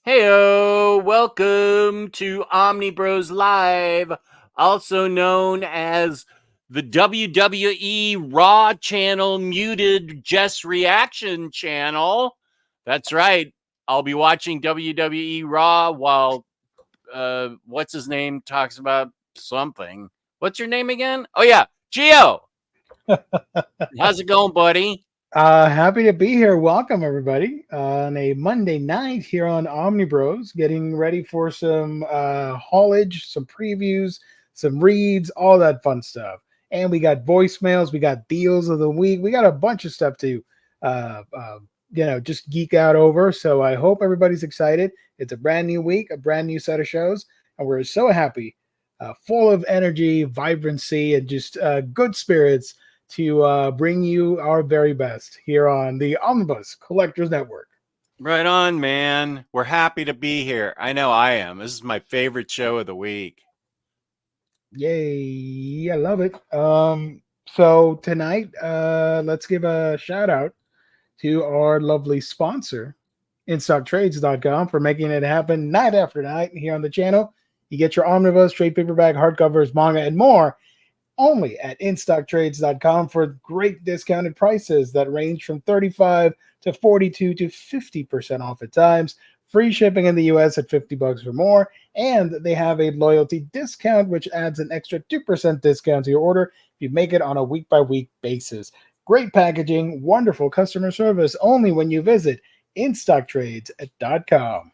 Heyo, welcome to Omnibros Live, also known as the WWE Raw channel muted Jess reaction channel. That's right. I'll be watching WWE Raw while what's his name talks about something. What's your name again? Oh yeah, Gio. How's it going, buddy? Happy to be here. Welcome, everybody, on a Monday night here on Omnibros, getting ready for some haulage, some previews, some reads, all that fun stuff. And we got voicemails, we got deals of the week, we got a bunch of stuff to, just geek out over. So I hope everybody's excited. It's a brand new week, a brand new set of shows, and we're so happy, full of energy, vibrancy, and just good spirits to bring you our very best here on the Omnibus Collectors Network. Right on, man. We're happy to be here. I know I am. This is my favorite show of the week. Yay, I love it. So tonight, let's give a shout out to our lovely sponsor, InStockTrades.com, for making it happen night after night here on the channel. You get your Omnibus, trade paperback, hardcovers, manga, and more only at InStockTrades.com for great discounted prices that range from 35 to 42 to 50% off at times. Free shipping in the US at $50 or more, and they have a loyalty discount which adds an extra 2% discount to your order if you make it on a week-by-week basis. Great packaging, wonderful customer service only when you visit InStockTrades.com.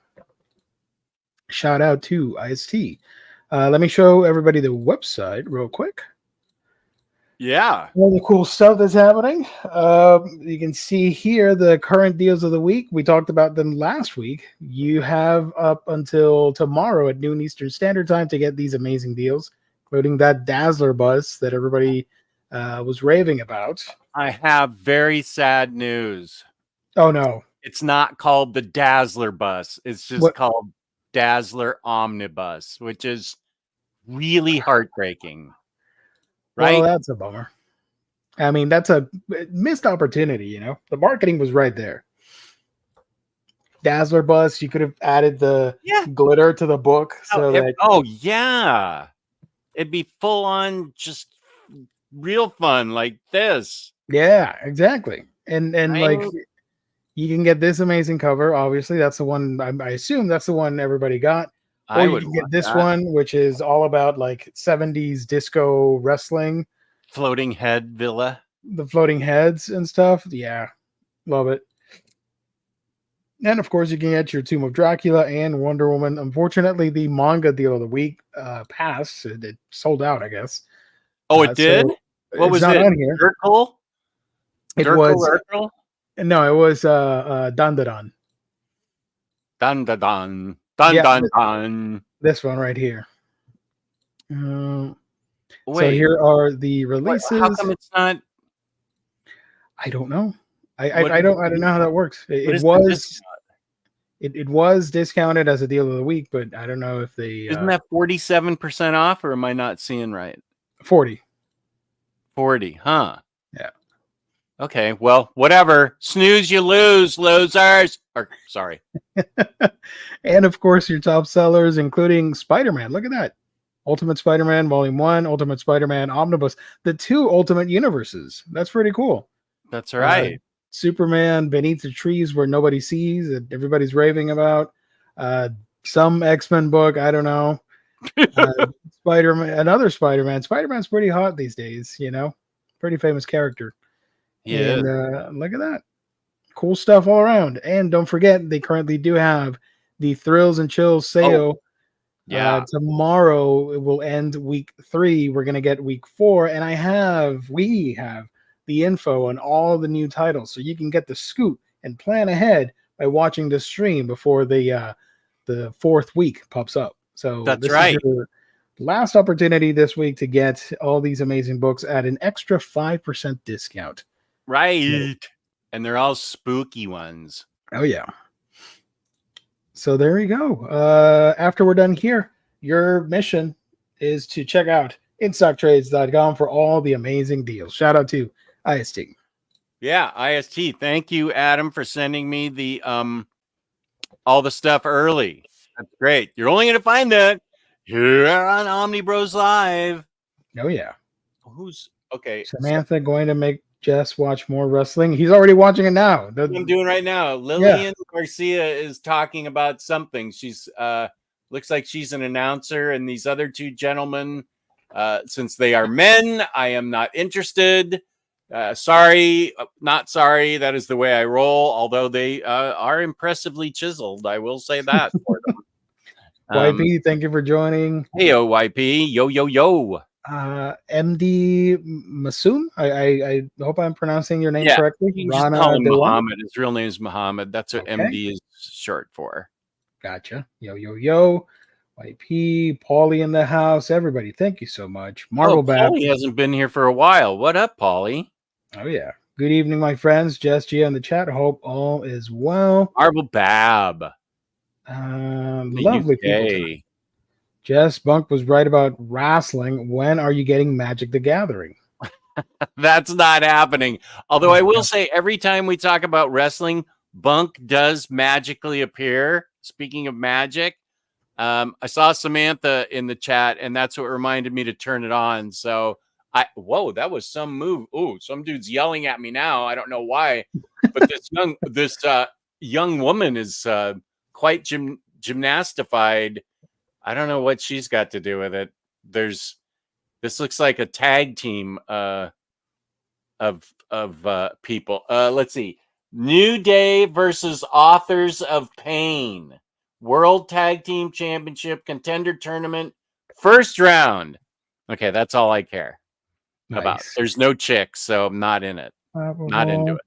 Shout out to IST. Let me show everybody the website real quick. Yeah. All the cool stuff that's happening. You can see here the current deals of the week. We talked about them last week. You have up until tomorrow at noon Eastern Standard Time to get these amazing deals, including that Dazzler bus that everybody was raving about. I have very sad news. Oh, no. It's not called the Dazzler bus. It's just called Dazzler Omnibus, which is really heartbreaking. Right? Well, that's a bummer. I mean, that's a missed opportunity, you know. The marketing was right there. Dazzler bus, you could have added the glitter to the book. Yeah. It'd be full on just real fun like this. Yeah, exactly. And like you can get this amazing cover. Obviously, that's the one I assume that's the one everybody got. Or you can get this one, which is all about like 70s disco wrestling. Floating head villa. The floating heads and stuff. Yeah. Love it. And of course, you can get your Tomb of Dracula and Wonder Woman. Unfortunately, the manga deal of the week passed. It sold out, I guess. Oh, it did? So what was it? On here. Urkel? It was Urkel? No, it was Dandadan. Dandadan. Dun, yeah, dun, dun. This one right here. So here are the releases. How come it's not? I don't know. I don't know how that works. It was discounted as a deal of the week, but I don't know if they isn't that 47% off, or am I not seeing right? 40, huh? Yeah. Okay, well, whatever. Snooze, you lose, losers. Or sorry. And of course, your top sellers, including Spider-Man. Look at that. Ultimate Spider-Man Volume 1, Ultimate Spider-Man Omnibus, the 2 Ultimate Universes. That's pretty cool. That's right. Superman Beneath the Trees Where Nobody Sees, that everybody's raving about. Some X-Men book, I don't know. Spider-Man, another Spider-Man. Spider-Man's pretty hot these days, you know. Pretty famous character. Yeah. And look at that. Cool stuff all around. And don't forget, they currently do have the Thrills and Chills sale. Oh, yeah. Tomorrow it will end week 3. We're going to get week 4. And we have the info on all the new titles. So you can get the scoop and plan ahead by watching the stream before the 4th week pops up. So that's right. Is your last opportunity this week to get all these amazing books at an extra 5% discount. Right. And they're all spooky ones. Oh, yeah. So there you go. After we're done here, your mission is to check out InStockTrades.com for all the amazing deals. Shout out to IST. Yeah, IST. Thank you, Adam, for sending me the all the stuff early. That's great. You're only going to find that here on Omnibros Live. Oh yeah. Who's okay? Samantha going to make Jess watch more wrestling. He's already watching it now. What I'm doing right now. Lillian Garcia is talking about something. She's looks like she's an announcer, and these other two gentlemen, since they are men, I am not interested. Sorry, not sorry. That is the way I roll. Although they are impressively chiseled, I will say that for them. YP, thank you for joining. Hey, YP, yo. MD Masoom. I hope I'm pronouncing your name correctly. You just call him Muhammad. His real name is Muhammad. That's what MD is short for. Gotcha. Yo. YP, Paulie in the house. Everybody, thank you so much. Marvel Bab. Paulie hasn't been here for a while. What up, Paulie? Oh yeah. Good evening, my friends. Jess G in the chat. Hope all is well. Marvel Bab. Lovely people tonight. Jess Bunk was right about wrestling. When are you getting Magic the Gathering? That's not happening. Although I will say, every time we talk about wrestling, Bunk does magically appear. Speaking of magic, I saw Samantha in the chat, and that's what reminded me to turn it on. So whoa, that was some move. Oh, some dude's yelling at me now. I don't know why, but this young woman is quite gymnastified. I don't know what she's got to do with it. This looks like a tag team of people. Let's see. New Day versus Authors of Pain. World Tag Team Championship Contender Tournament. First round. Okay, that's all I care about. There's no chicks, so I'm not in it. Not into it.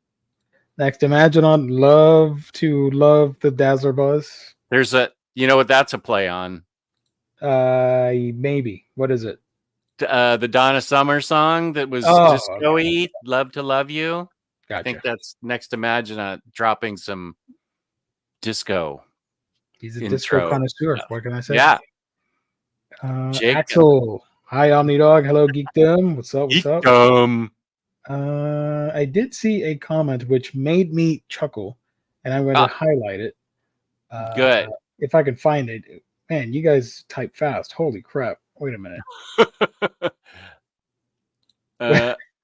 Next, imagine on Love the Dazzler Buzz. There's you know what that's a play on? Maybe. What is it? The Donna Summer song that was disco-y, Love to Love You. Gotcha. I think that's next. Imagine dropping some disco. He's a disco connoisseur. What can I say? Yeah. Axel. Hi, Omnidog. Hello, Geekdom. What's up? I did see a comment which made me chuckle, and I'm going to highlight it. Good. If I can find it. Man, you guys type fast. Holy crap. Wait a minute.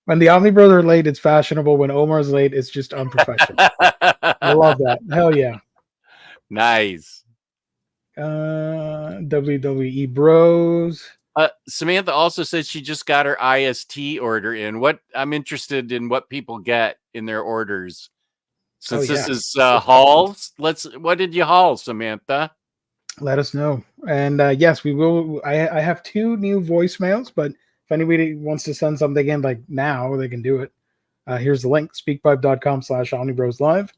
When the Omnibros are late, it's fashionable. When Omar's late, it's just unprofessional. I love that. Hell yeah. Nice. WWE Bros. Samantha also said she just got her IST order in. I'm interested in what people get in their orders. Since this is hauls, what did you haul, Samantha? Let us know. And yes, we will. I have 2 new voicemails, but if anybody wants to send something in like now, they can do it. Here's the link, speakpipe.com/OmnibrosLive.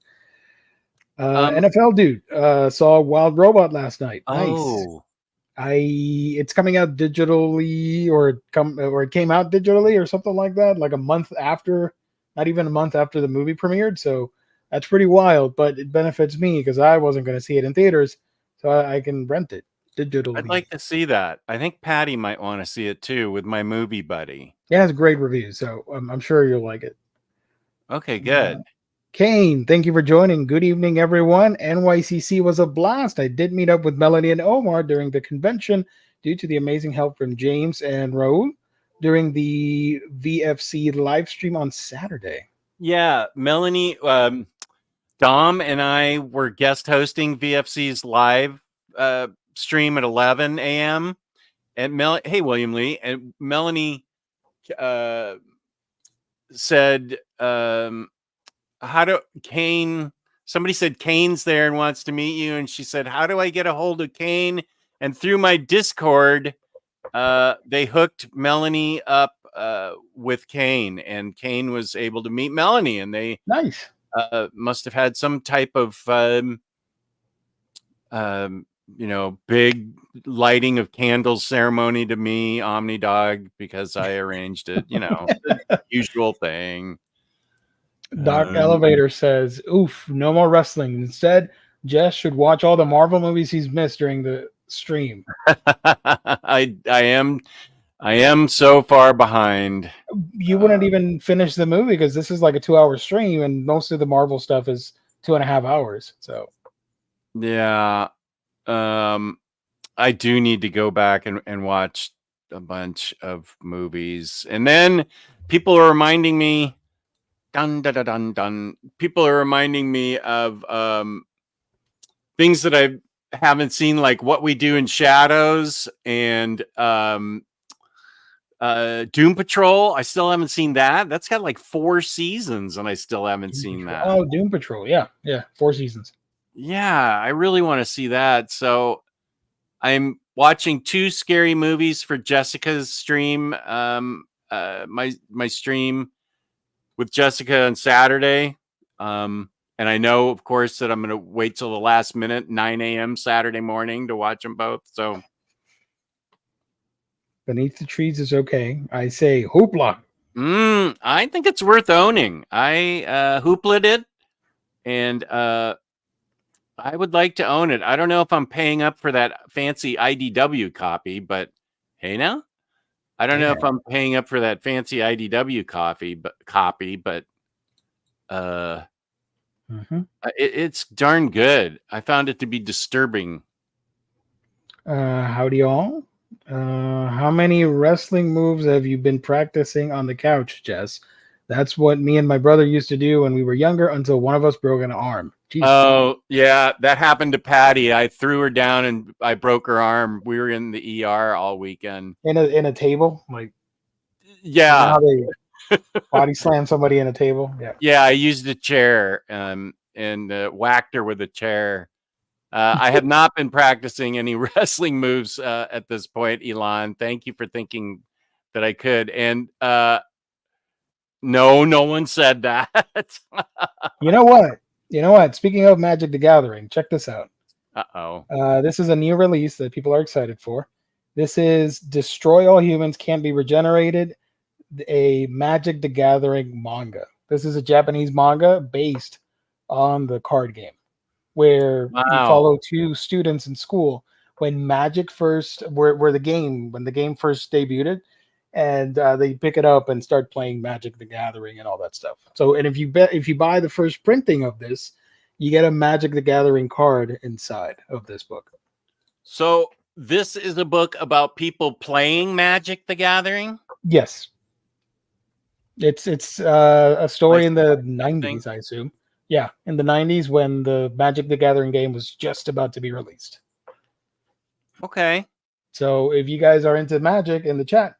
NFL dude saw Wild Robot last night. Nice. It's coming out digitally, or it came out digitally or something like that, like a month after, not even a month after the movie premiered. So that's pretty wild, but it benefits me because I wasn't going to see it in theaters, so I can rent it digitally. I'd like to see that. I think Patty might want to see it too with my movie buddy. It has great reviews, so I'm sure you'll like it. Okay, good. Kane, thank you for joining. Good evening, everyone. NYCC was a blast. I did meet up with Melanie and Omar during the convention due to the amazing help from James and Raul during the VFC live stream on Saturday. Yeah, Melanie, Dom and I were guest hosting VFC's live stream at 11 a.m. And hey, William Lee. And Melanie said, somebody said Kane's there and wants to meet you, and she said, how do I get a hold of Kane? And through my Discord, they hooked Melanie up with Kane, and Kane was able to meet Melanie, and they must have had some type of big lighting of candles ceremony to me, Omnidog, because I arranged it, the usual thing. Doc Elevator says, oof, no more wrestling. Instead, Jess should watch all the Marvel movies he's missed during the stream. I am so far behind. You wouldn't even finish the movie because this is like a 2-hour stream, and most of the Marvel stuff is 2.5 hours. So Yeah. I do need to go back and watch a bunch of movies. And then people are reminding me, dun dun dun dun dun. People are reminding me of things that I haven't seen, like What We Do in Shadows and Doom Patrol. I still haven't seen that. That's got like 4 seasons, and I still haven't Doom seen Patrol. that. Oh, Doom Patrol. Yeah, 4 seasons. Yeah, I really want to see that. So I'm watching 2 scary movies for Jessica's stream. My stream with Jessica on Saturday. And I know, of course, that I'm going to wait till the last minute, 9 a.m. Saturday morning, to watch them both. So Beneath the Trees is okay. I say hoopla. I think it's worth owning. I hooplet it, and I would like to own it. I don't know if I'm paying up for that fancy IDW copy, but hey now. I don't know if I'm paying up for that fancy IDW copy, but it's darn good. I found it to be disturbing. Howdy all. How many wrestling moves have you been practicing on the couch, Jess? That's what me and my brother used to do when we were younger until one of us broke an arm. Jeez. Oh, yeah, that happened to Patty. I threw her down and I broke her arm. We were in the ER all weekend. In a table? Like, yeah. You know how they body slam somebody in a table? Yeah. Yeah, I used a chair and whacked her with a chair. I have not been practicing any wrestling moves at this point, Elon. Thank you for thinking that I could. And no one said that. You know what? Speaking of Magic the Gathering, check this out. Uh-oh. This is a new release that people are excited for. This is Destroy All Humans Can't Be Regenerated, a Magic the Gathering manga. This is a Japanese manga based on the card game, where you follow 2 students in school when Magic first, when the game first debuted, and they pick it up and start playing Magic the Gathering and all that stuff. So, and if you buy the first printing of this, you get a Magic the Gathering card inside of this book. So this is a book about people playing Magic the Gathering? Yes. It's a story in the 90s, I assume. Yeah, in the 90s when the Magic the Gathering game was just about to be released. Okay. So if you guys are into Magic in the chat,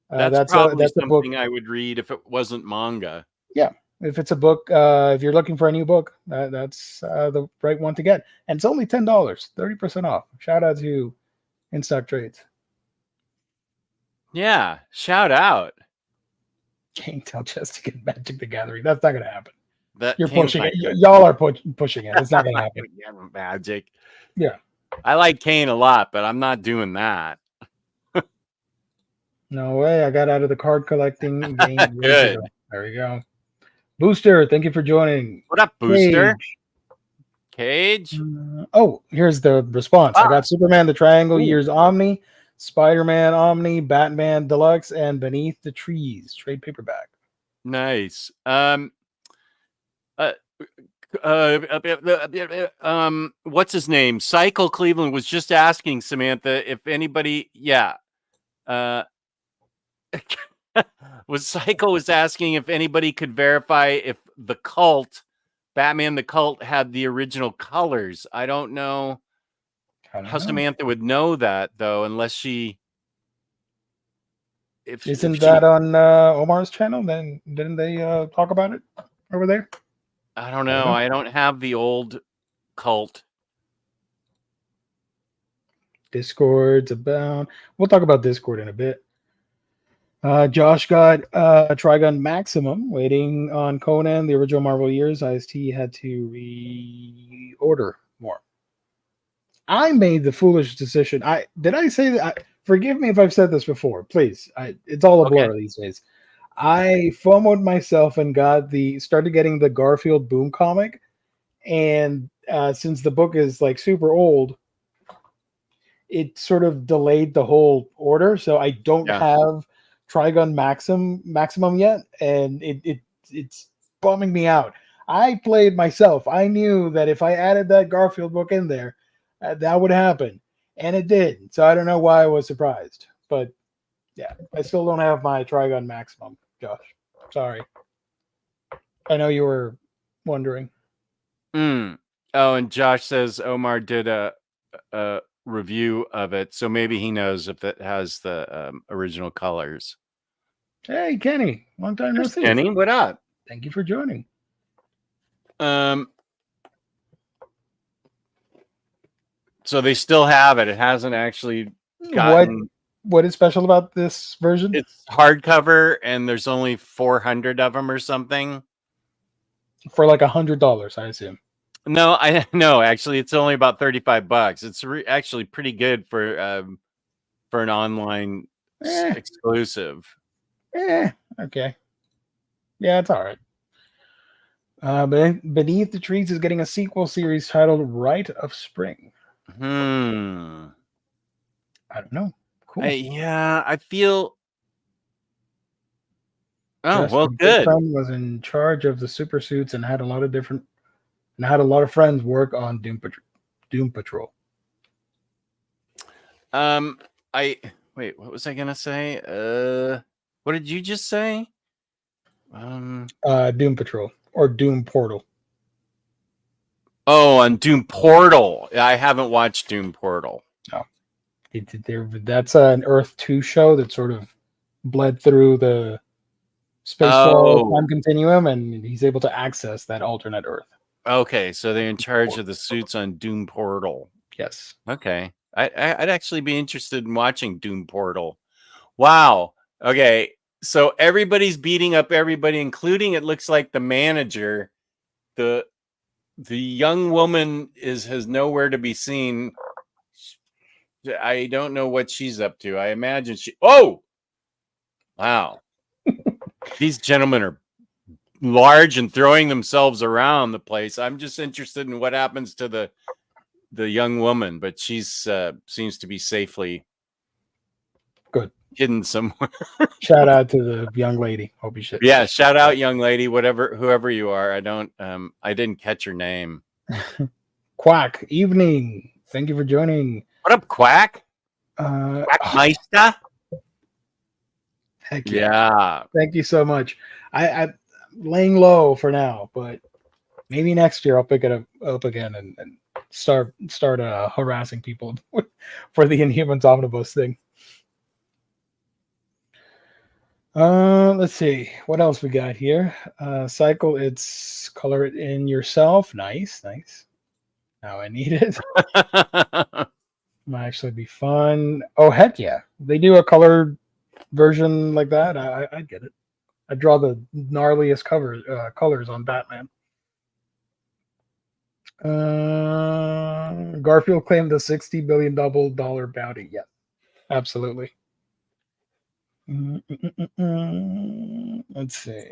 that's probably that's a book I would read if it wasn't manga. Yeah, if it's a book, if you're looking for a new book, that's the right one to get. And it's only $10, 30% off. Shout out to In Stock Trades. Yeah, shout out. Can't tell Jess to get Magic the Gathering. That's not going to happen. You're Kane pushing it. Y'all are pushing it. It's not going to happen. Magic. Yeah. I like Kane a lot, but I'm not doing that. No way. I got out of the card collecting game. Good. There we go. Booster, thank you for joining. What up, Booster? Cage? Here's the response. I got Superman, the Triangle Years Omni, Spider-Man Omni, Batman Deluxe, and Beneath the Trees trade paperback. Nice. What's his name? Cycle Cleveland was just asking Samantha if anybody, Cycle was asking if anybody could verify if the Cult, Batman the Cult, had the original colors. I don't know how Samantha would know that, though, unless she. Isn't that on Omar's channel? Then didn't they talk about it over there? I don't know. I don't have the old Cult. Discord's about. We'll talk about Discord in a bit. Josh got Trigun Maximum waiting on Conan, the original Marvel years. IST had to reorder more. I made the foolish decision. Did I say that? Forgive me if I've said this before. Please. It's all a blur these days. I FOMO'd myself and started getting the Garfield Boom comic. And since the book is like super old, it sort of delayed the whole order. So I don't have Trigun Maximum yet. And it's bumming me out. I played myself. I knew that if I added that Garfield book in there, that would happen, and it did. So I don't know why I was surprised, but yeah, I still don't have my Trigon Maximum, Josh. Sorry. I know you were wondering. Oh, and Josh says Omar did a review of it, so maybe he knows if it has the original colors. Hey, Kenny, long time no see. Kenny, what up? Thank you for joining. So they still have it. It hasn't actually gotten. What is special about this version? It's hardcover, and there's only 400 of them or something. For like $100, I assume. No, actually, it's only about $35. It's actually pretty good for an online exclusive. Okay. Yeah, it's all right. Beneath the Trees is getting a sequel series titled Rite of Spring. I don't know. Cool. I feel. Oh, Jess, well, good. Was in charge of the super suits and had a lot of friends work on Doom Patrol. Wait, what was I gonna say? What did you just say? Doom Patrol or Doom Portal. Oh, on Doom Portal. I haven't watched Doom Portal. No. That's an Earth 2 show that sort of bled through the spacefall time continuum, and he's able to access that alternate Earth. Okay, so they're in charge of the suits on Doom Portal. Yes. Okay. I'd actually be interested in watching Doom Portal. Wow. Okay. So everybody's beating up everybody, including, it looks like, the manager. The young woman has nowhere to be seen. I don't know what she's up to. I imagine Oh! Wow. These gentlemen are large and throwing themselves around the place. I'm just interested in what happens to the young woman, but she's seems to be safely good hidden somewhere. Shout out to the young lady. Hope you should. Yeah, shout out, young lady, whoever you are. I didn't catch your name. Quack, evening. Thank you for joining. What up, Quack? Quackmeister? Heck yeah. Thank you so much. I'm laying low for now, but maybe next year I'll pick it up again and start harassing people for the Inhumans Omnibus thing. Let's see what else we got here. Cycle, it's color it in yourself. Nice. Now I need it. Might actually be fun. Oh, heck yeah. They do a colored version like that. I get it. I draw the gnarliest colors on Batman. Garfield claimed the $60 billion bounty. Yeah, absolutely. Let's see.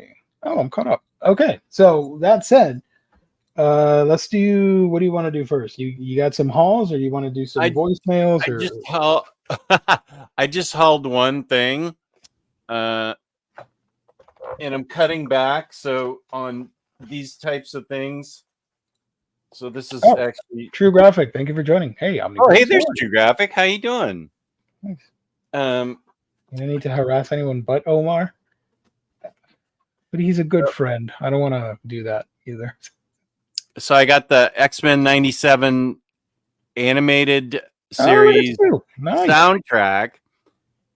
Oh, I'm caught up. Okay, so that said, let's do. What do you want to do first? You got some hauls, or you want to do some voicemails? I just hauled one thing, and I'm cutting back. So on these types of things. So this is actually True Graphic. Thank you for joining. Hey, hey, there's True Graphic. How you doing? Nice. You don't need to harass anyone but Omar. But he's a good friend. I don't want to do that either. So I got the XMen 97 animated series soundtrack.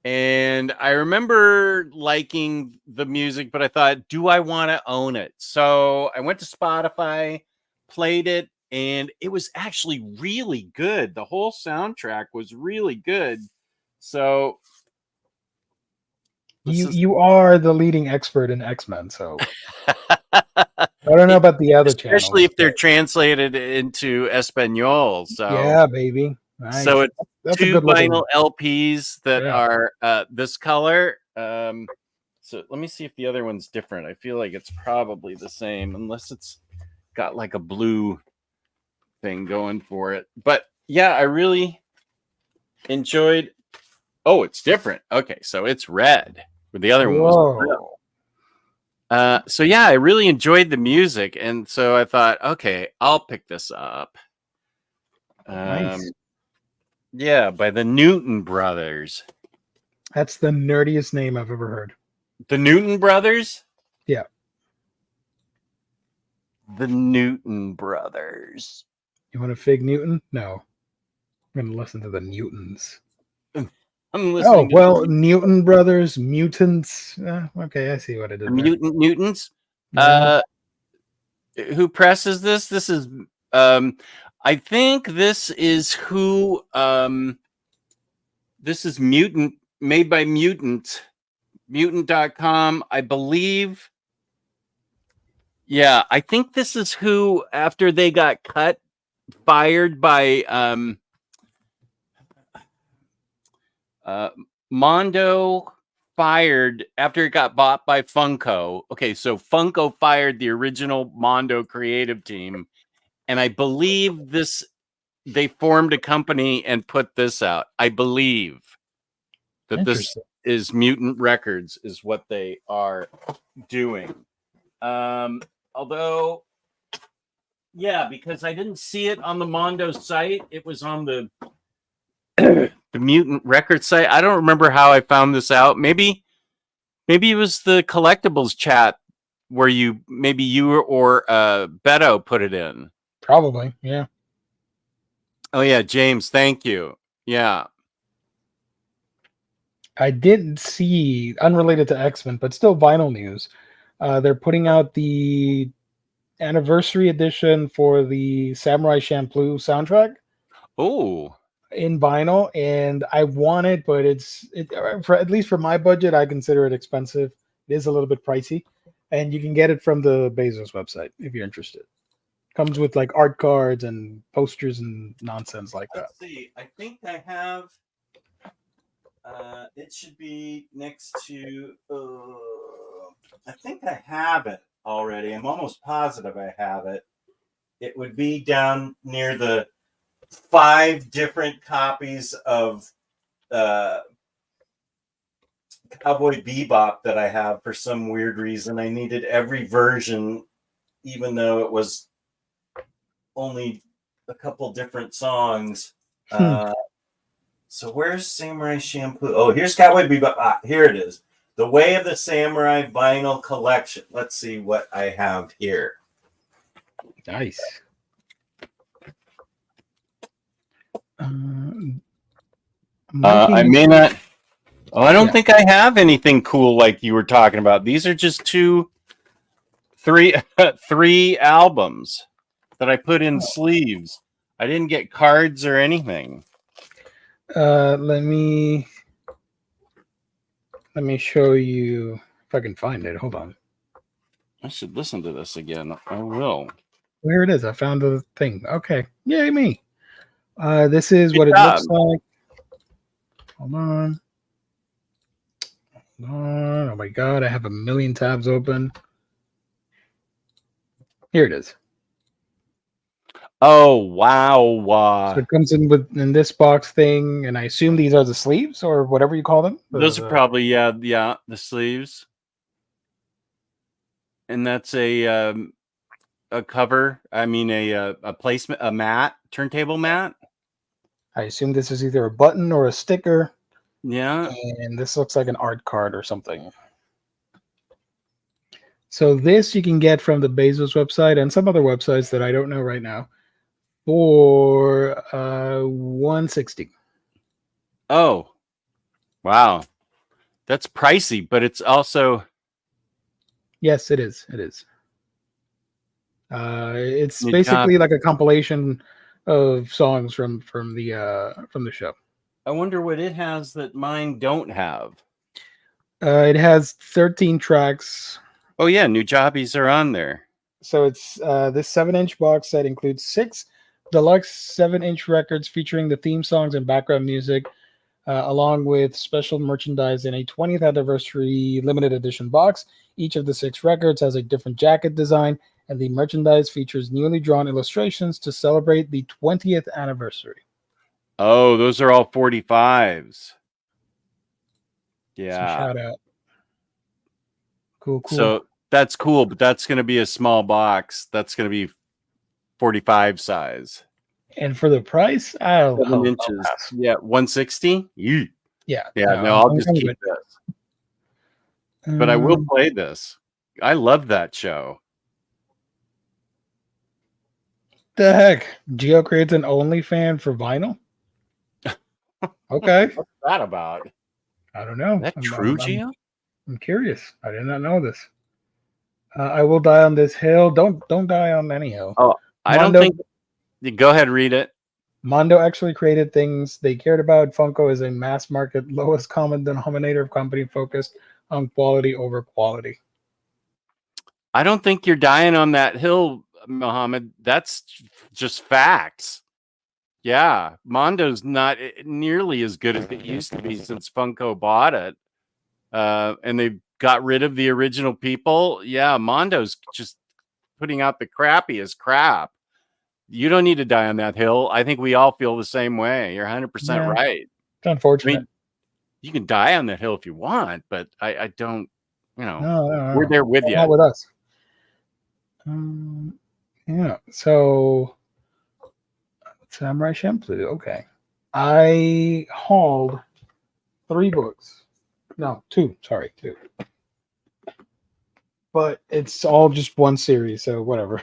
And I remember liking the music, but I thought, do I want to own it? So I went to Spotify, played it, and it was actually really good. The whole soundtrack was really good. So you are the leading expert in X-Men, so I don't know about the other channels. Especially if they're translated into Espanol. So yeah, baby. Nice. So it's two vinyl LPs that are this color. So let me see if the other one's different. I feel like it's probably the same, unless it's got like a blue thing going for it. But yeah, I really enjoyed. Oh, it's different. Okay, so it's red. The other one was blue. So yeah, I really enjoyed the music, and so I thought, okay, I'll pick this up. Nice. Yeah, by the Newton Brothers. That's the nerdiest name I've ever heard. The Newton Brothers? Yeah. The Newton Brothers. You want a Fig Newton? No. I'm going to listen to the Newtons. I'm listening. Newton Brothers, mutants. Okay, I see what it is. Mutant Newtons. Yeah. Who presses this? This is I think this is who this is Mutant, made by Mutant. Mutant.com, I believe. Yeah, I think this is who, after they got fired by Mondo, fired after it got bought by Funko. Okay, so Funko fired the original Mondo creative team, and I believe they formed a company and put this out. I believe that this is Mutant Records is what they are doing. Although, yeah, because I didn't see it on the Mondo site, it was on the the Mutant Records site. I don't remember how I found this out. Maybe it was the collectibles chat where you or Beto put it in. Probably, yeah. Oh yeah, James, thank you. Yeah. I did see, unrelated to XMen, but still vinyl news. They're putting out the anniversary edition for the Samurai Champloo soundtrack. Oh. In vinyl, and I want it, but for at least for my budget, I consider it expensive. It is a little bit pricey, and you can get it from the Bezos website if you're interested. Comes with like art cards and posters and nonsense like that. Let's see. I think I have. It should be next to. I think I have it already. I'm almost positive I have it. It would be down near the 5 different copies of Cowboy Bebop that I have for some weird reason. I needed every version, even though it was only a couple different songs. So where's Samurai Champloo? Oh, here's Cowboy Bebop. Here it is. The Way of the Samurai Vinyl Collection. Let's see what I have here. Nice. I may not. Oh, I don't think I have anything cool like you were talking about. These are just three albums that I put in sleeves. I didn't get cards or anything. Let me show you if I can find it. Hold on. I should listen to this again. I will. Here it is. I found the thing. Okay. Yay me. This is what it looks like. Hold on. Oh my god, I have a million tabs open. Here it is. Oh wow! So it comes in this box thing, and I assume these are the sleeves or whatever you call them. Those are probably the sleeves. And that's a cover. I mean a placement, a mat, turntable mat. I assume this is either a button or a sticker. Yeah. And this looks like an art card or something. So this you can get from the Bezos website and some other websites that I don't know right now for $160. Oh, wow. That's pricey, but it's also... Yes, it is. It is. It's basically like a compilation of songs from the show. I wonder what it has that mine don't have. It has 13 tracks. Oh yeah, New Jobbies are on there. So it's this 7-inch box set includes 6 deluxe 7-inch records featuring the theme songs and background music, along with special merchandise in a 20th anniversary limited edition box. Each of the 6 records has a different jacket design, and the merchandise features newly drawn illustrations to celebrate the 20th anniversary. Oh, those are all 45s. Yeah. Shout out. Cool. So That's cool, but that's going to be a small box. That's going to be 45 size. And for the price, I'll 7 inches. pass. Yeah, 160. Yeah. No, I'll just keep this. But I will play this. I love that show. The heck? Geo creates an OnlyFans for vinyl? Okay. What's that about? I don't know. Is that true, Geo? I'm curious. I did not know this. I will die on this hill. Don't die on any hill. Oh, I don't think. Go ahead, read it. Mondo actually created things they cared about. Funko is a mass market, lowest common denominator of company focused on quality over quality. I don't think you're dying on that hill, Mohammed. That's just facts. Yeah, Mondo's not nearly as good as it used to be since Funko bought it. And they got rid of the original people. Yeah, Mondo's just putting out the crappiest crap. You don't need to die on that hill. I think we all feel the same way. You're 100% right. It's unfortunate. I mean, you can die on that hill if you want, but I don't, No. We're there with you. Not with us. Yeah. So, Samurai Champloo. Okay. I hauled 3 books. No, 2. Sorry, 2. But it's all just one series, so whatever.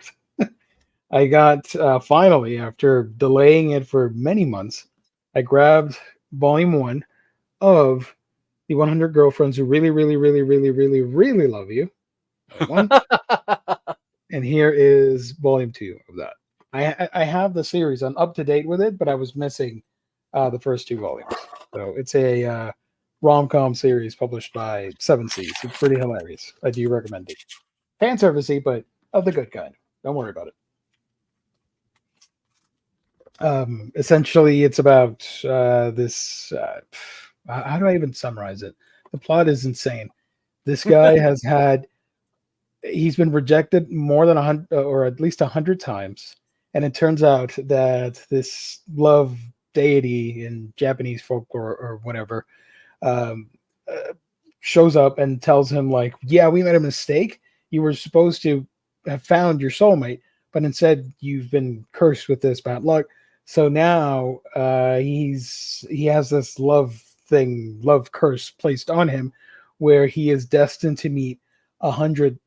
I got, finally, after delaying it for many months, I grabbed volume 1 of The 100 Girlfriends Who Really, Really, Really, Really, Really, Really Love You. One. And here is volume 2 of that. I have the series. I'm up to date with it, but I was missing the first 2 volumes. So it's a rom-com series published by 7 Seas. It's pretty hilarious. I do recommend it. Fan servicey, but of the good kind. Don't worry about it. Essentially, it's about this. How do I even summarize it? The plot is insane. This guy he's been rejected more than 100, or at least 100 times, and it turns out that this love deity in Japanese folklore or whatever shows up and tells him, like, yeah, we made a mistake. You were supposed to have found your soulmate, but instead you've been cursed with this bad luck. So now he has this love curse placed on him, where he is destined to meet 100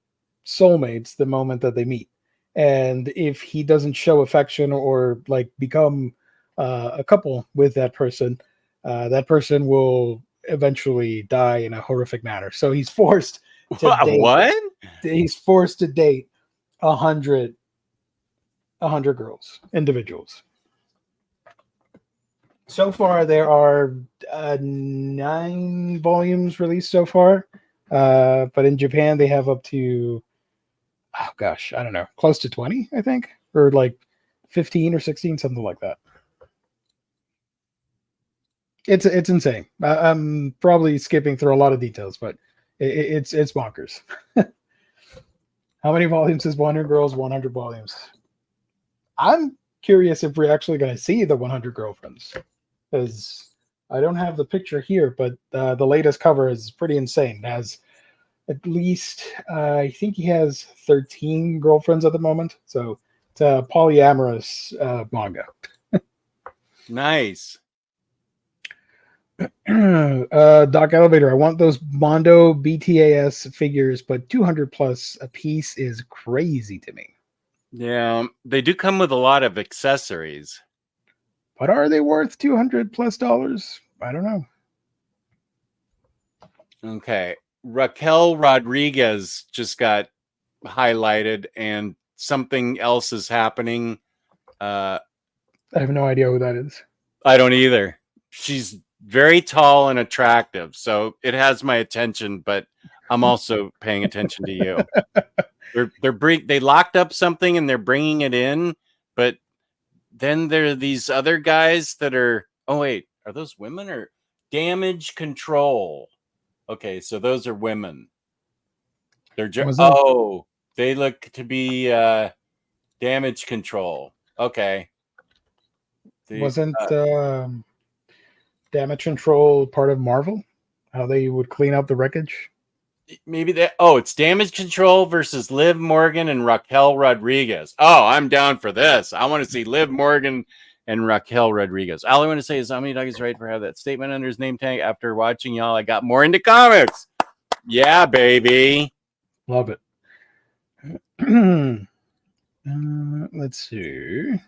soulmates the moment that they meet. And if he doesn't show affection or like become a couple with that person will eventually die in a horrific manner. So he's forced to date. What? He's forced to date 100 girls, individuals. So far, there are 9 volumes released so far. But in Japan, they have up to, I don't know, close to 20, I think, or like 15 or 16, something like that. It's insane. I'm probably skipping through a lot of details, but it's bonkers. How many volumes is 100 Girls? 100 volumes. I'm curious if we're actually going to see the 100 Girlfriends, because I don't have the picture here, but the latest cover is pretty insane. It has at least, I think he has 13 girlfriends at the moment. So it's a polyamorous manga. Nice. Doc Elevator, I want those Mondo BTAS figures, but 200 plus a piece is crazy to me. Yeah, they do come with a lot of accessories. But are they worth $200 plus? I don't know. Okay. Raquel Rodriguez just got highlighted, and something else is happening. I have no idea who that is. I don't either. She's very tall and attractive, so it has my attention, but I'm also paying attention to you. They locked up something and they're bringing it in, but then there are these other guys that are, oh wait, are those women or Damage Control? Okay, so those are women. They're they look to be Damage Control. Okay. Wasn't Damage Control part of Marvel? How they would clean up the wreckage? maybe that. Oh, it's Damage Control versus Liv Morgan and Raquel Rodriguez. Oh, I'm down for this. I want to see Liv Morgan and Raquel Rodriguez. All I want to say is Omni Dog is right for have that statement under his name tag. After watching y'all, I got more into comics. Yeah, baby. Love it. Let's see.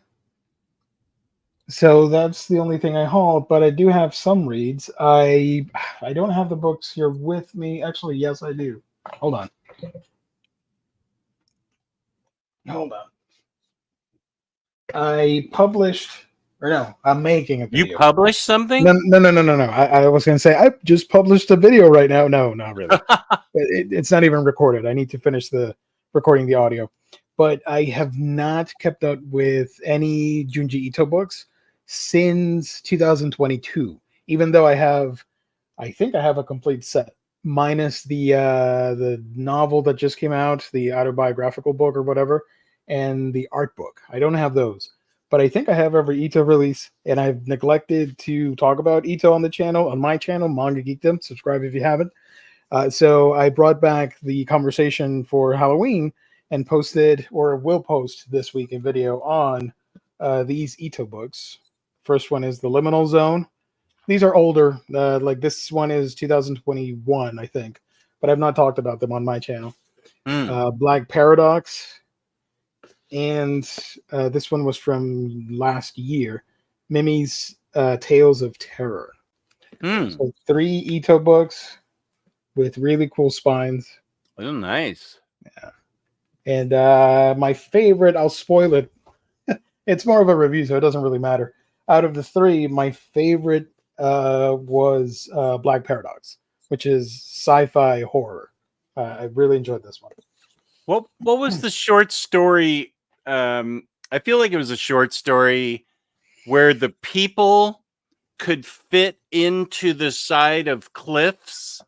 So that's the only thing I hauled, but I do have some reads. I don't have the books here with me. Actually, yes, I do. Hold on. I published, or no, I'm making a video. You published something? No. I was going to say, I just published a video right now. No, not really. It's not even recorded. I need to finish recording the audio. But I have not kept up with any Junji Ito books since 2022, even though I think I have a complete set, minus the novel that just came out, the autobiographical book or whatever, and the art book. I don't have those, but I think I have every Ito release, and I've neglected to talk about Ito on my channel, Manga Geekdom. Subscribe if you haven't. So I brought back the conversation for Halloween and posted, or will post this week, a video on these Ito books. First one is The Liminal Zone. These are older. Like this one is 2021, I think, but I've not talked about them on my channel. Black Paradox, and this one was from last year, Mimi's Tales of Terror. So 3 Ito books with really cool spines. Oh, nice. Yeah. And my favorite, I'll spoil it. It's more of a review, so it doesn't really matter. Out of the 3, my favorite was Black Paradox, which is sci-fi horror. I really enjoyed this one. What was the short story? I feel like it was a short story where the people could fit into the side of cliffs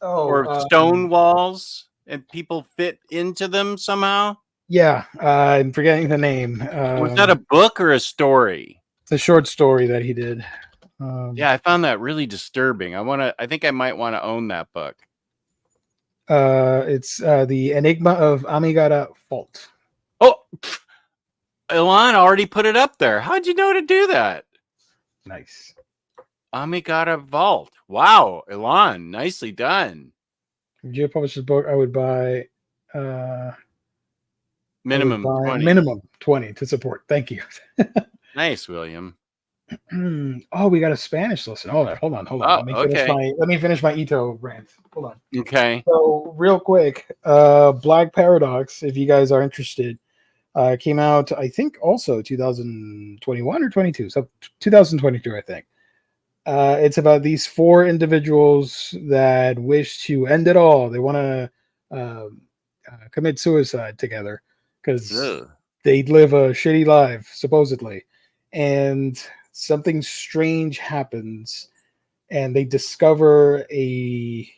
or stone walls, and people fit into them somehow. Yeah, I'm forgetting the name. Was that a book or a story? It's a short story that he did. Yeah, I found that really disturbing. I think I might want to own that book. It's The Enigma of Amigara Fault. Oh, Elon already put it up there. How'd you know to do that? Nice. Amigara Vault. Wow, Elon, nicely done. If you publish this book, I would buy minimum 20. Minimum 20 to support. Thank you. Nice, William. Oh, we got a Spanish listen. Hold on. Oh, Let me finish my Ito rant. Hold on. Okay. So real quick, Black Paradox, if you guys are interested, came out, I think, also 2021 or 22. So 2022, I think. It's about these 4 individuals that wish to end it all. They want to commit suicide together because they live a shitty life, supposedly. And something strange happens, and they discover it's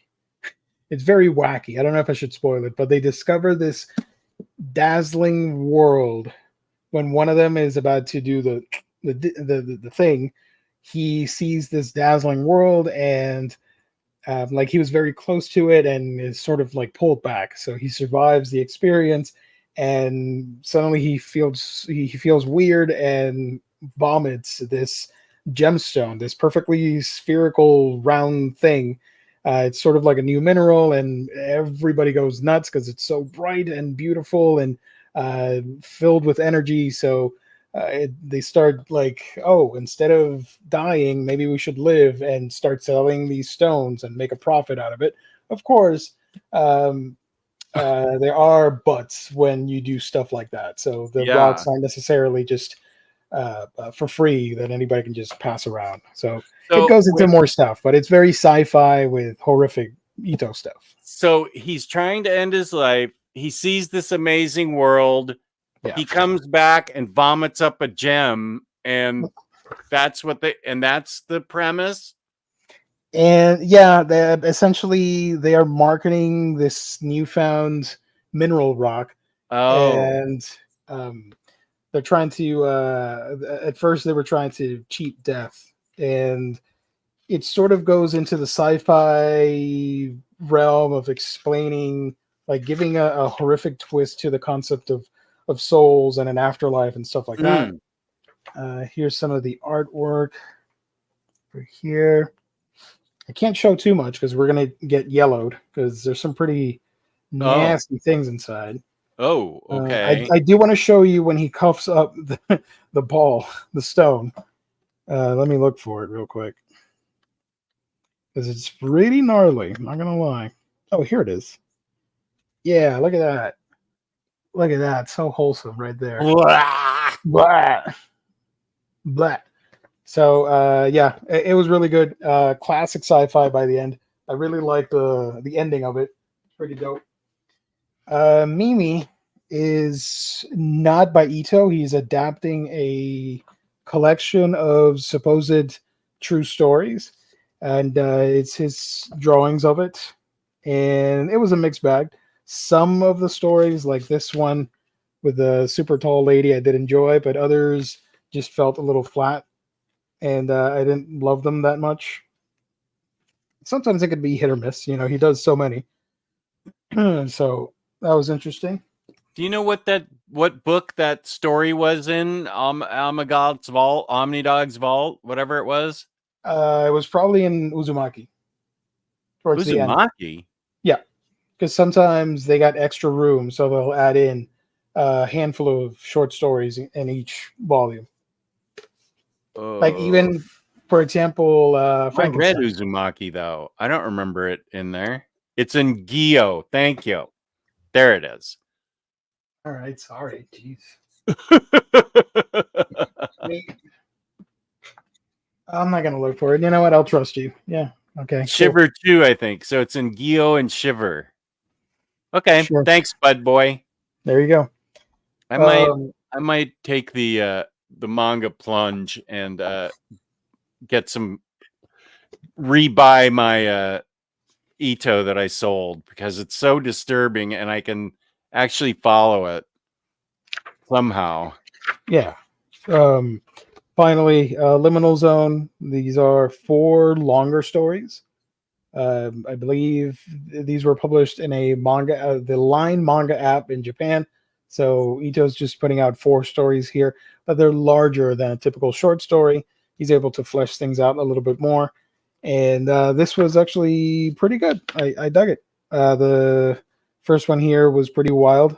very wacky. I don't know if I should spoil it, but they discover this dazzling world. When one of them is about to do the thing, he sees this dazzling world, and like he was very close to it and is sort of like pulled back. So he survives the experience, and suddenly he feels weird and vomits this gemstone, this perfectly spherical round thing. It's sort of like a new mineral, and everybody goes nuts because it's so bright and beautiful and filled with energy. So they start like, oh, instead of dying, maybe we should live, and start selling these stones and make a profit out of it. Of course, there are buts when you do stuff like that. So the rocks aren't necessarily just for free that anybody can just pass around. So it goes into more stuff, but it's very sci-fi with horrific Ito stuff. So he's trying to end his life. He sees this amazing world. Yeah. He comes back and vomits up a gem, and that's the premise. And yeah, they are marketing this newfound mineral rock. And they're trying to at first they were trying to cheat death, and it sort of goes into the sci-fi realm of explaining, like giving a horrific twist to the concept of souls and an afterlife and stuff like that. Here's some of the artwork for here. I can't show too much because we're gonna get yellowed because there's some pretty nasty things inside. Oh, okay. I do want to show you when he cuffs up the ball, the stone. Let me look for it real quick because it's pretty gnarly. I'm not gonna lie. Oh, here it is. Yeah, look at that. Look at that. So wholesome right there. Blah. Blah. Blah. So yeah, it was really good. Classic sci-fi by the end. I really like the ending of it. Pretty dope. Mimi is not by Ito. He's adapting a collection of supposed true stories, and it's his drawings of it. And it was a mixed bag. Some of the stories, like this one with the super tall lady, I did enjoy, but others just felt a little flat, and I didn't love them that much. Sometimes it could be hit or miss. You know, he does so many. So that was interesting. Do you know what book that story was in? Omnidog's Vault, whatever it was. It was probably in Uzumaki. Towards the end. Uzumaki? Yeah, because sometimes they got extra room, so they'll add in a handful of short stories in each volume. Like even, for example, I read Frankenstein. Uzumaki though. I don't remember it in there. It's in Gyo. Thank you. There it is. All right, sorry. Jeez. I'm not gonna look for it. You know what? I'll trust you. Yeah. Okay. Shiver too, I think. So it's in Gyo and Shiver. Okay. Sure. Thanks, Bud Boy. There you go. I might take the manga plunge and get some rebuy my Ito that I sold because it's so disturbing and I can actually follow it somehow. Yeah. Finally, Liminal Zone. These are 4 longer stories. I believe these were published in a manga, the Line manga app in Japan. So Ito's just putting out 4 stories here, but they're larger than a typical short story. He's able to flesh things out a little bit more. And this was actually pretty good. I dug it. The first one here was pretty wild.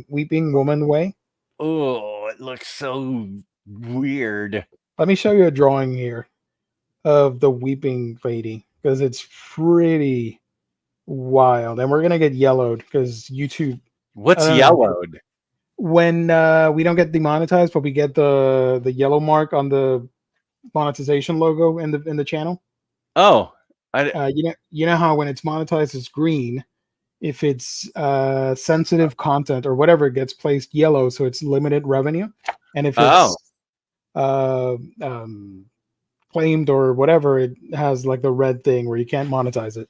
Weeping Woman Way. Oh, it looks so weird. Let me show you a drawing here of the weeping lady because it's pretty wild. And we're going to get yellowed because YouTube. What's yellowed? When we don't get demonetized, but we get the yellow mark on the monetization logo in the channel. Oh, you know how when it's monetized it's green. If it's sensitive content or whatever, it gets placed yellow, so it's limited revenue. And if it's claimed or whatever, it has like the red thing where you can't monetize it.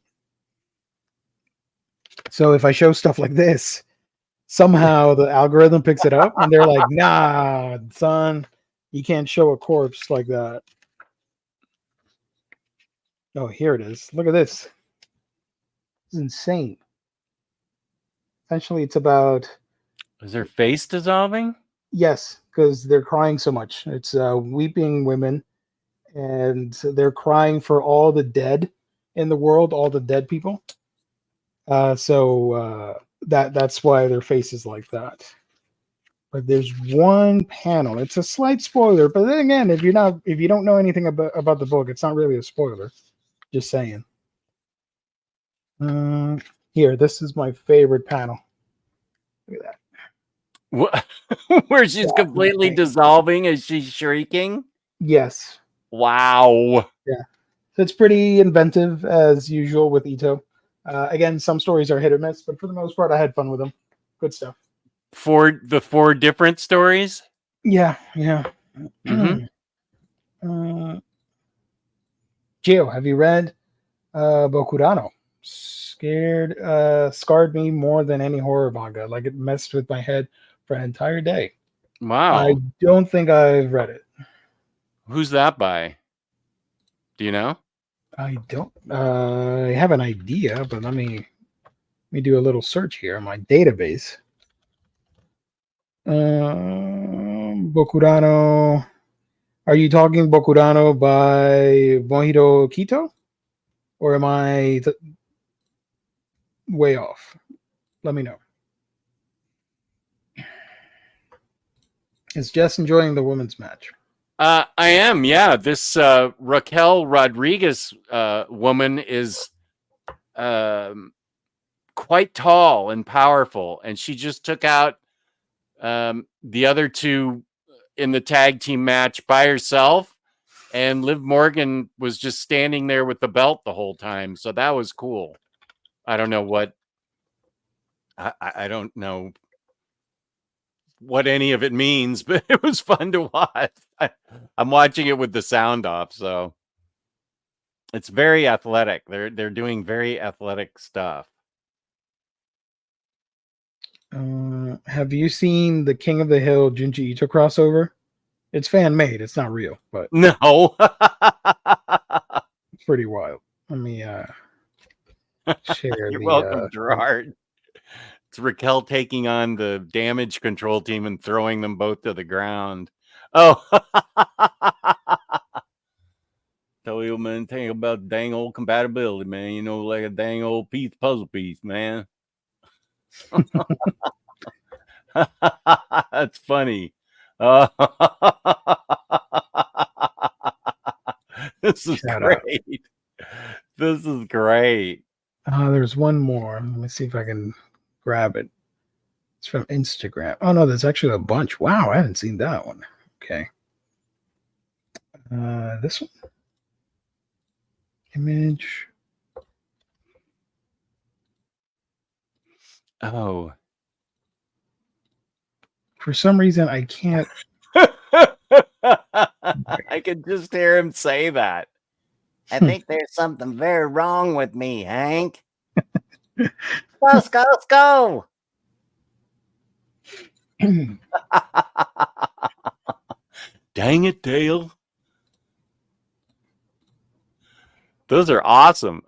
So if I show stuff like this, somehow the algorithm picks it up and they're like, nah, son, you can't show a corpse like that. Oh, here it is. Look at this. It's insane. Essentially, it's about... Is their face dissolving? Yes, because they're crying so much. It's weeping women, and they're crying for all the dead in the world, all the dead people. So that's why their face is like that. But there's one panel. It's a slight spoiler, but then again, if you don't know anything about the book, it's not really a spoiler. Just saying. Here, this is my favorite panel. Look at that. What? Where she's completely dissolving as she's shrieking? Yes. Wow. Yeah. So it's pretty inventive as usual with Ito. Again, some stories are hit or miss, but for the most part, I had fun with them. Good stuff. For the 4 different stories? Yeah. Mm-hmm. Gio, have you read Bokurano? Scarred me more than any horror manga. Like it messed with my head for an entire day. Wow. I don't think I've read it. Who's that by? Do you know? I don't. I have an idea, but let me do a little search here on my database. Bokurano. Are you talking Bokurano by Mohito Kito? Or am I way off? Let me know. Is Jess enjoying the women's match? I am, yeah. This Raquel Rodriguez woman is quite tall and powerful, and she just took out the other two in the tag team match by herself, and Liv Morgan was just standing there with the belt the whole time, so that was cool. I don't know what I don't know what any of it means, but it was fun to watch. I'm watching it with the sound off, so it's very athletic. They're doing very athletic stuff. Have you seen the King of the Hill Junji Ito crossover? It's fan made. It's not real, but No. it's pretty wild. Let me share You're the. welcome, Gerard. It's Raquel taking on the damage control team and throwing them both to the ground. Oh. Tell you, man, think about dang old compatibility, man. You know, like a dang old puzzle piece, man. That's funny. This is Shout great. This is great. There's one more. Let me see if I can grab it. It's from Instagram. Oh no, there's actually a bunch. Wow, I haven't seen that one. Okay. This one. Image. Oh. For some reason, I can't. I could just hear him say that. I think there's something very wrong with me, Hank. Let's go. Dang it, Dale. Those are awesome.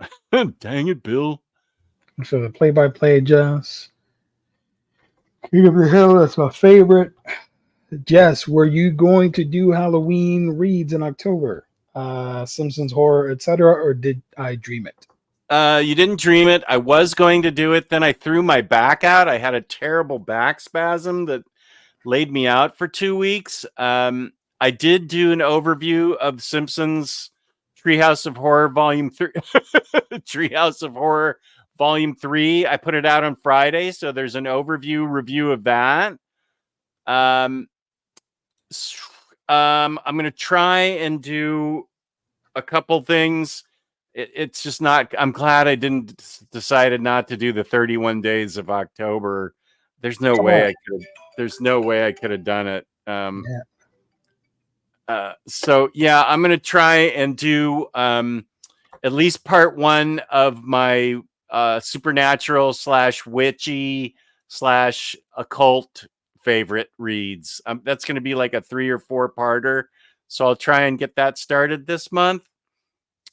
Dang it, Bill. So the play-by-play, Jess. King of the Hill, that's my favorite. Jess, were you going to do Halloween reads in October? Simpsons horror, etc., or did I dream it? You didn't dream it. I was going to do it. Then I threw my back out. I had a terrible back spasm that laid me out for 2 weeks. I did do an overview of Simpsons Treehouse of Horror Volume 3. Treehouse of Horror Volume 3. I put it out on Friday, so there's an overview review of that. I'm going to try and do a couple things. It's just not. I'm glad I decided not to do the 31 days of October. There's no way I could. There's no way I could have done it. So yeah, I'm gonna try and do at least part 1 of my supernatural / witchy / occult favorite reads. That's gonna be like a 3 or 4 parter. So I'll try and get that started this month.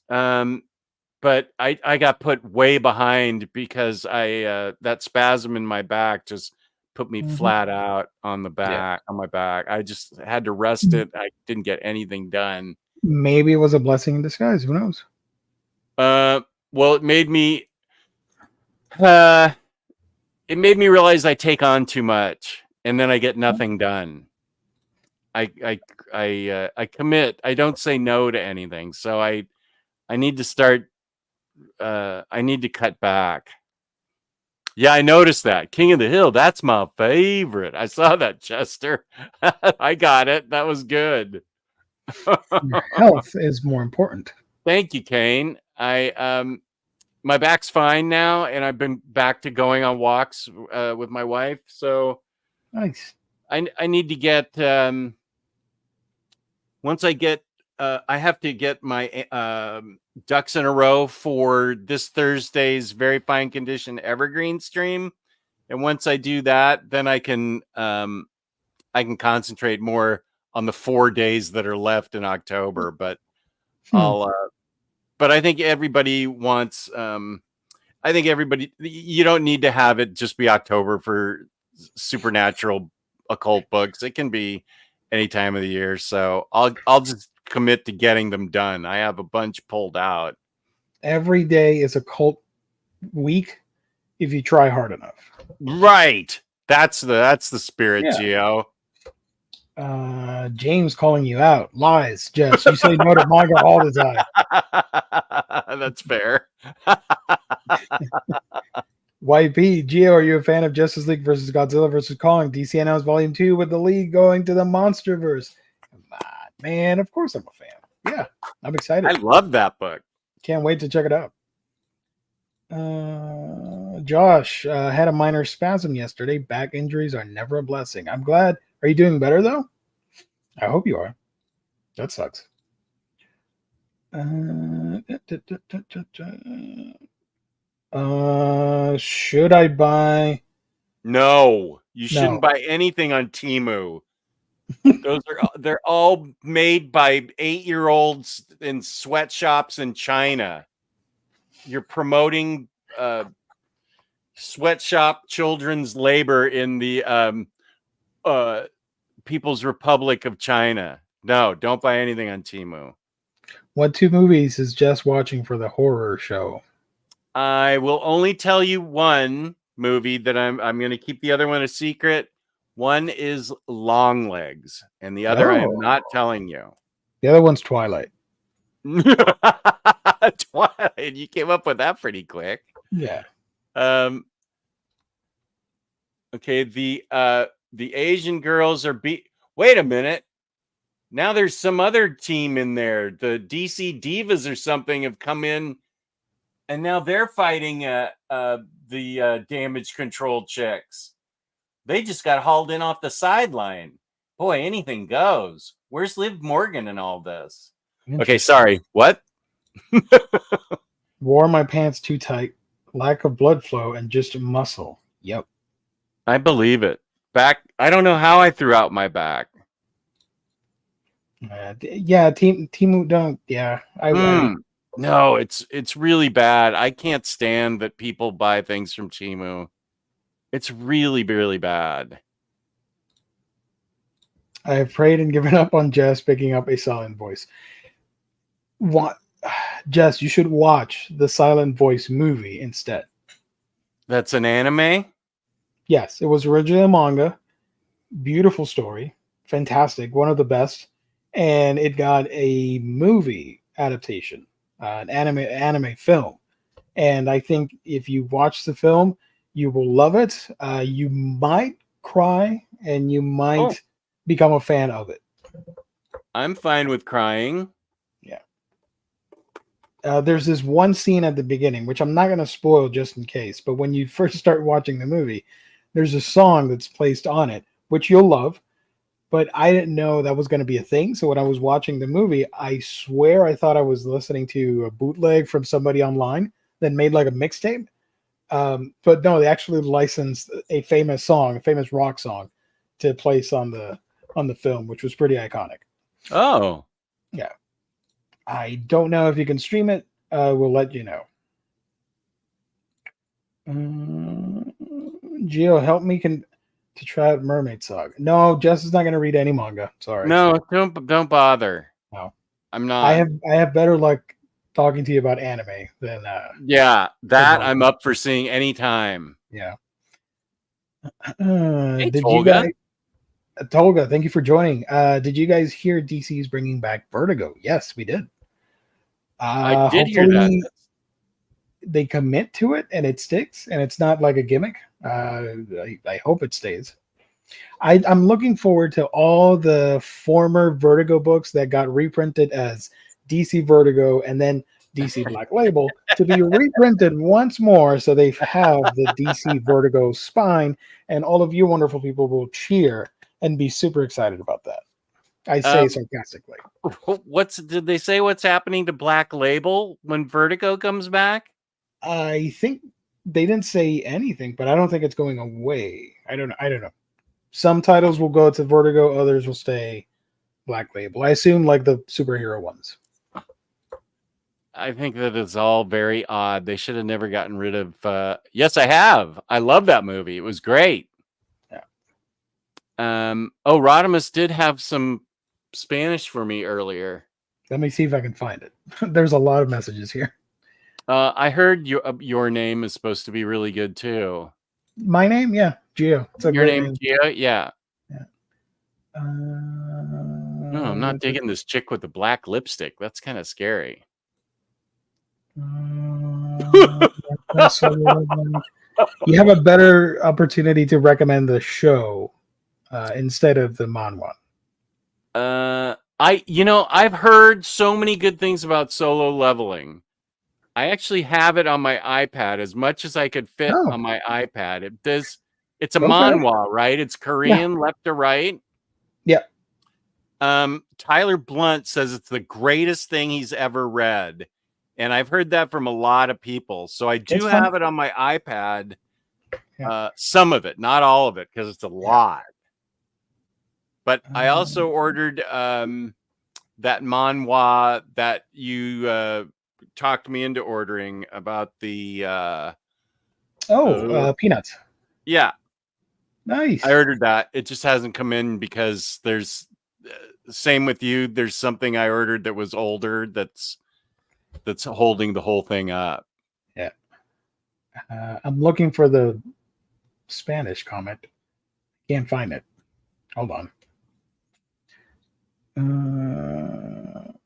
But I got put way behind because that spasm in my back just put me flat out on the back, on my back. I just had to rest it. I didn't get anything done. Maybe it was a blessing in disguise. Who knows? Well, it made me realize I take on too much and then I get nothing done. I commit. I don't say no to anything. So I need to start. I need to cut back. Yeah, I noticed that. King of the Hill, that's my favorite. I saw that, Chester. I got it. That was good. Your health is more important. Thank you, Kane. My back's fine now, and I've been back to going on walks with my wife. So nice. I need to get once I get I have to get my ducks in a row for this Thursday's Very Fine Condition Evergreen stream. And once I do that, then I can concentrate more on the 4 days that are left in October. But I'll but I think everybody wants. I think everybody. You don't need to have it just be October for supernatural occult books. It can be any time of the year. So I'll just commit to getting them done. I have a bunch pulled out. Every day is a cult week if you try hard enough. Right. That's the spirit, Yeah. Gio. James calling you out. Lies, Jess. You say no to manga all the time. That's fair. YP, Gio, are you a fan of Justice League versus Godzilla versus Kong? DC announced Volume 2 with the League going to the Monsterverse. Come on, man. Of course I'm a fan. Yeah, I'm excited. I love that book. Can't wait to check it out. Josh had a minor spasm yesterday. Back injuries are never a blessing. I'm glad. Are you doing better, though? I hope you are. That sucks. Should I buy? No, you shouldn't buy anything on Teemu. They're all made by 8-year-olds in sweatshops in China. You're promoting sweatshop children's labor in the People's Republic of China. No, don't buy anything on Teemu. What 2 movies is Jess watching for the horror show? I will only tell you one movie that I'm going to keep the other one a secret. One is Long Legs, and the other I am not telling you. The other one's Twilight. Twilight. You came up with that pretty quick. Yeah. Okay. The Asian girls are Wait a minute. Now there's some other team in there. The DC Divas or something have come in, and now they're fighting the damage control chicks. They just got hauled in off the sideline. Boy, anything goes. Where's Liv Morgan in all this? Okay, sorry. What? Wore my pants too tight. Lack of blood flow and just muscle. Yep. I believe it. Back. I don't know how I threw out my back. Yeah, Teemu don't. Yeah, no, it's really bad. I can't stand that people buy things from Teemu. It's really, really bad. I have prayed and given up on Jess picking up a silent voice. What, Jess? You should watch the Silent Voice movie instead. That's an anime? Yes, it was originally a manga. Beautiful story, fantastic, one of the best, and it got a movie adaptation, an anime film. And I think if you watch the film, you will love it. You might cry, and you might become a fan of it. I'm fine with crying. Yeah. There's this one scene at the beginning, which I'm not going to spoil just in case, but when you first start watching the movie, there's a song that's placed on it, which you'll love, but I didn't know that was going to be a thing. So when I was watching the movie, I swear I thought I was listening to a bootleg from somebody online that made like a mixtape. But no, they actually licensed a famous song, a famous rock song, to place on the film, which was pretty iconic. Oh. Yeah. I don't know if you can stream it. We'll let you know. Gio, help me to try out Mermaid Saga. No, Jess is not going to read any manga. Sorry. No, don't bother. No, I'm not. I have better luck talking to you about anime than yeah, that I'm up for seeing anytime. Yeah. Hey, did Toga? You guys? Toga, thank you for joining. Did you guys hear DC is bringing back Vertigo? Yes, we did. I did hear that. They commit to it and it sticks and it's not like a gimmick. I hope it stays. I'm looking forward to all the former Vertigo books that got reprinted as DC Vertigo and then DC Black Label to be reprinted once more so they have the DC Vertigo spine, and all of you wonderful people will cheer and be super excited about that. I say sarcastically. Did they say what's happening to Black Label when Vertigo comes back? I think they didn't say anything, but I don't think it's going away. I don't know. Some titles will go to Vertigo, others will stay Black Label. I assume like the superhero ones. I think that it's all very odd. They should have never gotten rid of. Yes, I have. I love that movie. It was great. Yeah. Oh, Rodimus did have some Spanish for me earlier. Let me see if I can find it. There's a lot of messages here. I heard your name is supposed to be really good too. My name, yeah, Gio. It's a Your great name, Gio? Yeah. No, I'm not digging this chick with the black lipstick. That's kind of scary. You have a better opportunity to recommend the show instead of the manhwa. I've heard so many good things about Solo Leveling. I actually have it on my iPad as much as I could fit on my iPad. It's a manhwa, right? It's Korean, left to right. Yeah. Tyler Blunt says it's the greatest thing he's ever read. And I've heard that from a lot of people. So I do have it on my iPad. Some of it, not all of it, because it's a lot. But I also ordered that manhwa that you talked me into ordering about the Peanuts. Yeah. Nice. I ordered that. It just hasn't come in because there's same with you. There's something I ordered that was older that's holding the whole thing up. Yeah. I'm looking for the Spanish comment. Can't find it. Hold on.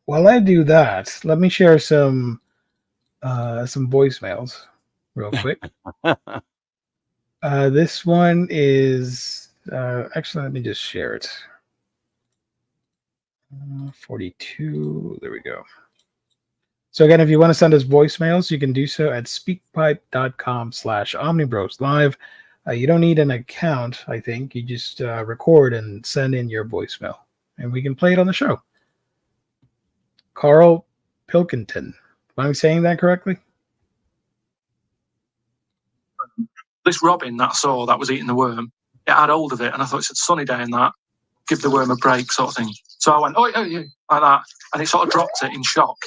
While I do that, let me share some voicemails real quick. This one is actually, let me just share it. 42. There we go. So again, if you want to send us voicemails, you can do so at speakpipe.com/Omnibros live. You don't need an account, I think. You just record and send in your voicemail, and we can play it on the show. Carl Pilkington. Am I saying that correctly? This robin that I saw that was eating the worm, it had hold of it, and I thought it's a sunny day and that, give the worm a break sort of thing. So I went, oh, yeah, like that, and it sort of dropped it in shock.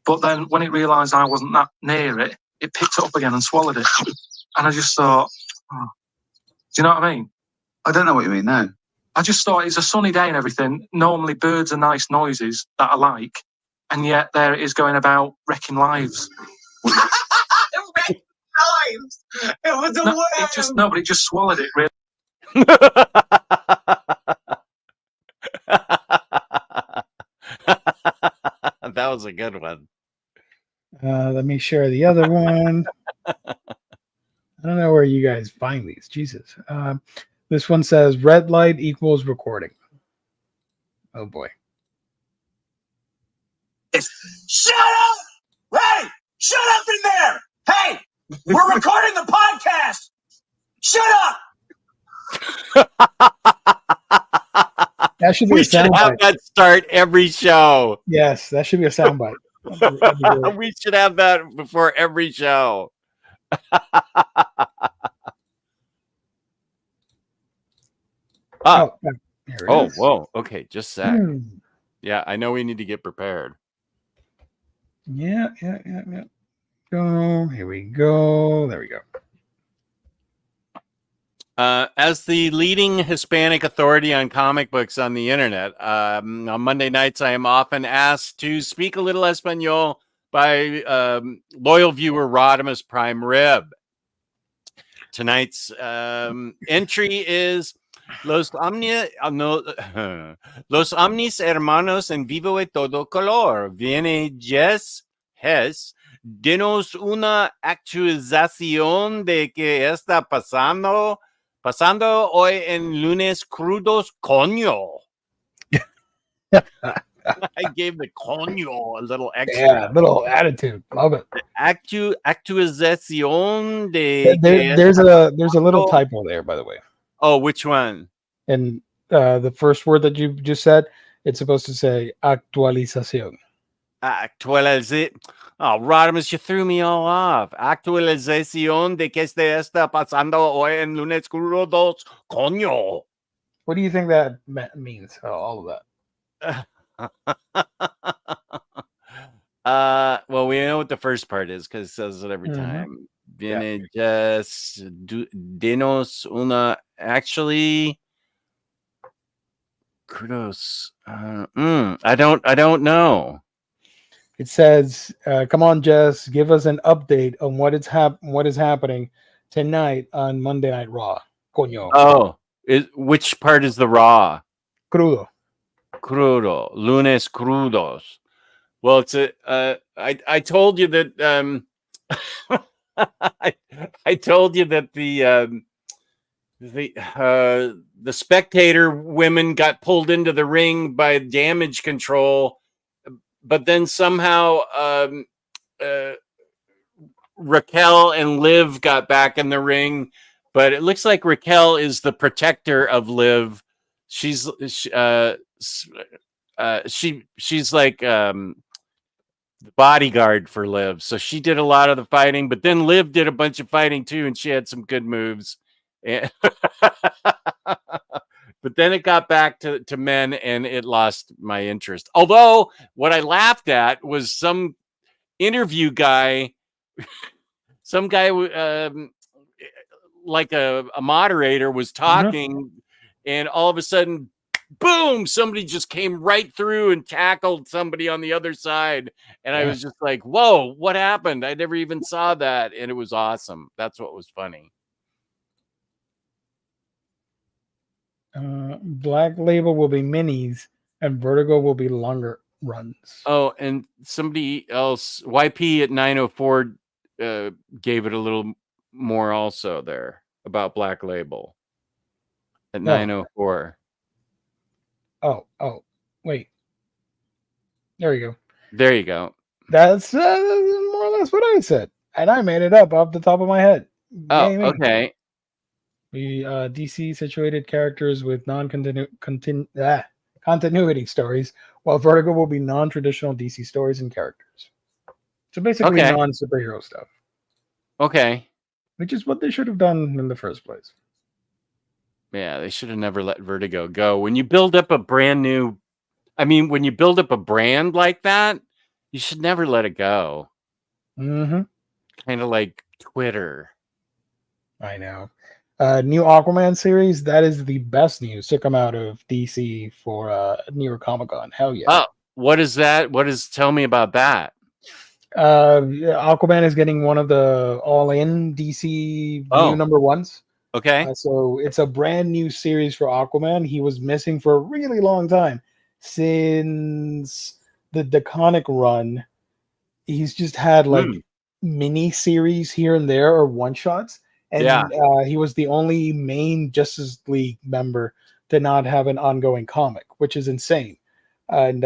But then when it realised I wasn't that near it, it picked it up again and swallowed it. And I just thought, oh. Do you know what I mean? I don't know what you mean now. I just thought it's a sunny day and everything. Normally birds are nice noises that I like, and yet there it is going about wrecking lives. Wrecking lives? It was a worm. But it just swallowed it, really. That was a good one. Let me share the other one. I don't know where you guys find these. Jesus. This one says red light equals recording. Oh boy. Shut up! Hey! Shut up in there! Hey! We're recording the podcast! Shut up! That should be we a should have soundbite. that start every show. Yes, that should be a soundbite. We should have that before every show. Whoa. Okay, just a sec. Yeah, I know we need to get prepared. Yeah. Go. Here we go. There we go. As the leading Hispanic authority on comic books on the internet, on Monday nights, I am often asked to speak a little Espanol by loyal viewer Rodimus Prime Rib. Tonight's entry is Los Omnis Hermanos en Vivo y Todo Color. Viene Jess, denos una actualización de qué está pasando hoy en lunes crudos, coño. I gave the coño a little extra. Yeah, little attitude. Love it. Actualización de there's a little typo there, by the way. Oh, which one? And the first word that you just said, it's supposed to say actualización. Oh, Rodimus, you threw me all off. Actualización de que está pasando hoy en lunes crudos, coño. What do you think that means? All of that. Well, we know what the first part is because it says it every time. Viene Jess, Dinos una. Actually, kudos. I don't know. It says, "Come on, Jess, give us an update on what is happening tonight on Monday Night Raw." Coño. Oh, which part is the raw? Crudo. Crudo. Lunes crudos. Well, it's I told you that I told you that the spectator women got pulled into the ring by damage control, but then somehow Raquel and Liv got back in the ring, but it looks like Raquel is the protector of Liv. She's like the bodyguard for Liv. So she did a lot of the fighting, but then Liv did a bunch of fighting too, and she had some good moves. And but then it got back to men, and it lost my interest. Although what I laughed at was some interview guy, some guy like a moderator was talking, and all of a sudden, boom, somebody just came right through and tackled somebody on the other side. And I was just like, whoa, what happened? I never even saw that. And it was awesome. That's what was funny. Black Label will be minis and Vertigo will be longer runs. Oh, and somebody else, YP at 904, gave it a little more also there about Black Label at 904. Oh, wait. There you go. There you go. That's more or less what I said. And I made it up off the top of my head. Oh, okay. We DC situated characters with continuity stories, while Vertigo will be non-traditional DC stories and characters. So basically non-superhero stuff. Okay. Which is what they should have done in the first place. Yeah, they should have never let Vertigo go. When you build up a brand new, when you build up a brand like that, you should never let it go. Kind of like Twitter. I know. New Aquaman series, that is the best news to come out of DC for New York Comic Con. Hell yeah. Oh, what is that? Tell me about that. Aquaman is getting one of the all-in DC new number ones. Okay. So it's a brand new series for Aquaman. He was missing for a really long time. Since the Deconic run, he's just had like mini series here and there or one-shots. And he was the only main Justice League member to not have an ongoing comic, which is insane. And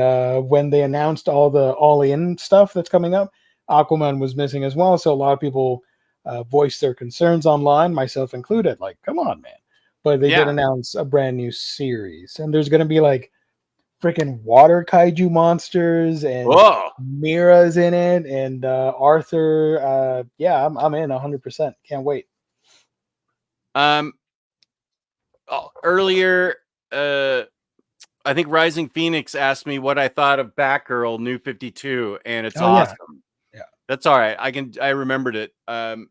when they announced all the all-in stuff that's coming up, Aquaman was missing as well. So a lot of people voiced their concerns online, myself included. Like, come on, man. But they did announce a brand new series. And there's going to be like freaking water kaiju monsters and Mira's in it. And Arthur. I'm in 100%. Can't wait. Earlier, I think Rising Phoenix asked me what I thought of Batgirl New 52, and it's awesome. Yeah, that's all right. I remembered it.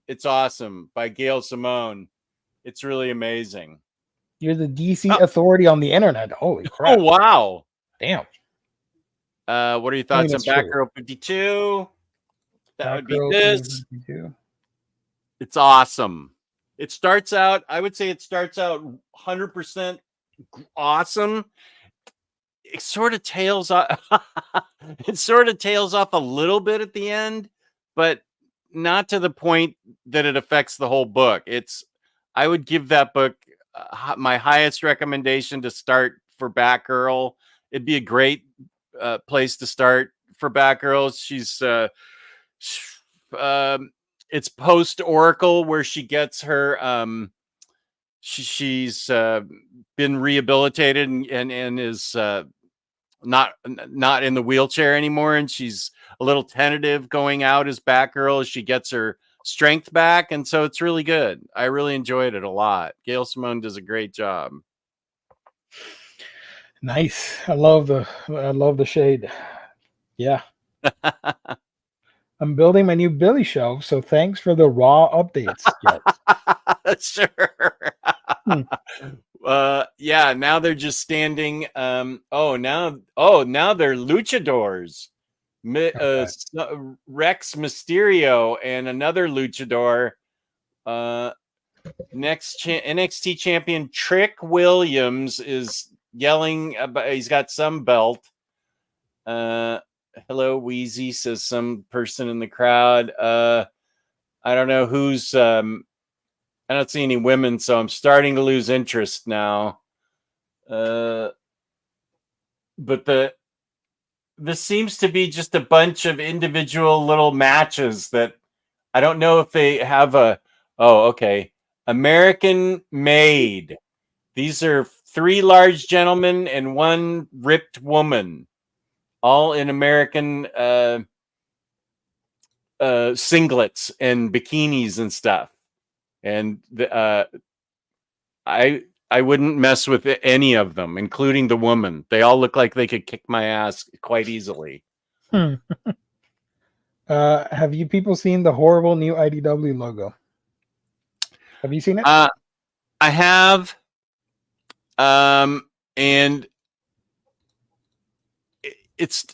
It's awesome by Gail Simone. It's really amazing. You're the DC authority on the internet. Holy crap! Oh wow! Damn. What are your thoughts on Batgirl 52? That would be this. 52. It's awesome. It starts out, I would say it starts out 100% awesome. It sort of tails off. It sort of tails off a little bit at the end, but not to the point that it affects the whole book. I would give that book my highest recommendation to start for Batgirl. It'd be a great place to start for Batgirl. It's post Oracle where she gets her she's been rehabilitated and is not in the wheelchair anymore, and she's a little tentative going out as Batgirl as she gets her strength back, and so it's really good. I really enjoyed it a lot. Gail Simone does a great job. Nice. I love the shade. Yeah. I'm building my new Billy shelf, so thanks for the raw updates. Sure. Hmm. Yeah, now they're just standing. Now they're luchadors. Rex Mysterio and another luchador. NXT champion Trick Williams is yelling about. He's got some belt. Hello, Wheezy, says some person in the crowd. I don't know who's. I don't see any women, so I'm starting to lose interest now. But this seems to be just a bunch of individual little matches that I don't know if they have a. Oh, okay. American Made. These are 3 large gentlemen and 1 ripped woman, all in American singlets and bikinis and stuff. And I wouldn't mess with any of them, including the woman. They all look like they could kick my ass quite easily. Have you people seen the horrible new IDW logo? Have you seen it? I have. And it's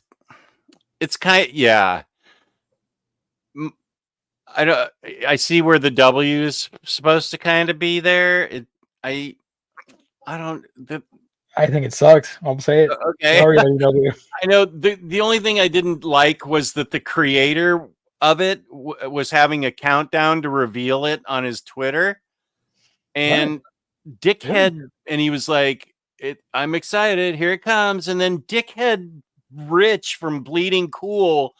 kind of, yeah. I see where the W is supposed to kind of be there. I think it sucks. I'll say it. Okay. Sorry, IDW. I know the only thing I didn't like was that the creator of it was having a countdown to reveal it on his Twitter, and Dickhead, and he was like, I'm excited, here it comes. And then Dickhead Rich from Bleeding Cool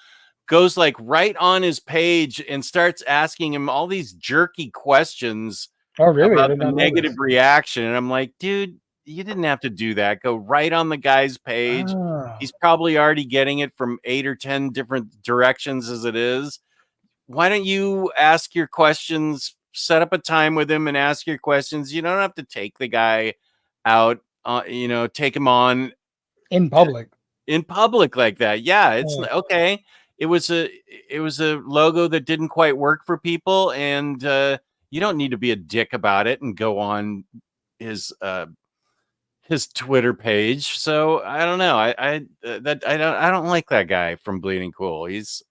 goes like right on his page and starts asking him all these jerky questions about the negative reaction. And I'm like, dude, you didn't have to do that. Go right on the guy's page. He's probably already getting it from 8 or 10 different directions as it is. Why don't you ask your questions, set up a time with him and ask your questions? You don't have to take the guy out, take him on in public like that. Yeah, it's okay. It was a logo that didn't quite work for people, and you don't need to be a dick about it and go on his Twitter page. So I don't know. I don't like that guy from Bleeding Cool. He's,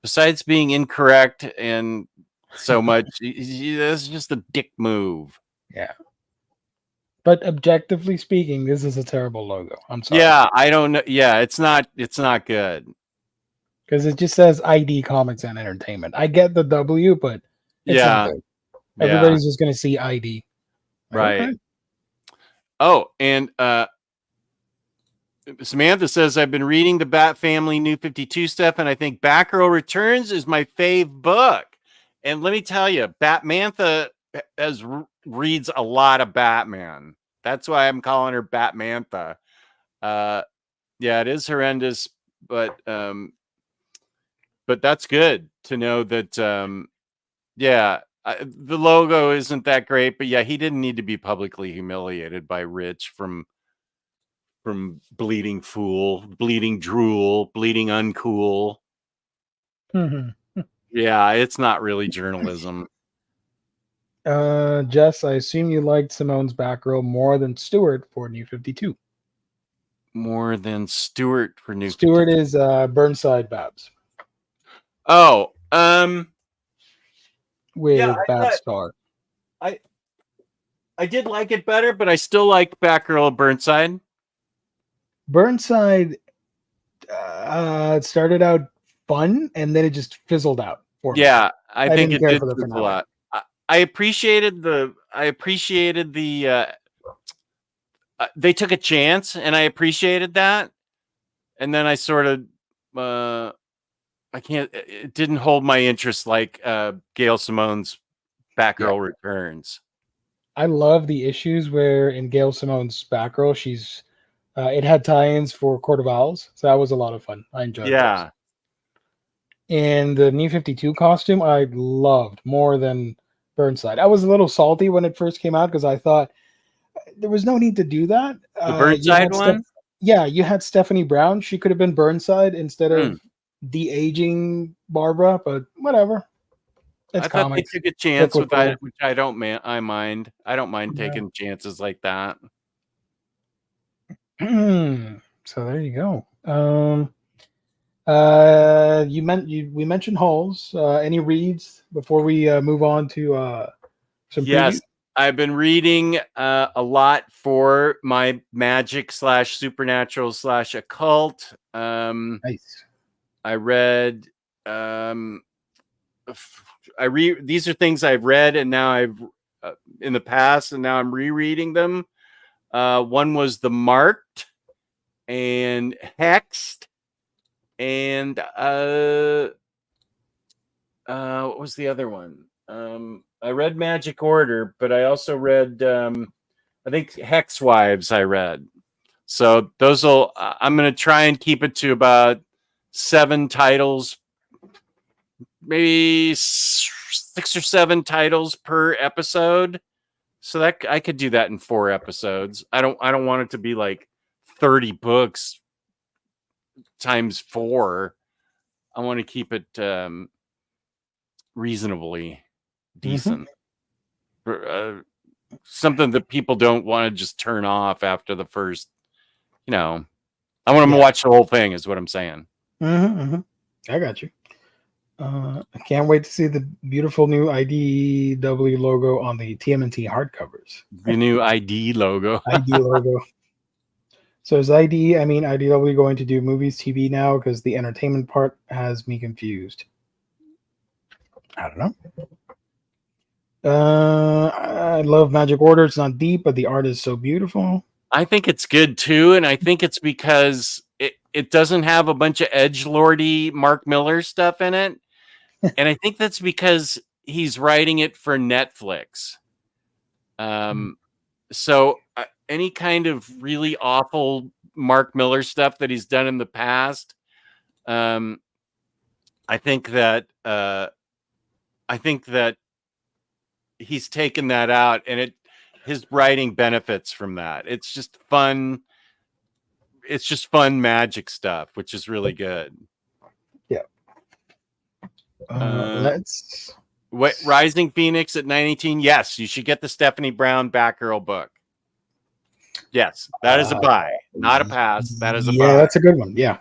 besides being incorrect and so much, that's just a dick move. Yeah. But objectively speaking, this is a terrible logo. I'm sorry. Yeah, I don't know. Yeah, it's not good. Because it just says ID Comics and Entertainment. I get the W, but it's not good. Everybody's just going to see ID. Right. Okay. Oh, and Samantha says, I've been reading the Bat Family New 52 stuff, and I think Batgirl Returns is my fave book. And let me tell you, Batmantha reads a lot of Batman. That's why I'm calling her Batmantha. Yeah, it is horrendous, but that's good to know that. The logo isn't that great, but yeah, he didn't need to be publicly humiliated by Rich from Bleeding Fool, Bleeding Drool, Bleeding Uncool. Yeah, it's not really journalism. Jess, I assume you liked Simone's Batgirl more than Stewart for New 52. More than Stewart for New 52. Stewart is Burnside Babs. Oh, with Babstar. I did like it better, but I still like Batgirl Burnside. Burnside started out fun, and then it just fizzled out. Yeah, I think it did fizzle out. I appreciated the they took a chance, and I appreciated that. And then I sort of it didn't hold my interest like Gail Simone's Batgirl Returns. I love the issues where in Gail Simone's Batgirl, she's it had tie-ins for Court of Owls, so that was a lot of fun. I enjoyed it. Yeah. And the New 52 costume I loved more than Burnside. I was a little salty when it first came out because I thought there was no need to do that. The Burnside one? You had Stephanie Brown. She could have been Burnside instead of de-aging Barbara, but whatever. It's I thought comics. they took a chance Look with what that, which I don't mind. I don't mind Yeah. taking chances like that. So there you go. We mentioned Halls. Any reads before we move on to some Yes, previews? I've been reading a lot for my magic / supernatural / occult. Nice. I read these are things I've read and now I've in the past and now I'm rereading them. One was The Marked and Hexed, and what was the other one? I read Magic Order, but I also read I think Hex Wives I read. So those will I'm going to try and keep it to about 7 titles, maybe 6 or 7 titles per episode. So that I could do that in 4 episodes. I don't want it to be like 30 books times 4. I want to keep it reasonably decent. Something that people don't want to just turn off after the first, I want them to watch the whole thing is what I'm saying. I got you. I can't wait to see the beautiful new IDW logo on the TMNT hardcovers. The new ID logo. ID logo. So is IDW going to do movies, TV now? Because the entertainment part has me confused. I don't know. I love Magic Order. It's not deep, but the art is so beautiful. I think it's good too, and I think it's because it doesn't have a bunch of edgelordy Mark Miller stuff in it. And I think that's because he's writing it for Netflix. So any kind of really awful Mark Miller stuff that he's done in the past, I think that he's taken that out, and his writing benefits from that. It's just fun. It's just fun magic stuff, which is really good. Yeah. Rising Phoenix at 918. Yes, you should get the Stephanie Brown Batgirl book. Yes, that is a buy, not a pass. That is a buy. Yeah, that's a good one. Yeah.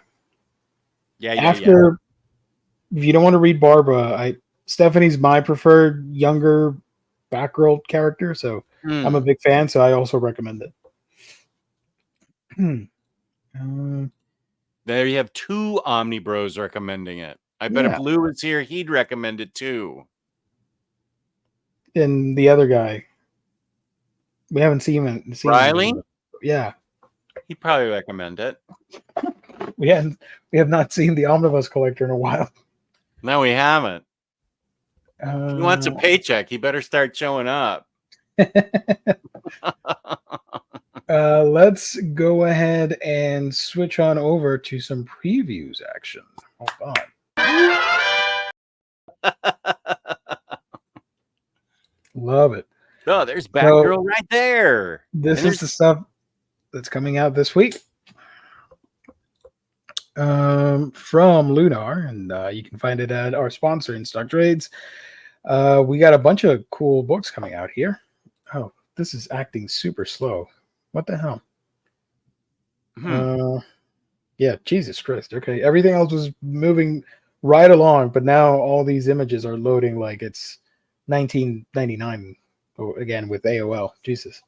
If you don't want to read Barbara, Stephanie's my preferred younger Batgirl character, so I'm a big fan. So I also recommend it. There you have 2 Omnibros recommending it. I bet if Lou was here, he'd recommend it too. And the other guy, we haven't seen him. Riley? Yeah. He'd probably recommend it. We have not seen the Omnibus collector in a while. No, we haven't. If he wants a paycheck, he better start showing up. Let's go ahead and switch on over to some previews action. Hold on. Love it. Oh, there's Batgirl right there. This is the stuff that's coming out this week from Lunar, and you can find it at our sponsor, In Stock Trades. We got a bunch of cool books coming out here. Oh, this is acting super slow. What the hell? Yeah, Jesus Christ. Okay, everything else was moving right along, but now all these images are loading like it's 1999 again with AOL. Jesus.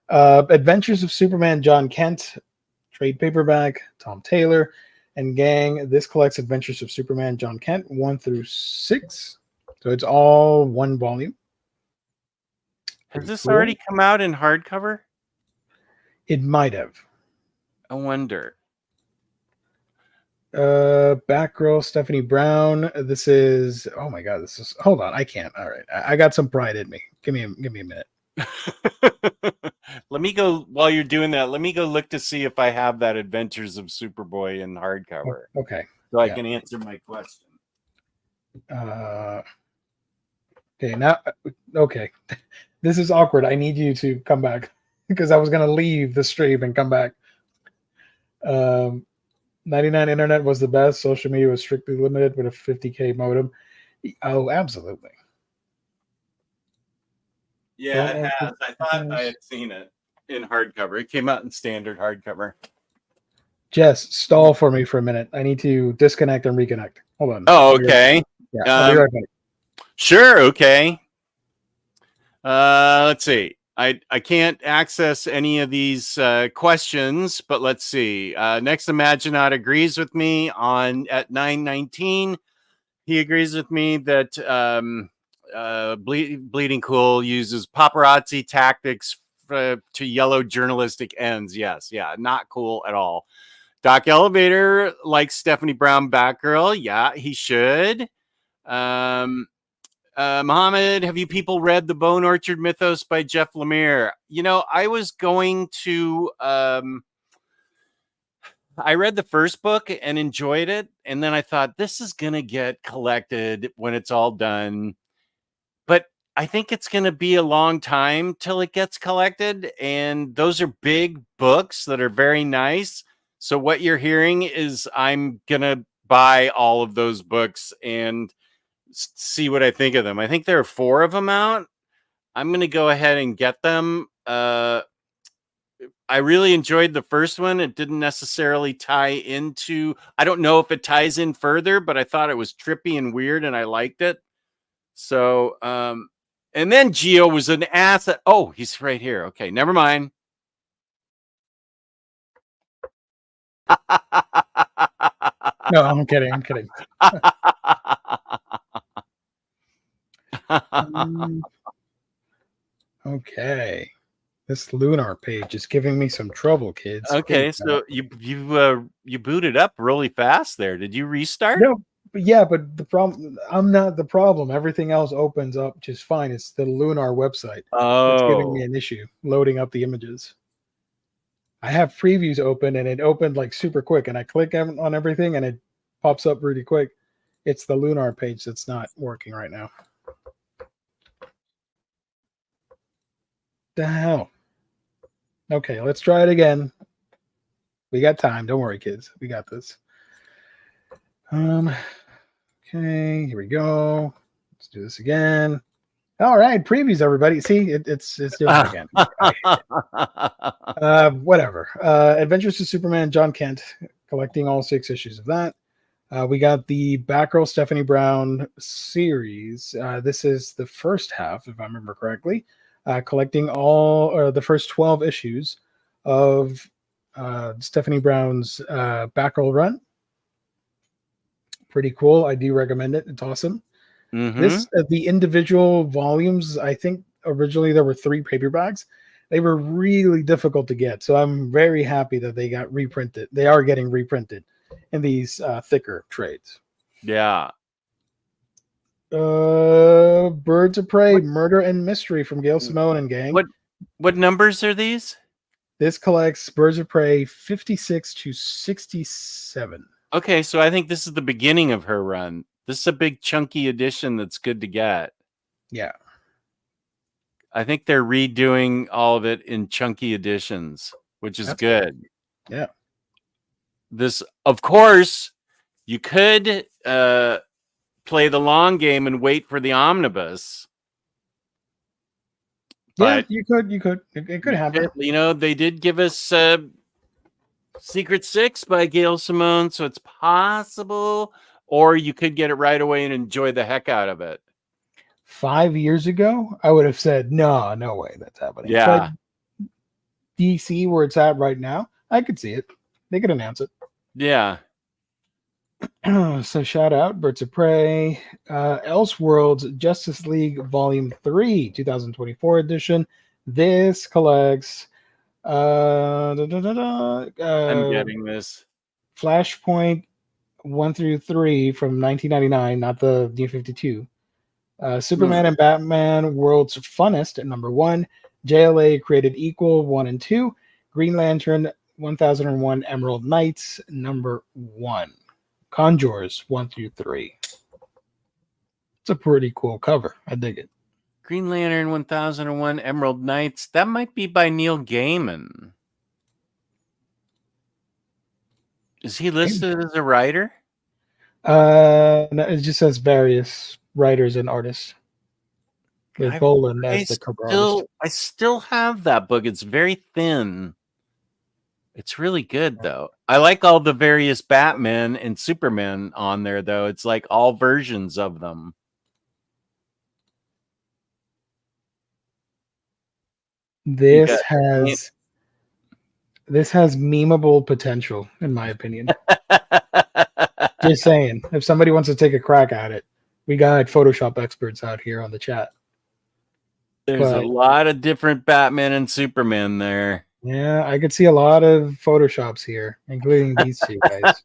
Adventures of Superman, John Kent, trade paperback, Tom Taylor, and gang. This collects Adventures of Superman, John Kent 1 through 6. So it's all 1 volume. Has this already come out in hardcover? It might have. I wonder. Batgirl, Stephanie Brown. This is, oh my God, this is, hold on. I can't. All right. I got some pride in me. Give me a minute. Let me go, while you're doing that, let me go look to see if I have that Adventures of Superboy in hardcover. Okay. So I can answer my question. Okay, now, okay. This is awkward. I need you to come back because I was going to leave the stream and come back. 99 internet was the best. Social media was strictly limited with a 50K modem. Oh, absolutely. Yeah, it Don't has. I thought I had seen it in hardcover. It came out in standard hardcover. Jess, stall for me for a minute. I need to disconnect and reconnect. Hold on. Oh, okay. Yeah, I'll be right back. Sure, okay. Let's see. I can't access any of these questions, but let's see. Next Imaginaut agrees with me at 9:19. He agrees with me that Bleeding Cool uses paparazzi tactics to yellow journalistic ends. Yes, yeah, not cool at all. Doc Elevator likes Stephanie Brown Batgirl. Yeah, he should. Mohammed, have you people read The Bone Orchard Mythos by Jeff Lemire? You know, I was going to I read the first book and enjoyed it, and then I thought this is going to get collected when it's all done. But I think it's going to be a long time till it gets collected, and those are big books that are very nice. So what you're hearing is I'm going to buy all of those books and see what I think of them. I think there are 4 of them out. I'm going to go ahead and get them. I really enjoyed the first one. It didn't necessarily tie into, I don't know if it ties in further, but I thought it was trippy and weird and I liked it. So, and then Geo was an asset. Oh, he's right here. Okay, never mind. No, I'm kidding. I'm kidding. Okay. This Lunar page is giving me some trouble, kids. Okay, so you booted up really fast there. Did you restart? No, but yeah, but the problem, I'm not the problem. Everything else opens up just fine. It's the Lunar website that's giving me an issue loading up the images. I have previews open and it opened like super quick, and I click on everything and it pops up really quick. It's the Lunar page that's not working right now. The hell? Okay, let's try it again. We got time. Don't worry, kids. We got this. Okay, here we go. Let's do this again. All right, previews, everybody. See, it's doing it again. Whatever. Adventures of Superman, John Kent, collecting all 6 issues of that. We got the Batgirl Stephanie Brown series. This is the first half, if I remember correctly. Collecting all the first 12 issues of Stephanie Brown's Batgirl run. Pretty cool. I do recommend it. It's awesome. Mm-hmm. This the individual volumes, I think originally there were 3 paperbacks. They were really difficult to get. So I'm very happy that they got reprinted. They are getting reprinted in these thicker trades. Yeah. Birds of Prey, Murder and Mystery from Gail Simone and gang. What numbers are these? This collects Birds of Prey 56 to 67. Okay, so I think this is the beginning of her run. This is a big chunky edition that's good to get. Yeah. I think they're redoing all of it in chunky editions, which is good. Yeah. This, of course, you could play the long game and wait for the omnibus. Yeah, you could. It could happen. You know, they did give us Secret 6 by Gail Simone, so it's possible. Or you could get it right away and enjoy the heck out of it. 5 years ago, I would have said, no way that's happening. Yeah. But DC, where it's at right now, I could see it. They could announce it. Yeah. So shout out Birds of Prey, Elseworlds Justice League Volume 3, 2024 edition. This collects I'm getting this. Flashpoint 1 through 3 from 1999, not the New 52. Superman and Batman World's Funnest at number 1. JLA Created Equal 1 and 2. Green Lantern 1001 Emerald Knights number 1. Conjures 1 through 3. It's a pretty cool cover. I dig it. Green Lantern 1001 Emerald Knights. That might be by Neil Gaiman. Is he listed as a writer? No, it just says various writers and artists, with Boland as the cover artist. I still have that book. It's very thin. It's really good though. I like all the various Batman and Superman on there though. It's like all versions of them. This has memeable potential, in my opinion. Just saying, if somebody wants to take a crack at it, we got Photoshop experts out here on the chat. There's a lot of different Batman and Superman there. Yeah, I could see a lot of Photoshops here, including these two guys.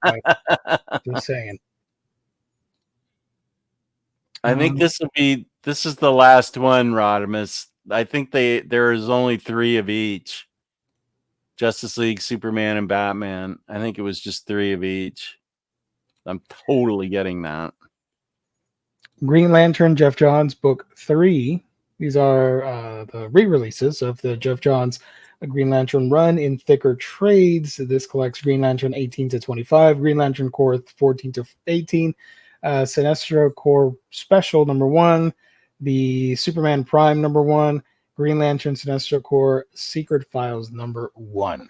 Just saying. I think this is the last one, Rodimus. I think there is only 3 of each. Justice League, Superman, and Batman. I think it was just 3 of each. I'm totally getting that. Green Lantern, Jeff Johns, book 3. These are the re-releases of the Jeff Johns Green Lantern run in thicker trades. This collects Green Lantern 18 to 25, Green Lantern Corps 14 to 18, Sinestro Corps Special #1, the Superman Prime #1, Green Lantern Sinestro Corps Secret Files #1.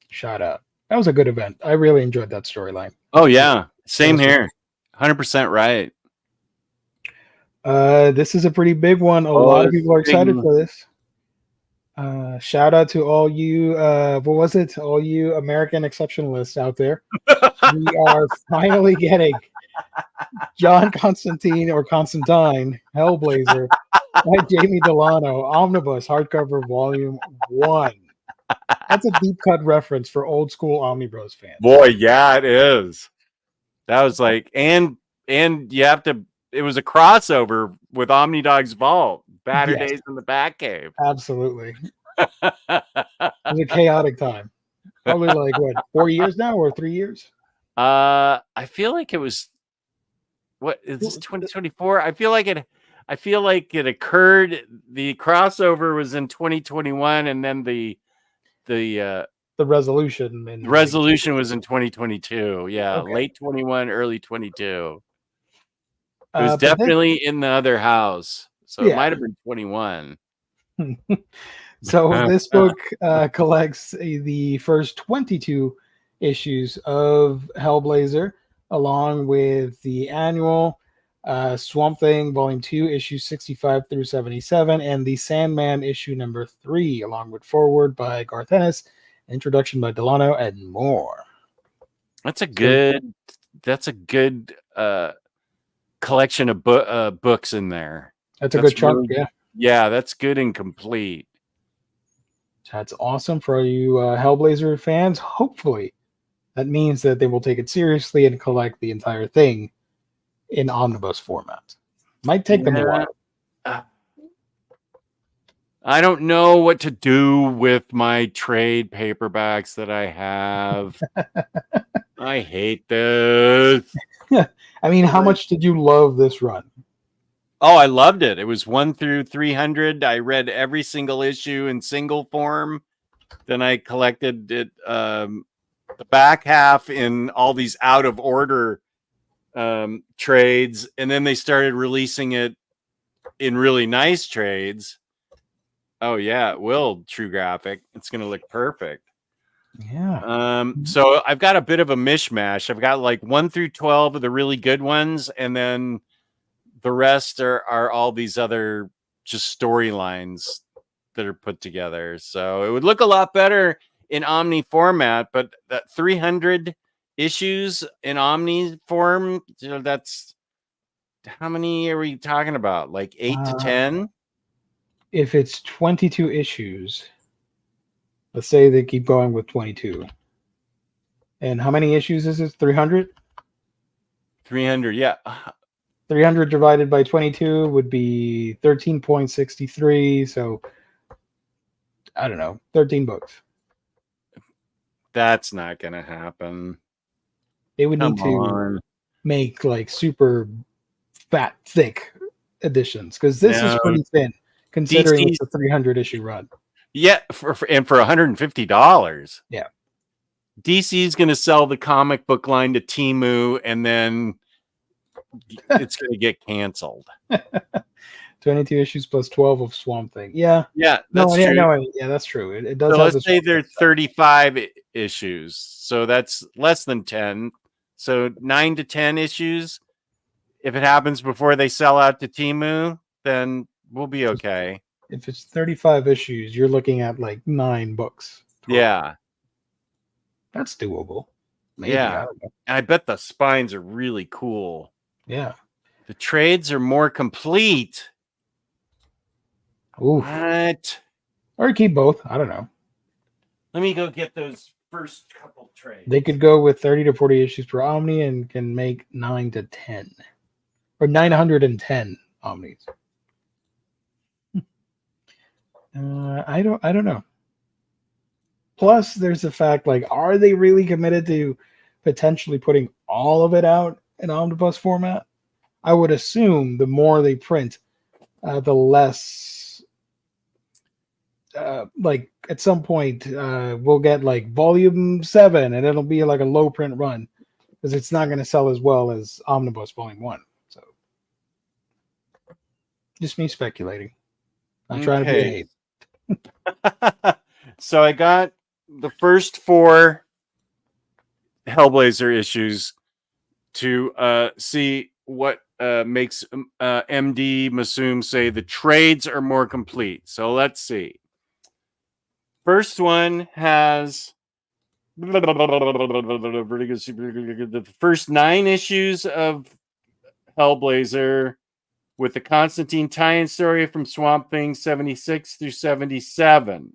Shout out. That was a good event. I really enjoyed that storyline. Oh yeah, same here. 100% right. This is a pretty big one. A lot of people are excited for this. Shout out to all you, all you American exceptionalists out there. We are finally getting John Constantine or Constantine Hellblazer by Jamie Delano, Omnibus, hardcover volume 1. That's a deep cut reference for old school Omnibros fans. Boy, yeah, it is. That was like, and you have to. It was a crossover with Omnidog's Vault, Batter Days in the Batcave. Absolutely. It was a chaotic time. Probably like what, 4 years now or 3 years? I feel like it was. What is this? 2024. I feel like it occurred. The crossover was in 2021, and then the resolution. The resolution was in 2022. Yeah, okay. Late 21, early 22. It was definitely in the other house, so it might have been 21. So this book collects the first 22 issues of Hellblazer, along with the annual Swamp Thing Volume 2, issues 65 through 77, and the Sandman issue #3, along with foreword by Garth Ennis, introduction by Delano, and more. That's a good collection of books in there. That's a good chunk, really, yeah, that's good and complete. That's awesome for you Hellblazer fans. Hopefully, that means that they will take it seriously and collect the entire thing in omnibus format. Might take them a while. I don't know what to do with my trade paperbacks that I have. I hate this. I mean, how much did you love this run? Oh, I loved it. It was 1 through 300. I read every single issue in single form. Then I collected it, the back half in all these out of order trades. And then they started releasing it in really nice trades. Oh yeah, it will. True Graphic. It's going to look perfect. Yeah. So I've got a bit of a mishmash. I've got like 1 through 12 of the really good ones, and then the rest are all these other just storylines that are put together. So it would look a lot better in Omni format, but that 300 issues in Omni form, you know, that's how many are we talking about? Like 8 to 10? If it's 22 issues, let's say they keep going with 22. And how many issues is it? 300? 300, yeah. 300 divided by 22 would be 13.63. So, I don't know, 13 books. That's not going to happen. They would need to make like super fat, thick editions, because this is pretty thin, considering it's a 300 issue run. Yeah, for $150. Yeah. DC is going to sell the comic book line to Teemu, and then it's going to get canceled. 22 issues plus 12 of Swamp Thing. Yeah. Yeah, that's true. Yeah, that's true. It does. So have let's the say Swamp there's Thing 35 issues. So that's less than 10. So 9 to 10 issues. If it happens before they sell out to Teemu, then we'll be okay. If it's 35 issues, you're looking at like 9 books. Yeah. That's doable. Maybe, Yeah. I don't know. And I bet the spines are really cool. Yeah. The trades are more complete. Oof. What? Or keep both. I don't know. Let me go get those first couple trades. They could go with 30 to 40 issues per Omni and can make 9 to 10. Or 910 Omnis. I don't know. Plus, there's the fact, like, are they really committed to potentially putting all of it out in omnibus format? I would assume the more they print, the less. Like at some point, we'll get like volume 7, and it'll be like a low print run because it's not going to sell as well as Omnibus Volume 1. So, just me speculating. I'm trying to be a hate. So I got the first 4 Hellblazer issues to see what makes MD Masoom say the trades are more complete. So let's see. First one has the first 9 issues of Hellblazer with the Constantine tie-in story from Swamp Thing 76 through 77.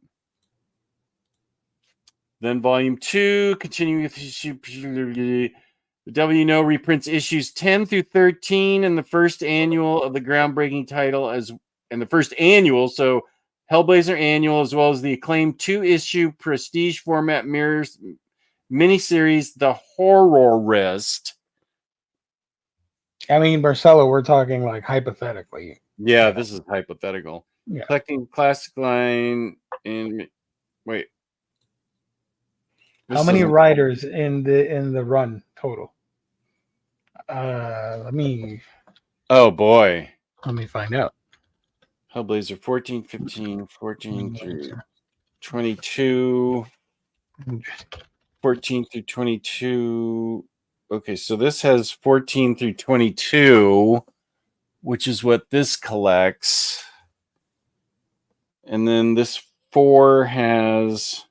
Then Volume 2, continuing with the W No reprints issues 10 through 13 and the first annual of the groundbreaking title and the first annual, so Hellblazer annual, as well as the acclaimed 2-issue prestige format mirrors miniseries, The Horrorist. I mean, Marcelo, we're talking like hypothetically. Yeah, this is hypothetical. Yeah. Collecting classic line in wait. How many writers in the run total? Let me find out. Hellblazer 14, 15, 14 through 22. 14 through 22. Okay, so this has 14 through 22, which is what this collects. And then this 4 has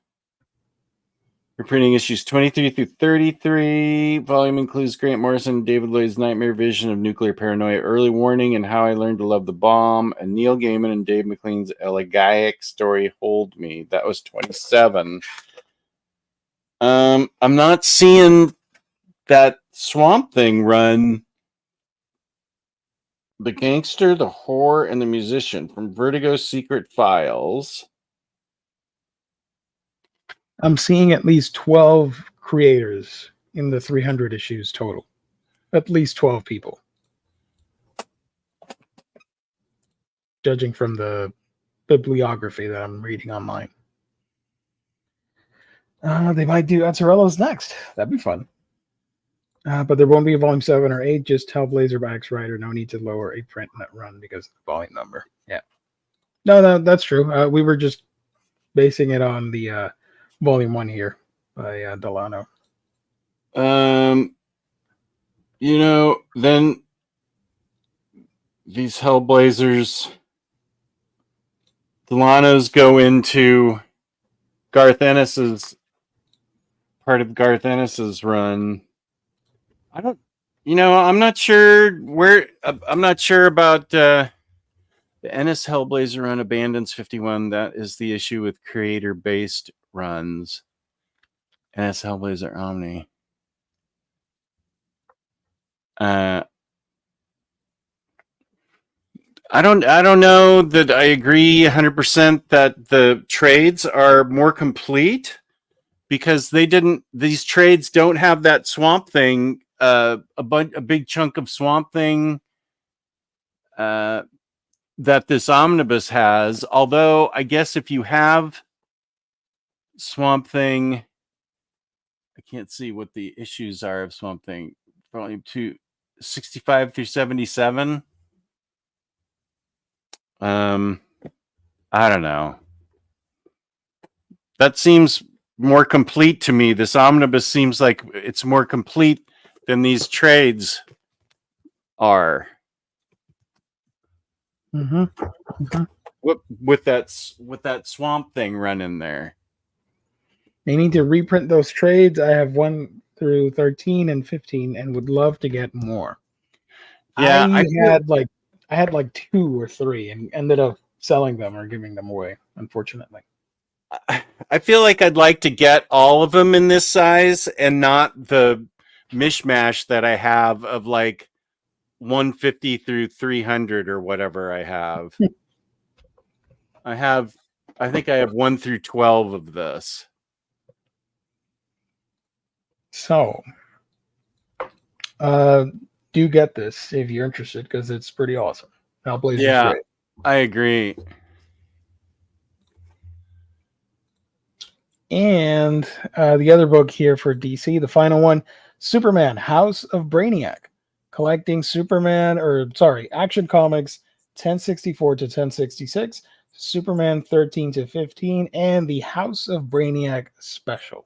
reprinting issues 23 through 33. Volume includes Grant Morrison and David Lloyd's nightmare vision of nuclear paranoia, early warning, and how I learned to love the bomb, and Neil Gaiman and Dave McLean's elegiac story, Hold Me. That was 27. I'm not seeing that Swamp Thing run. The Gangster, the Whore, and the Musician from Vertigo's Secret Files. I'm seeing at least 12 creators in the 300 issues total. At least 12 people. Judging from the bibliography that I'm reading online. They might do Azzarello's next. That'd be fun. But there won't be a volume 7 or 8, just Hellblazer by X Rider. No need to lower a print net run because of the volume number. Yeah. No, that's true. We were just basing it on the volume 1 here by Delano. Then these Hellblazers, Delano's go into Garth Ennis's part of Garth Ennis's run. I'm not sure about the Ennis Hellblazer run abandons 51. That is the issue with creator-based runs. Ennis Hellblazer Omni. I don't know that I agree 100% that the trades are more complete because these trades don't have that Swamp Thing, a big chunk of Swamp Thing that this omnibus has. Although I guess if you have Swamp Thing can't see what the issues are of Swamp Thing. Volume 2, 65 through 77. I don't know. That seems more complete to me. This omnibus seems like it's more complete than these trades are. With that Swamp Thing running there. They need to reprint those trades. I have 1 through 13 and 15, and would love to get more. Yeah, I had like 2 or 3, and ended up selling them or giving them away, unfortunately. I feel like I'd like to get all of them in this size and not the mishmash that I have of like 150 through 300 or whatever I have. I think I have 1 through 12 of this. So, do get this if you're interested, because it's pretty awesome. Hellblazer. Yeah, I agree. And the other book here for DC, the final one, Superman, House of Brainiac, collecting Action Comics 1064 to 1066, Superman 13 to 15, and the House of Brainiac special.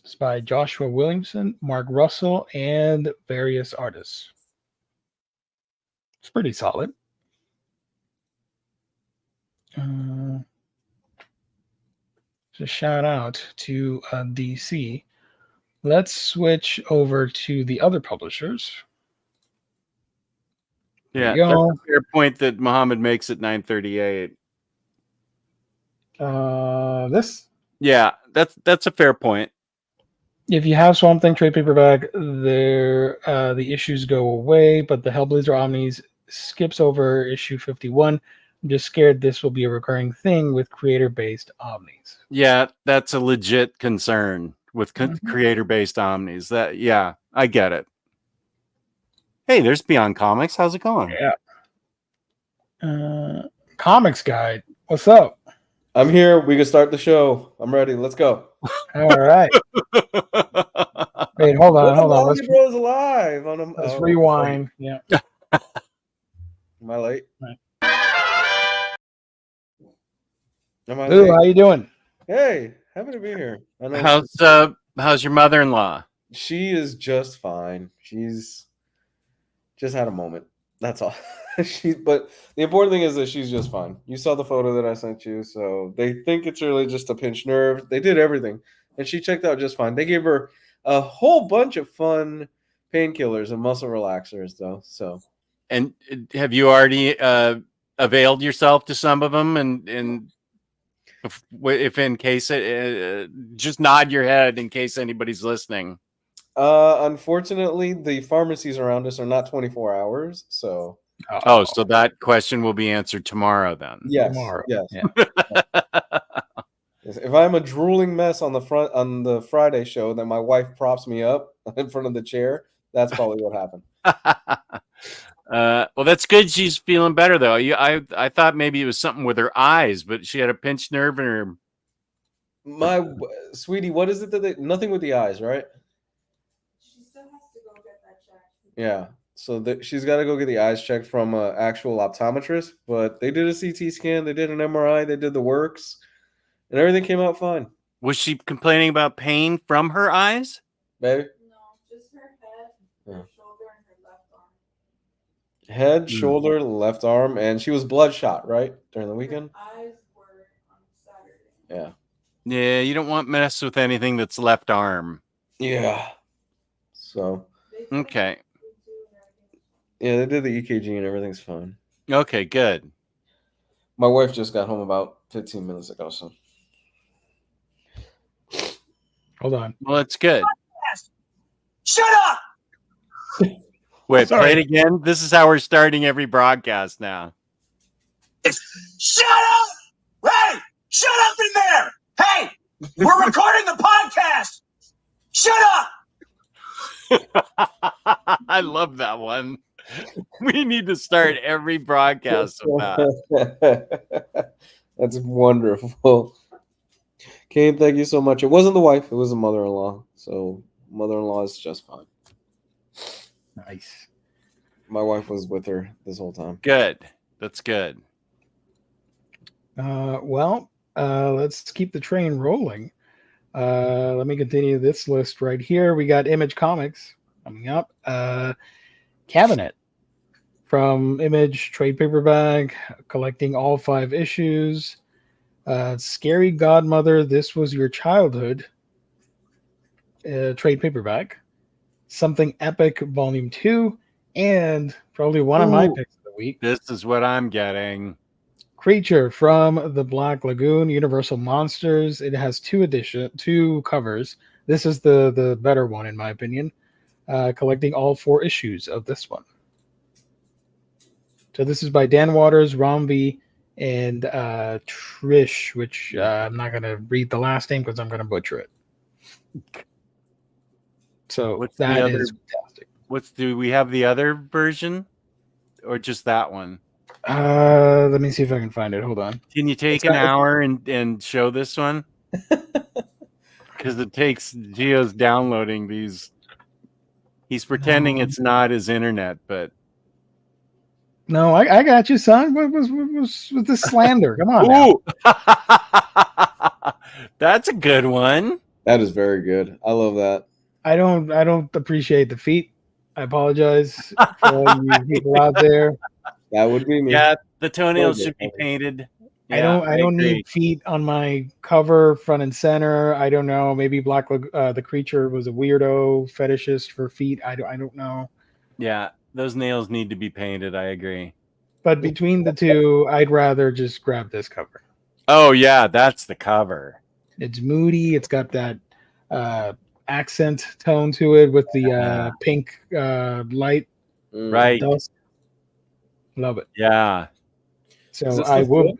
It's by Joshua Williamson, Mark Russell, and various artists. It's pretty solid. A shout out to DC. Let's switch over to the other publishers. Yeah, that's a fair point that Muhammad makes at 938. This? Yeah, that's a fair point. If you have Swamp Thing trade paperback, the issues go away, but the Hellblazer Omnis skips over issue 51. I'm just scared this will be a recurring thing with creator-based Omnis. Yeah, that's a legit concern with creator-based Omnis. Yeah, I get it. Hey, there's Beyond Comics. How's it going? Yeah. Comics Guide. What's up? I'm here. We can start the show. I'm ready. Let's go. All right. Wait, hold on. Omnibros alive. Let's rewind. Yeah. Am I late? Right. Lou, how you doing? Hey, happy to be here. How's your mother-in-law? She is just fine. She's just had a moment. That's all. But the important thing is that she's just fine. You saw the photo that I sent you, so they think it's really just a pinched nerve. They did everything, and she checked out just fine. They gave her a whole bunch of fun painkillers and muscle relaxers, though. So, and have you already availed yourself to some of them? And if in case just nod your head in case anybody's listening. Unfortunately, the pharmacies around us are not 24 hours, so. So that question will be answered tomorrow then. Yes. Tomorrow. Yes. Yeah. If I'm a drooling mess on the Friday show, then my wife props me up in front of the chair. That's probably what happened. Well, that's good. She's feeling better though. I thought maybe it was something with her eyes, but she had a pinched nerve in her. My sweetie, what is it nothing with the eyes, right? She still has to go get that checked. Yeah. So she's got to go get the eyes checked from an actual optometrist, but they did a CT scan, they did an MRI, they did the works, and everything came out fine. Was she complaining about pain from her eyes? Baby? No, just her head, her shoulder, and her left arm. Head, shoulder, left arm, and she was bloodshot, right? During the weekend? Her eyes were on Saturday. Yeah. Yeah, you don't want to mess with anything that's left arm. Yeah. So. Okay. Yeah, they did the EKG and everything's fine. Okay, good. My wife just got home about 15 minutes ago, so. Hold on. Well, it's good. Shut up! Wait, Sorry. play it again. This is how we're starting every broadcast now. Shut up! Hey! Shut up in there! Hey! We're recording the podcast! Shut up! I love that one. We need to start every broadcast with that. That's wonderful. Kane, thank you so much. It wasn't the wife, it was the mother-in-law. So mother-in-law is just fine. Nice. My wife was with her this whole time. Good. That's good. Let's keep the train rolling. Let me continue this list right here. We got Image Comics coming up. Cabinet from Image, trade paperback, collecting all 5 issues. Scary Godmother, This Was Your Childhood, trade paperback. Something Epic, Volume 2, and probably one of my picks of the week. This is what I'm getting. Creature from the Black Lagoon, Universal Monsters. It has 2 covers. This is the better one, in my opinion. Collecting all 4 issues of this one. So this is by Dan Waters, Romvi, and Trish, which I'm not going to read the last name because I'm going to butcher it. So that is fantastic. Do we have the other version or just that one? Let me see if I can find it. Hold on. Can you take an hour and show this one? Because it takes Gio's downloading these. He's pretending it's not his internet, but no, I got you, son. What was with this slander? Come on. Ooh. That's a good one. That is very good. I love that. I don't appreciate the feet. I apologize for all you people out there. That would be me. Yeah, the toenails should be painted. Yeah, I don't need feet on my cover, front and center. I don't know. Maybe the Creature was a weirdo fetishist for feet. I don't know. Yeah, those nails need to be painted. I agree. But between the two, I'd rather just grab this cover. Oh yeah, that's the cover. It's moody. It's got that accent tone to it with the pink light. Right. Dust. Love it. Yeah. So I will.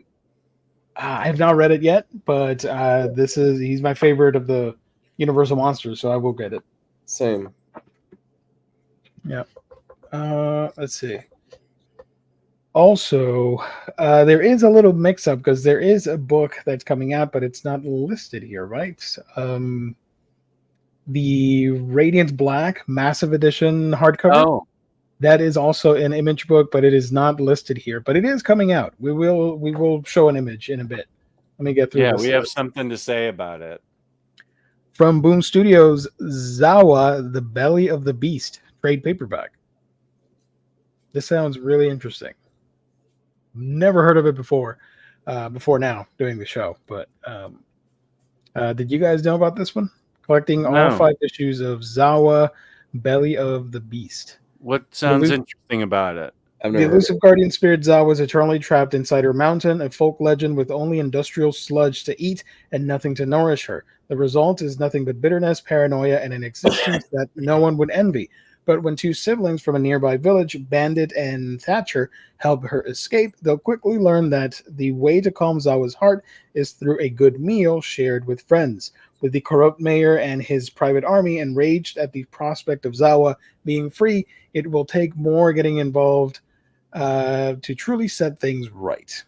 I have not read it yet, but he's my favorite of the Universal Monsters, so I will get it. Same. Yeah. Let's see. Also, there is a little mix-up because there is a book that's coming out, but it's not listed here, right? The Radiant Black Massive Edition hardcover. Oh. That is also an Image book, but it is not listed here. But it is coming out. We will show an image in a bit. Let me get through. Yeah, we have something to say about it. From Boom Studios, Zawa, The Belly of the Beast, trade paperback. This sounds really interesting. Never heard of it before now doing the show. But did you guys know about this one? Collecting all 5 issues of Zawa, Belly of the Beast. What sounds interesting about it? The elusive guardian spirit Zawa is eternally trapped inside her mountain, a folk legend with only industrial sludge to eat and nothing to nourish her. The result is nothing but bitterness, paranoia, and an existence that no one would envy. But when 2 siblings from a nearby village, Bandit and Thatcher, help her escape, they'll quickly learn that the way to calm Zawa's heart is through a good meal shared with friends. With the corrupt mayor and his private army enraged at the prospect of Zawa being free, it will take more getting involved to truly set things right.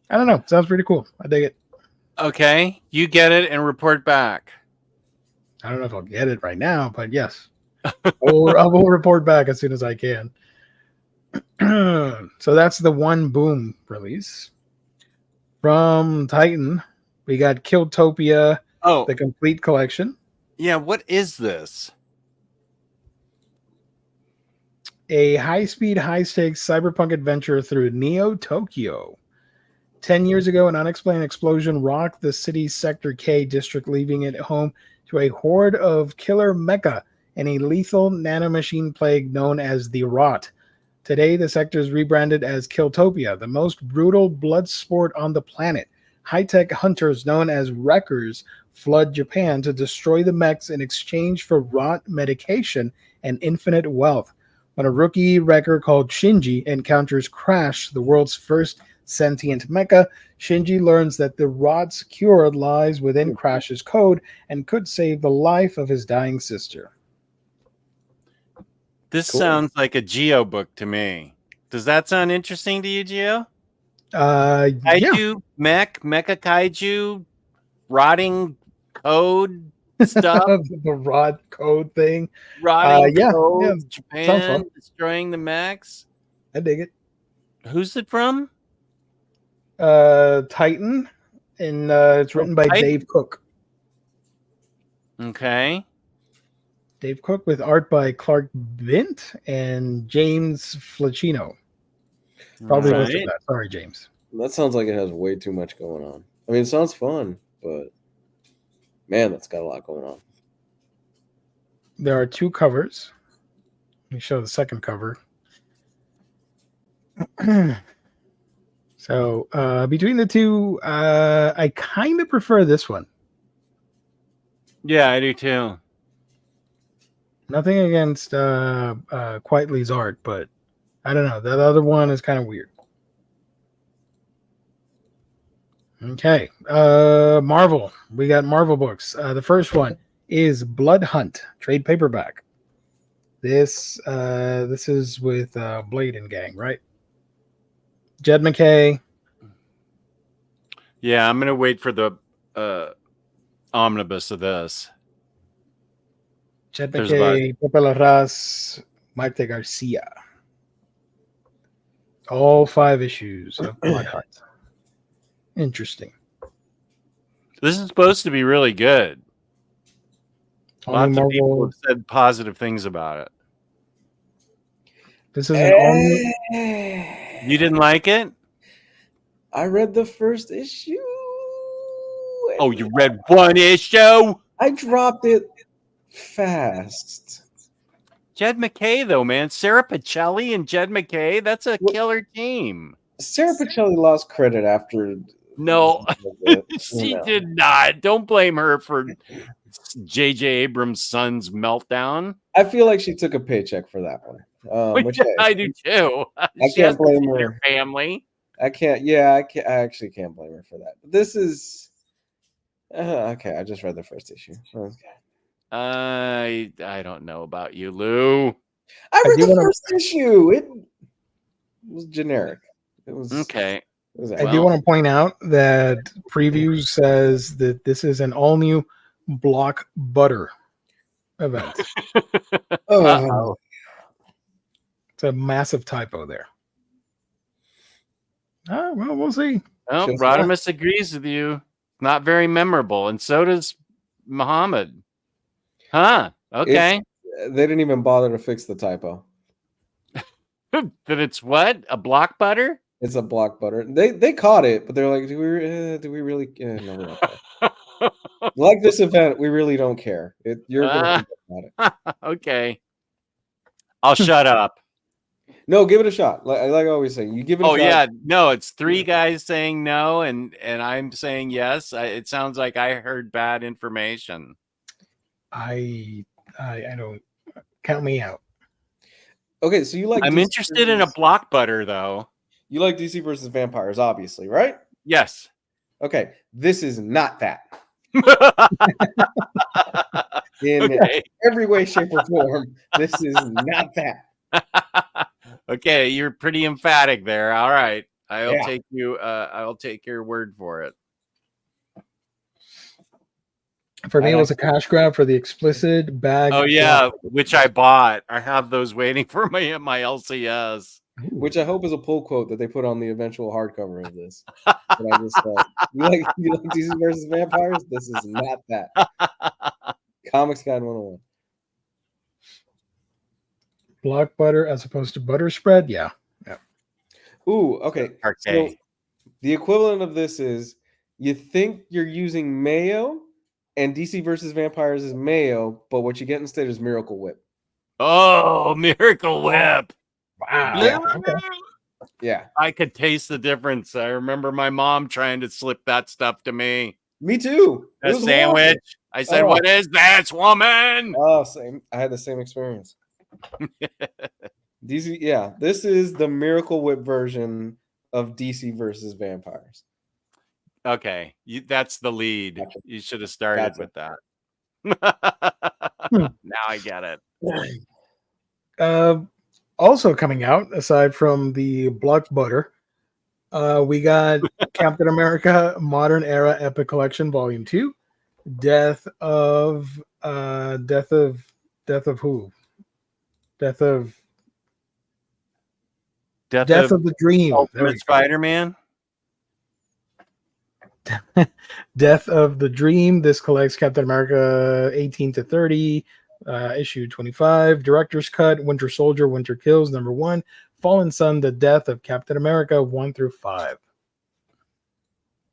I don't know. Sounds pretty cool. I dig it. Okay. You get it and report back. I don't know if I'll get it right now, but yes. I will report back as soon as I can. So that's the one Boom release. From Titan, we got Killtopia, the complete collection. Yeah, what is this? A high-speed, high-stakes cyberpunk adventure through Neo Tokyo. 10 years ago, an unexplained explosion rocked the city's Sector K district, leaving it home to a horde of killer mecha and a lethal nanomachine plague known as the Rot. Today, the sector is rebranded as Killtopia, the most brutal blood sport on the planet. High-tech hunters known as Wreckers flood Japan to destroy the mechs in exchange for rot medication and infinite wealth. When a rookie wrecker called Shinji encounters Crash, the world's first sentient mecha, Shinji learns that the rot's cure lies within Crash's code and could save the life of his dying sister. This sounds like a Geo book to me. Does that sound interesting to you, Geo? Yeah. Kaiju, mecha kaiju, rotting code stuff, The rod code thing. rotting Yeah, code, yeah, sounds Japan fun. destroying the mechs. I dig it. Who's it from? Titan, and it's written by Titan? Dave Cook. Okay. Dave Cook with art by Clark Bint and James Flacchino. Probably All butchered right. that. Sorry, James. That sounds like it has way too much going on. I mean, it sounds fun, but man, that's got a lot going on. There are 2 covers. Let me show the second cover. So between the 2, I kind of prefer this one. Yeah, I do too. Nothing against Quietly's art, but I don't know. That other one is kind of weird. Okay. Marvel. We got Marvel books. The first one is Blood Hunt, trade paperback. This is with Blade and Gang, right? Jed McKay. Yeah, I'm gonna wait for the omnibus of this. Jed There's McKay, Pepe Larraz, Marte Garcia. All 5 issues of Blood Hunt. Interesting. This is supposed to be really good. Only Lots of people Marvel. have said positive things about it. This is an all-new. You didn't like it? I read the first issue. Oh, you read 1 issue? I dropped it fast. Jed McKay, though, man. Sarah Pacelli and Jed McKay, that's a killer team. Sarah Pacelli lost credit after. No, You she know. did not. Don't blame her for J.J. Abrams' son's meltdown. I feel like she took a paycheck for that one. Which I do too. I She has can't blame to feed her. family. I can't. Yeah, I can't. I actually can't blame her for that. But this is okay. I just read the first issue. Okay. I don't know about you, Lou. I read do the wanna- first issue. It was generic. It was Okay. It was I do want to point out that preview says that this is an all-new Block Butter event. Oh. It's a massive typo there. Oh, well, we'll see. Well, Just Rodimus agrees with you. Not very memorable, and so does Muhammad. Huh? Okay. They didn't even bother to fix the typo. That it's what? A block butter? It's a block butter. They caught it, but they're like, do we really? No, we don't care. Like this event, we really don't care. You're gonna forget about it. Okay. I'll shut up. No, give it a shot. Like I always say, you give it a Oh shot. yeah, no, it's 3 guys saying no, and I'm saying yes. It sounds like I heard bad information. I don't count me out. Okay, so you like I'm DC interested in a versus- block butter though. You like DC versus vampires, obviously, right? Yes. Okay, this is not that in Okay. every way, shape, or form. This is not that. Okay, you're pretty emphatic there. All right. I'll Yeah. take you I'll take your word for it. For me, it was a cash grab for the explicit bag. Oh yeah, which I bought. I have those waiting for me at my LCS. Which I hope is a pull quote that they put on the eventual hardcover of this. That I just you like DC versus vampires? This is not that. Comics Guide 101. Block butter as opposed to butter spread. Yeah. Ooh, okay. So Okay. the equivalent of this is you think you're using mayo, and DC versus vampires is mayo, but what you get instead is Miracle Whip. Oh, Miracle Whip. Wow. Yeah. Okay. Yeah, I could taste the difference. I remember my mom trying to slip that stuff to me. me too. It A was sandwich. horrible. I said, Oh. "What is this, woman?" Oh, same. I had the same experience. DC, yeah, this is the Miracle Whip version of DC versus vampires. Okay, that's the lead. Gotcha. You should have started Gotcha. with that. Now I get it. Also coming out, aside from the block butter, We got Captain America Modern Era Epic Collection Volume 2. Death of who? Death of Death the Dream. Ultimate Spider-Man. Death of the Dream. This collects Captain America 18 to 30, issue 25, Director's Cut, Winter Soldier, Winter Kills, number 1, Fallen Sun, The Death of Captain America 1 through 5.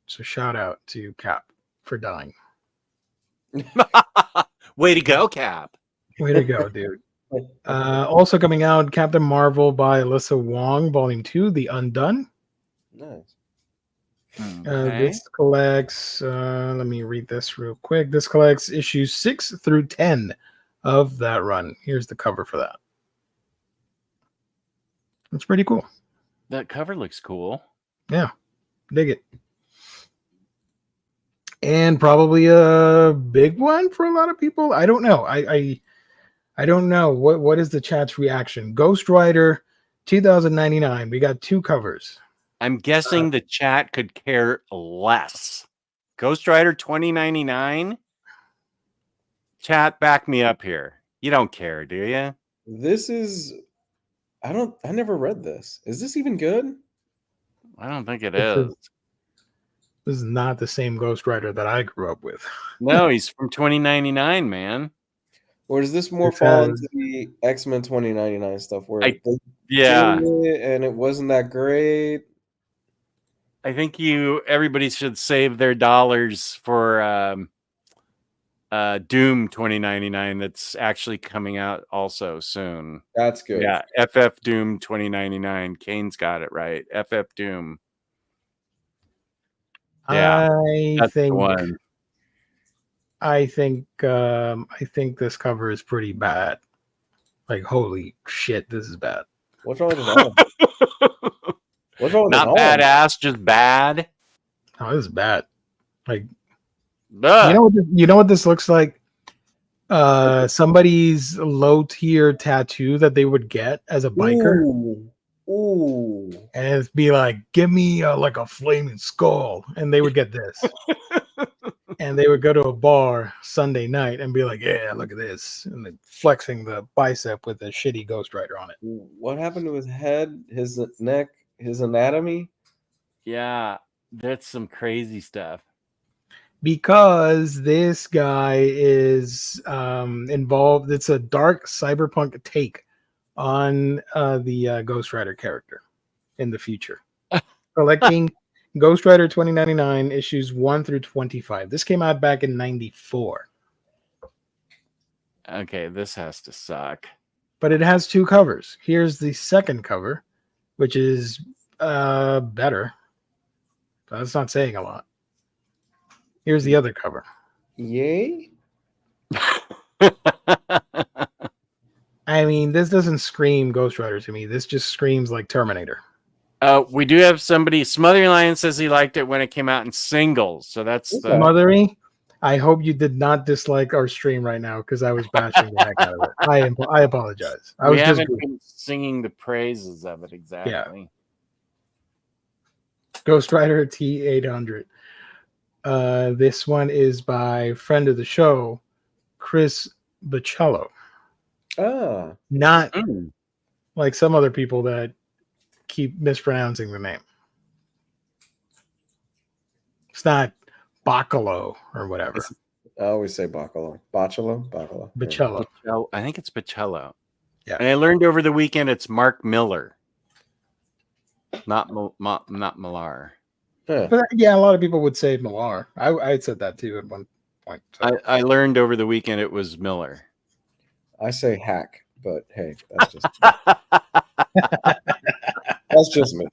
So shout out to Cap for dying. Way to go, Cap. Way to go, dude. Also coming out, Captain Marvel by Alyssa Wong, Volume 2, The Undone. Nice. This collects, let me read this real quick. This collects issues 6 through 10 of that run. Here's the cover for that. It's pretty cool. That cover looks cool. Yeah, dig it. And probably a big one for a lot of people. I don't know. I don't know. What is the chat's reaction? Ghost Rider 2099. We got 2 covers. I'm guessing the chat could care less. Ghost Rider 2099. Chat, back me up here. You don't care, do you? This is. I never read this. Is this even good? I don't think it is. This is not the same Ghost Rider that I grew up with. No, he's from 2099, man. Or is this more fall into the X-Men 2099 stuff where and it wasn't that great? I think everybody should save their dollars for Doom 2099 that's actually coming out also soon. That's good. Yeah, FF Doom 2099. Kane's got it right. FF Doom. Yeah, I think this cover is pretty bad. Like, holy shit, this is bad. What's wrong with it? What's wrong with Not badass, just bad. Oh, this is bad. Like, you know what this looks like? Somebody's low tier tattoo that they would get as a biker. Ooh. And it'd be like, give me like a flaming skull. And they would get this. And they would go to a bar Sunday night and be like, yeah, look at this. And then flexing the bicep with a shitty Ghost Rider on it. What happened to his head, his neck, his anatomy? Yeah, that's some crazy stuff. Because this guy is involved. It's a dark cyberpunk take on the Ghost Rider character in the future. Collecting Ghost Rider 2099 issues 1 through 25. This came out back in 94. Okay, this has to suck. But it has 2 covers. Here's the second cover, which is better. But that's not saying a lot. Here's the other cover. Yay? I mean, this doesn't scream Ghost Rider to me. This just screams like Terminator. We do have somebody. Smothering Lion says he liked it when it came out in singles. So that's the Smothering. I hope you did not dislike our stream right now because I was bashing the heck out of it. I apologize. We haven't been singing the praises of it exactly. Yeah. Ghost Rider T800. This one is by friend of the show, Chris Bocello. Not like some other people that keep mispronouncing the name. It's not Boccolo or whatever. I always say Boccolo. Bocello? Bocello. I think it's Bocello. Yeah. And I learned over the weekend it's Mark Miller. Not Millar. Huh. But yeah, a lot of people would say Millar. I said that too at one point. So. I learned over the weekend it was Miller. I say hack, but hey, that's just that's just me.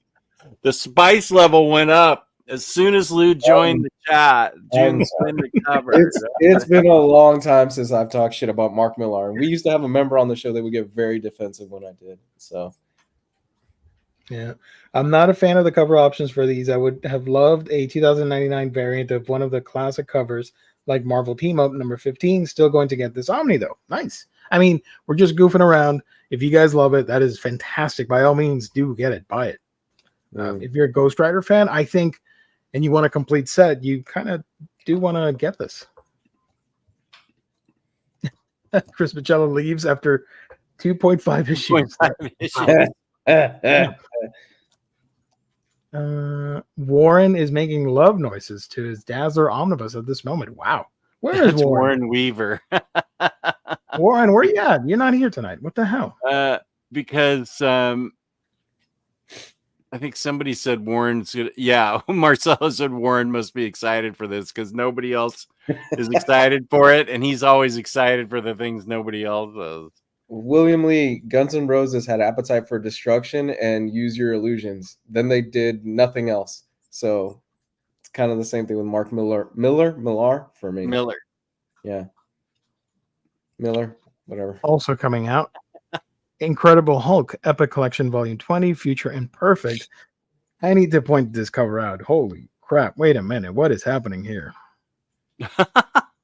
The spice level went up as soon as Lou joined the chat. It's been a long time since I've talked shit about Mark Millar. And we used to have a member on the show that would get very defensive when I did. So yeah, I'm not a fan of the cover options for these. I would have loved a 2099 variant of one of the classic covers, like Marvel Team Up number 15. Still going to get this Omni though. Nice. I mean, we're just goofing around. If you guys love it, that is fantastic. By all means, do get it, buy it. If you're a Ghost Rider fan, I think, and you want a complete set, you kind of do want to get this. Chris Michello leaves after 2.5 issues. 2.5 issues. Warren is making love noises to his Dazzler Omnibus at this moment. Wow. Where is That's Warren? Warren Weaver. Warren, where you at? You're not here tonight. What the hell? Because I think somebody said Warren's gonna, yeah, Marcelo said Warren must be excited for this because nobody else is excited for it, and he's always excited for the things nobody else does. William Lee, Guns N' Roses had Appetite for Destruction and Use Your Illusions. Then they did nothing else. So it's kind of the same thing with Mark Millar for me. Miller. Yeah. Miller, whatever. Also coming out, Incredible Hulk Epic Collection Volume 20, Future Imperfect. I need to point this cover out. Holy crap. Wait a minute. What is happening here?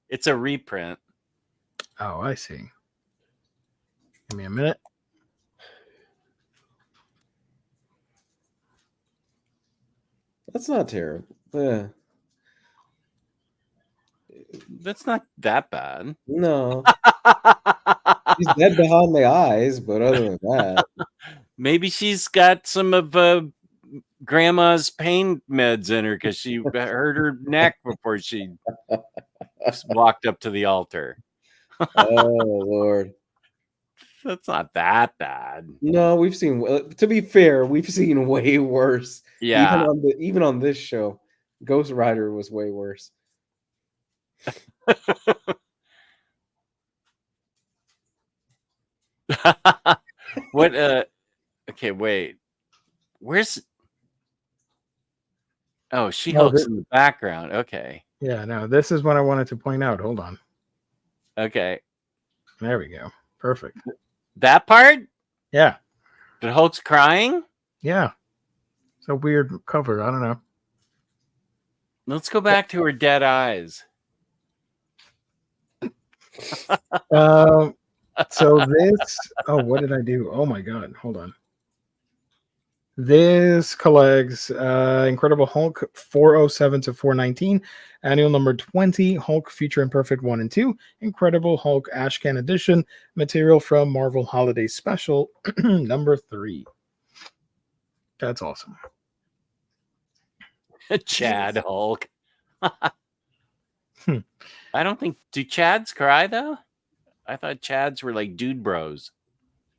It's a reprint. Oh, I see. Give me a minute. That's not terrible. Yeah. That's not that bad. No. She's dead behind the eyes, but other than that. Maybe she's got some of grandma's pain meds in her because she hurt her neck before she walked up to the altar. Oh, Lord. That's not that bad. No, we've seen, to be fair, we've seen way worse. Yeah. Even on this show, Ghost Rider was way worse. What okay, wait. Where's She-Hulk's in the background. Okay. Yeah, no, this is what I wanted to point out. Hold on. Okay. There we go. Perfect. That part? Yeah. The Hulk's crying? Yeah. It's a weird cover. I don't know. Let's go back to her dead eyes. So this, what did I do? Oh my God. Hold on. This collects Incredible Hulk 407 to 419, annual number 20, Hulk Future Imperfect 1 and 2, Incredible Hulk Ashcan Edition, material from Marvel Holiday Special number 3. That's awesome. Chad Hulk. I don't think, do Chads cry though? I thought Chads were like dude bros.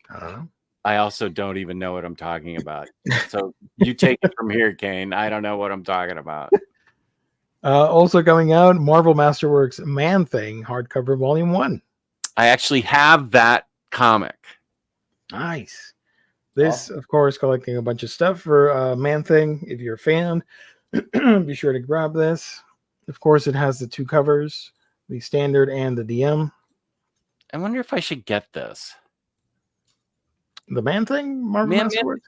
I don't know. I also don't even know what I'm talking about. So you take it from here, Kane. I don't know what I'm talking about. Also coming out, Marvel Masterworks Man Thing, hardcover volume 1. I actually have that comic. Nice. This, of course, collecting a bunch of stuff for Man Thing. If you're a fan, be sure to grab this. Of course, it has the 2 covers, the standard and the DM. I wonder if I should get this. The Man Thing? Marvel Masterworks?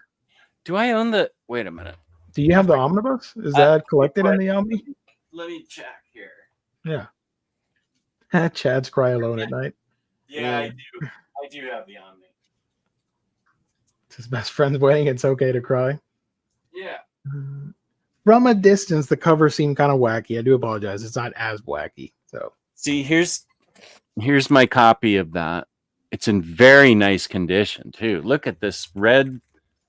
Do I own the... Wait a minute. Do you have the Omnibus? Is that collected in the Omni? Let me check here. Yeah. Chad's cry alone at night. Yeah, I do. I do have the Omni. It's his best friend's wedding. It's okay to cry. Yeah. From a distance, the cover seemed kind of wacky. I do apologize. It's not as wacky. So see, here's my copy of that. It's in very nice condition too. Look at this red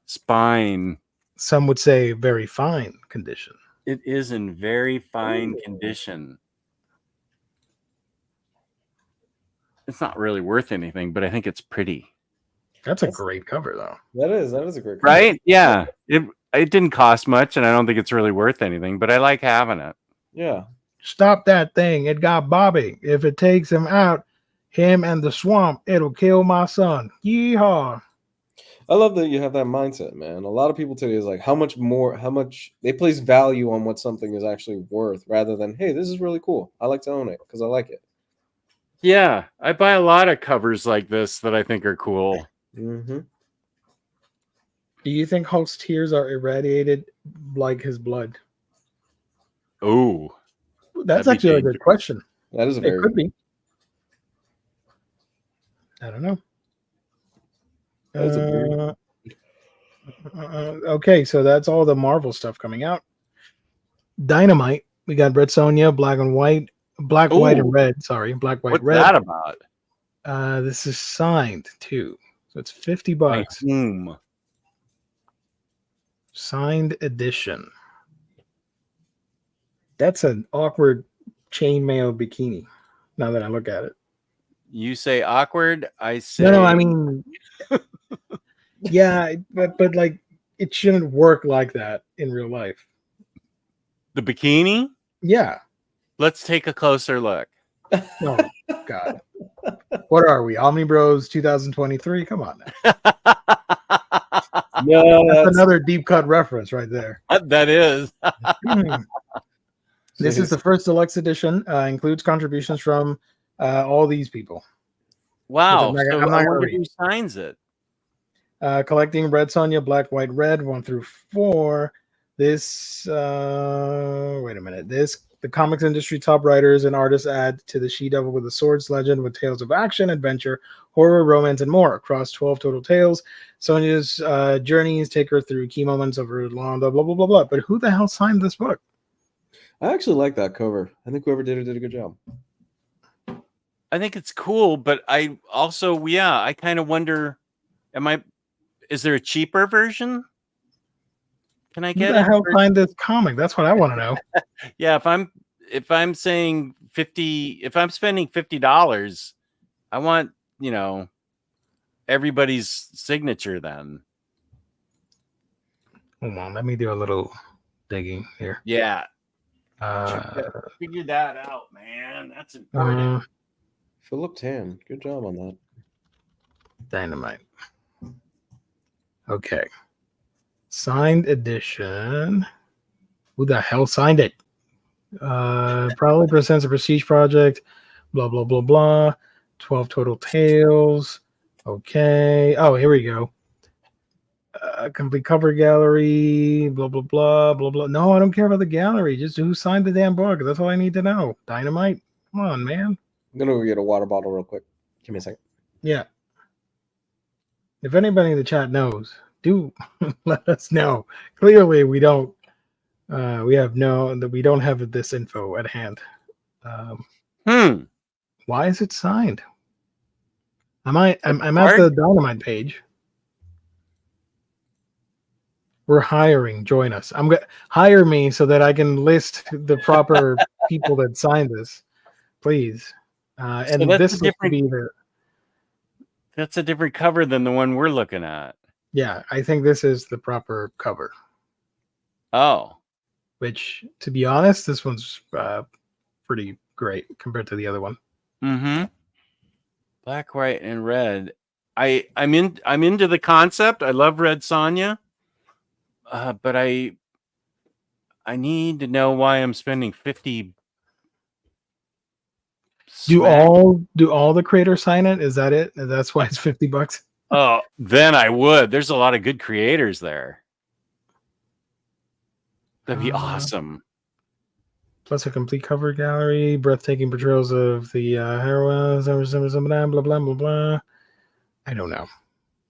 spine. Some would say very fine condition. It is in very fine condition. It's not really worth anything, but I think it's pretty. That's a great cover, though. That is a great cover. Right? Yeah. It didn't cost much, and I don't think it's really worth anything, but I like having it. Yeah. Stop that thing. It got Bobby. If it takes him out, him and the swamp, it'll kill my son. Yeehaw. I love that you have that mindset, man. A lot of people today is like how much they place value on what something is actually worth rather than, hey, this is really cool. I like to own it because I like it. Yeah. I buy a lot of covers like this that I think are cool. Mm-hmm. Do you think Hulk's tears are irradiated like his blood? Oh. That's actually a good question. That is a very It could be. I don't know. That is a Okay, so that's all the Marvel stuff coming out. Dynamite. We got Red Sonja, Black, White, and Ooh. Red. Sorry, Black, White, What's Red. that about? This is signed too, so it's $50. By whom? Signed edition. That's an awkward chainmail bikini. Now that I look at it. You say awkward. I say No, I mean, yeah, but like it shouldn't work like that in real life. the bikini. Yeah. Let's take a closer look. Oh God. What are we? Omnibros 2023? Come on now. No, That's another deep cut reference right there. That is. This is the first deluxe edition. Includes contributions from all these people. Wow. I'm not So gonna I wonder read. who signs it. Collecting Red Sonja, Black, White, Red, 1 through 4. This, wait a minute. The comics industry top writers and artists add to the She-Devil with the Swords legend with tales of action, adventure, horror, romance, and more across 12 total tales. Sonja's journeys take her through key moments of her long, blah, blah, blah, blah, blah. But who the hell signed this book? I actually like that cover. I think whoever did it did a good job. I think it's cool, but I also, I kind of wonder, is there a cheaper version? Can I Who get the it? hell signed this comic? That's what I want to know. Yeah, if I'm saying 50, if I'm spending $50, I want, everybody's signature then. Hold on, let me do a little digging here. Yeah. Figure that out, man. That's Uh, important. Philip Tan, good job on that. Dynamite. Okay. Signed edition. Who the hell signed it? Probably presents a prestige project. Blah, blah, blah, blah. 12 total tales. Okay. Oh, here we go. Complete cover gallery. Blah, blah, blah, blah, blah. No, I don't care about the gallery. Just who signed the damn book. That's all I need to know. Dynamite. Come on, man. I'm going to go get a water bottle real quick. Give me a second. Yeah. If anybody in the chat knows, do let us know. Clearly, we don't. We don't have this info at hand. Why is it signed? I'm at the Dynamite page. We're hiring. Join us. I'm gonna hire me so that I can list the proper people that signed this, please. And So this looks to be the. That's a different cover than the one we're looking at. Yeah, I think this is the proper cover. Oh. Which, to be honest, this one's pretty great compared to the other one. Mm-hmm. Black, white, and red. I'm into the concept. I love Red Sonja. But I need to know why I'm spending 50. Do all the creators sign it? Is that it? That's why it's $50. Oh, then I would. There's a lot of good creators there. That'd be awesome. Plus a complete cover gallery, breathtaking portrayals of the heroines, blah, blah, blah, blah, blah. I don't know.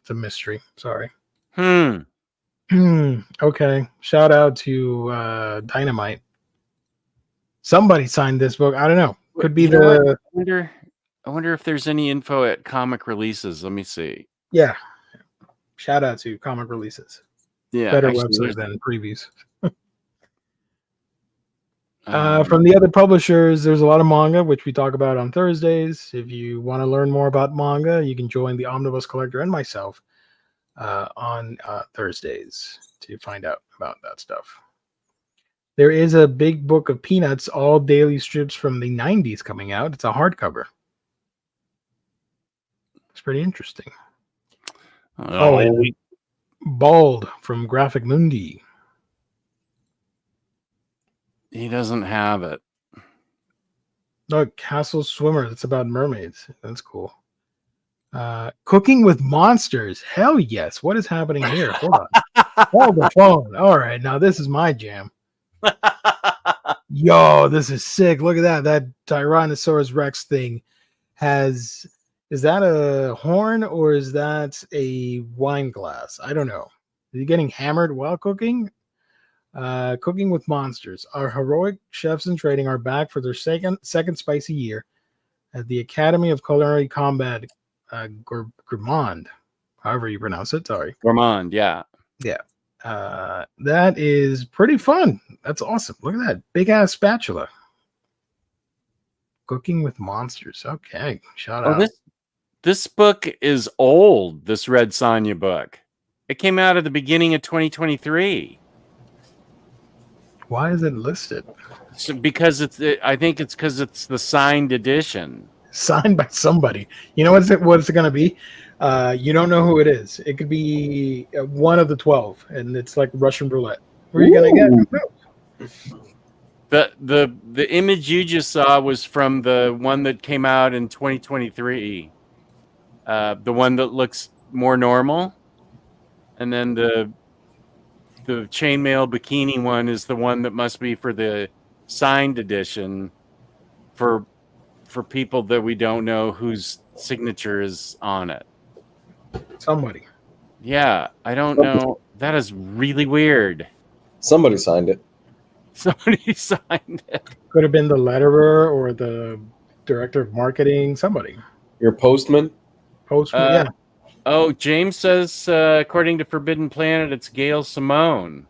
It's a mystery. Sorry. Okay. Shout out to Dynamite. Somebody signed this book. I don't know. Could be I wonder if there's any info at Comic Releases. Let me see. Yeah. Shout out to Comic Releases. Yeah. Better website than previews. From the other publishers, there's a lot of manga, which we talk about on Thursdays. If you want to learn more about manga, you can join the Omnibus Collector and myself on Thursdays to find out about that stuff. There is a big book of Peanuts, all daily strips from the 90s coming out. It's a hardcover. It's pretty interesting. And Bald from Graphic Mundi. He doesn't have it. Look, Castle Swimmer. That's about mermaids. That's cool. Cooking with Monsters. Hell yes. What is happening here? Hold on. Hold the phone. All right. Now this is my jam. Yo, this is sick. Look at that. That Tyrannosaurus Rex thing is that a horn or is that a wine glass? I don't know. Is he getting hammered while cooking? Cooking with monsters. Our heroic chefs in training are back for their second spicy year at the Academy of Culinary Combat, Gourmand, however you pronounce it. Sorry, Gourmand, yeah. Yeah. That is pretty fun. That's awesome. Look at that big ass spatula. Cooking with monsters. Okay, shout out. This book is old. This Red Sonja book. It came out at the beginning of 2023. Why is it listed? So because I think it's because it's the signed edition. Signed by somebody. You know what's it going to be? You don't know who it is. It could be one of the 12, and it's like Russian roulette. Who are you going to get? The image you just saw was from the one that came out in 2023. The one that looks more normal, and then the chainmail bikini one is the one that must be for the signed edition for people that we don't know whose signature is on it. Somebody. Yeah, I don't know. That is really weird. Somebody signed it. Somebody signed it. Could have been the letterer or the director of marketing. Somebody. Your postman? Postman, yeah. Oh, James says, according to Forbidden Planet, it's Gail Simone.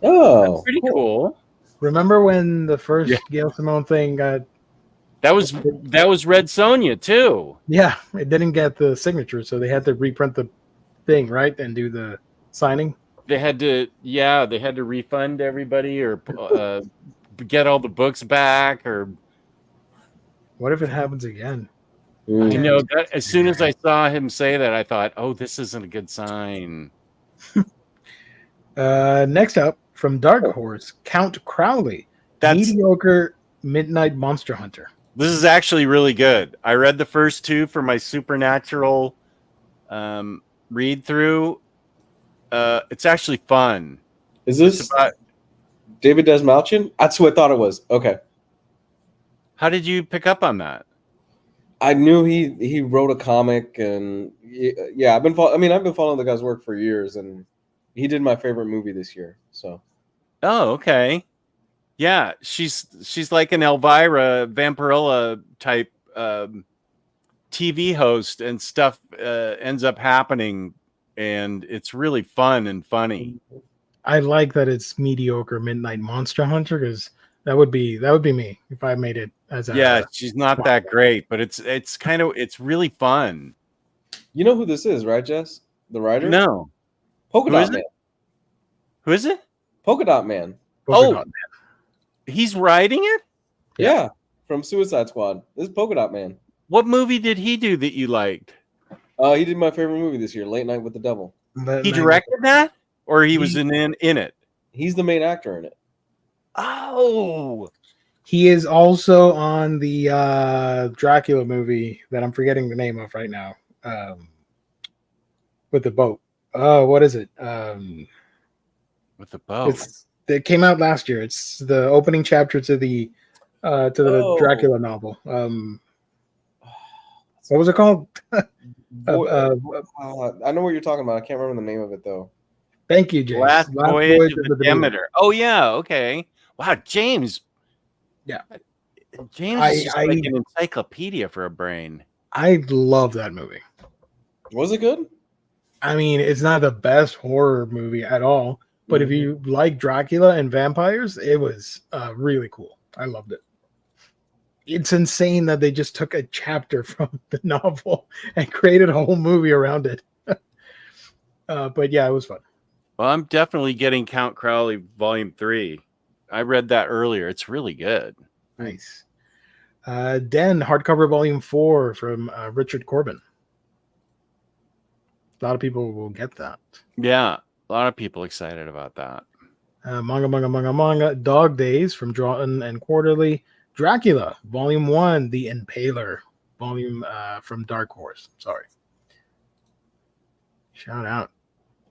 Oh, that's pretty cool. Remember when the first Gail Simone thing got? That was Red Sonja too. Yeah, it didn't get the signature, so they had to reprint the thing, right, and do the signing. They had to refund everybody or get all the books back. Or what if it happens again? You know, that as soon as I saw him say that, I thought, "Oh, this isn't a good sign." Next up, from Dark Horse, Count Crowley, mediocre Midnight Monster Hunter. This is actually really good. I read the first two for my Supernatural read through. It's actually fun. Is this David Desmalchian? That's who I thought it was. Okay. How did you pick up on that? I knew he wrote a comic, and yeah, I've been following the guy's work for years, and he did my favorite movie this year. So, oh, okay, yeah, she's like an Elvira Vampirilla type TV host, and stuff ends up happening, and it's really fun and funny. I like that it's mediocre Midnight Monster Hunter because that would be me if I made it as a. Yeah, she's not that great, but it's really fun. You know who this is, right, Jess? The writer? No. Polka Dot Man. Who is it? Polka Dot Man. Polka Dot Man. He's writing it? Yeah, from Suicide Squad. This is Polka Dot Man. What movie did he do that you liked? He did my favorite movie this year, Late Night with the Devil. He directed that? Or he was in it? He's the main actor in it. Oh, he is also on the Dracula movie that I'm forgetting the name of right now. With the boat. Oh, what is it? With the boat. It came out last year. It's the opening chapter to the Dracula novel. What was it called? I know what you're talking about. I can't remember the name of it though. Thank you, James. Last Voyage of the Demeter. Oh yeah, okay. Wow, James. Yeah. James is just like an encyclopedia for a brain. I love that movie. Was it good? I mean, it's not the best horror movie at all, but if you like Dracula and vampires, it was really cool. I loved it. It's insane that they just took a chapter from the novel and created a whole movie around it. But yeah, it was fun. Well, I'm definitely getting Count Crowley Volume 3. I read that earlier. It's really good. Nice. Den, hardcover Volume 4 from Richard Corbin. A lot of people will get that. Yeah, a lot of people excited about that. Manga. Dog Days from Drawn and Quarterly. Dracula, Volume 1, The Impaler, volume from Dark Horse. Sorry. Shout out.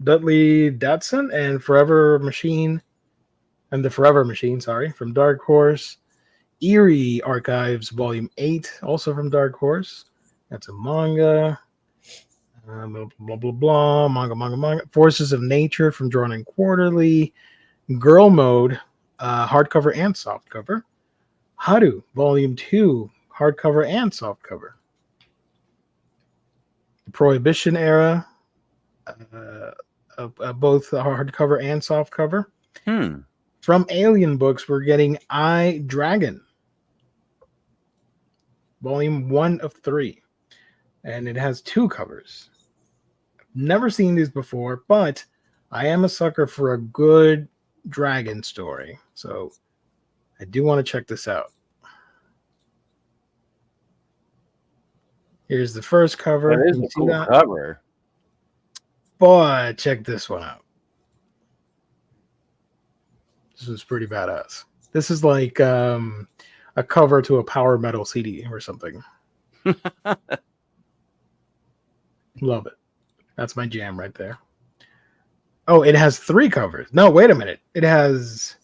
Dudley Datsun and the Forever Machine, from Dark Horse. Eerie Archives, Volume 8, also from Dark Horse. That's a manga. Blah, blah, blah, blah. Manga. Forces of Nature from Drawn In Quarterly. Girl Mode, hardcover and softcover. Haru, Volume 2, hardcover and softcover. Prohibition Era, both hardcover and softcover. From Alien Books, we're getting I, Dragon, Volume 1 of 3. And it has 2 covers. Never seen these before, but I am a sucker for a good dragon story. So I do want to check this out. Here's the first cover. That is Can you a see cool that? cover. Boy, check this one out. This is pretty badass. This is like a cover to a power metal CD or something. Love it. That's my jam right there. Oh, it has 3 covers. No, wait a minute. It has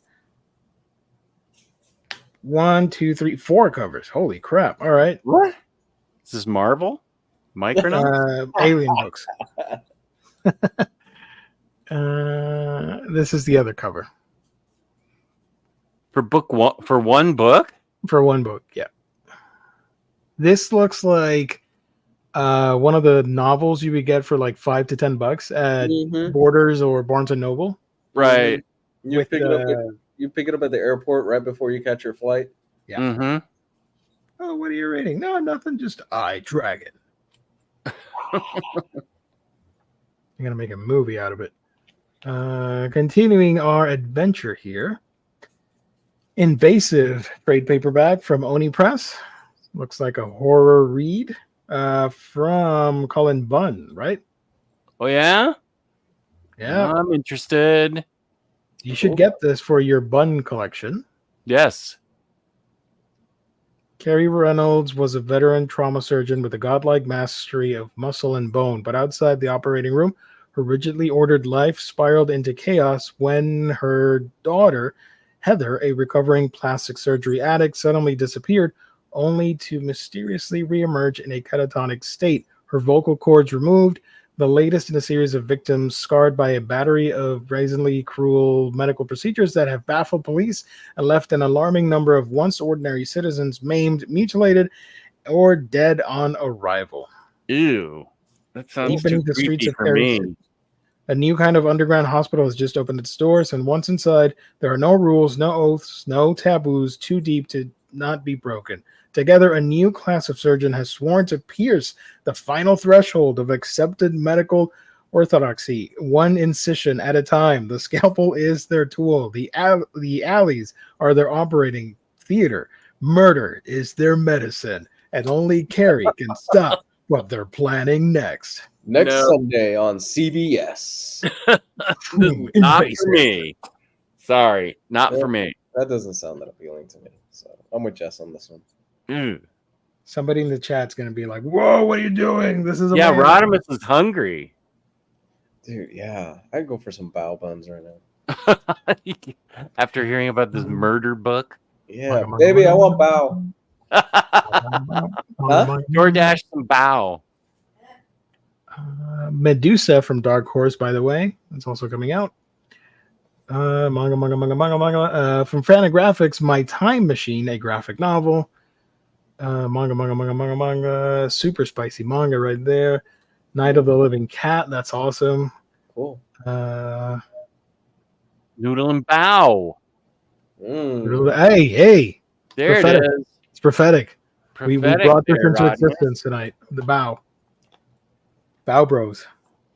1, 2, 3, 4 covers. Holy crap. All right. What? Is this Marvel? Micronauts? Alien Books. This is the other cover. For one book? For one book, yeah. This looks like one of the novels you would get for like $5 to $10 at Borders or Barnes and Noble. Right. You pick it up at the airport right before you catch your flight. Yeah. Mm-hmm. Oh, what are you reading? No, nothing. Just I, Dragon. I'm gonna make a movie out of it. Continuing our adventure here. Invasive trade paperback from Oni Press. Looks like a horror read from Cullen Bunn, right? Oh, yeah? Yeah. I'm interested. You should get this for your Bunn collection. Yes. Carrie Reynolds was a veteran trauma surgeon with a godlike mastery of muscle and bone, but outside the operating room, her rigidly ordered life spiraled into chaos when her daughter, Heather, a recovering plastic surgery addict, suddenly disappeared, only to mysteriously reemerge in a catatonic state. Her vocal cords removed, the latest in a series of victims scarred by a battery of brazenly cruel medical procedures that have baffled police and left an alarming number of once ordinary citizens maimed, mutilated, or dead on arrival. Ew. That sounds Deepening too the streets creepy of for Paris. me. A new kind of underground hospital has just opened its doors, and once inside, there are no rules, no oaths, no taboos too deep to not be broken. Together, a new class of surgeon has sworn to pierce the final threshold of accepted medical orthodoxy, one incision at a time. The scalpel is their tool. The alleys are their operating theater. Murder is their medicine, and only Carrie can stop what they're planning next. Next Sunday on CBS. Not for me. Sorry, not for me. That doesn't sound that appealing to me. So I'm with Jess on this one. Somebody in the chat's going to be like, whoa, what are you doing? This is Yeah, amazing. Rodimus is hungry. Dude, yeah. I'd go for some bao buns right now. After hearing about this murder book. Yeah, baby, I want bao. DoorDash some bao. Medusa from Dark Horse, by the way. That's also coming out. Manga. From Fantagraphics, My Time Machine, a graphic novel. Manga. Super spicy manga right there. Night of the Living Cat. That's awesome. Cool. Noodle and bao. Hey. There prophetic. it is. It's prophetic. We brought this into Rodimus. existence tonight. The bao. Bao Bros.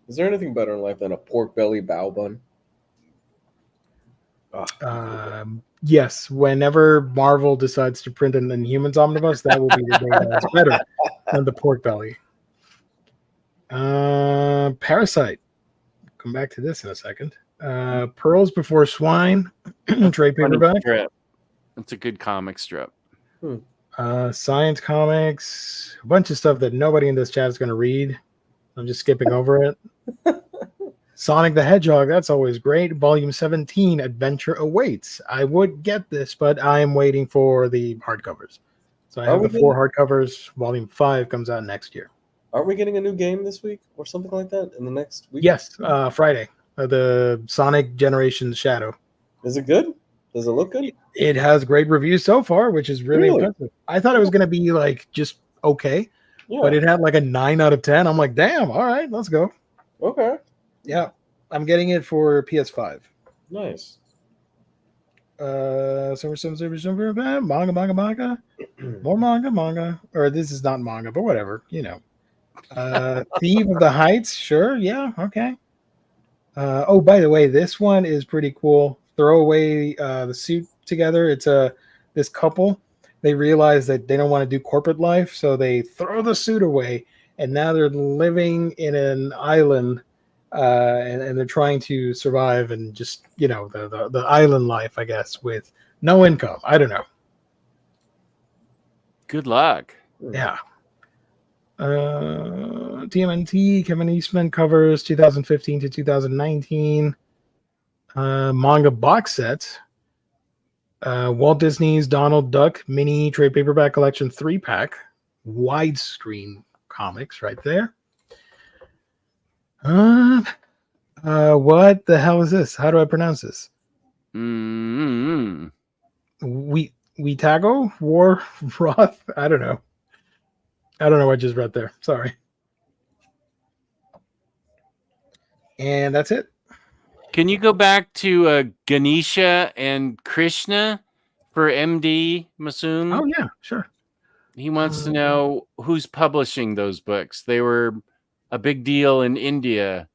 Is there anything better in life than a pork belly bao bun? Yes, whenever Marvel decides to print an Inhumans Omnibus, that will be the day that's better than the pork belly. Parasite. Come back to this in a second. Pearls Before Swine. Trade paperback. It's a good comic strip. Science comics. A bunch of stuff that nobody in this chat is going to read. I'm just skipping over it. Sonic the Hedgehog, that's always great. Volume 17, Adventure Awaits. I would get this, but I am waiting for the hardcovers. So I have the 4 hardcovers. Volume 5 comes out next year. Aren't we getting a new game this week or something like that in the next week? Yes, Friday. The Sonic Generations Shadow. Is it good? Does it look good? It has great reviews so far, which is really impressive. I thought it was going to be like just okay, but it had like a 9 out of 10. I'm like, damn, all right, let's go. Okay. Yeah, I'm getting it for PS5. Nice. Manga. More manga. Or this is not manga, but whatever, you know. Thief of the Heights, sure, yeah, okay. Oh, by the way, this one is pretty cool. Throw away the suit together. It's this couple. They realize that they don't want to do corporate life, so they throw the suit away, and now they're living in an island, and they're trying to survive and just the island life, I guess, with no income. I don't know. Good luck. Yeah. TMNT, Kevin Eastman covers 2015 to 2019. Manga box set. Walt Disney's Donald Duck mini trade paperback collection 3-pack. Widescreen comics right there. What the hell is this? How do I pronounce this? Wetago? War Roth? I don't know. I don't know what I just read there. Sorry. And that's it. Can you go back to Ganesha and Krishna for MD Masoon? Oh, yeah, sure. He wants to know who's publishing those books. They were a big deal in India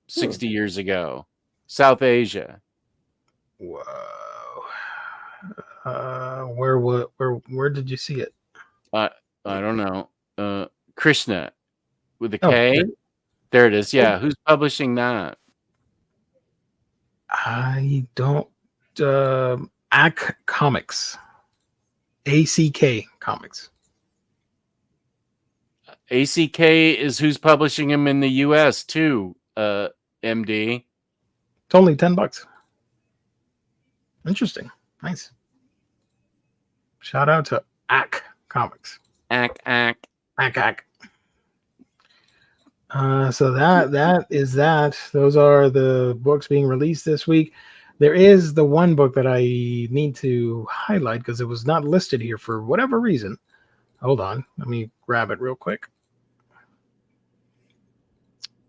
60 years ago. South Asia. Whoa. Where did you see it? I don't know. Krishna with a K. There it is. Yeah. Who's publishing that? I don't. AC Comics. ACK Comics. ACK is who's publishing them in the US too, MD. It's only $10. Interesting. Nice. Shout out to AC Comics. AC. So that is that. Those are the books being released this week. There is the one book that I need to highlight because it was not listed here for whatever reason. Hold on. Let me grab it real quick.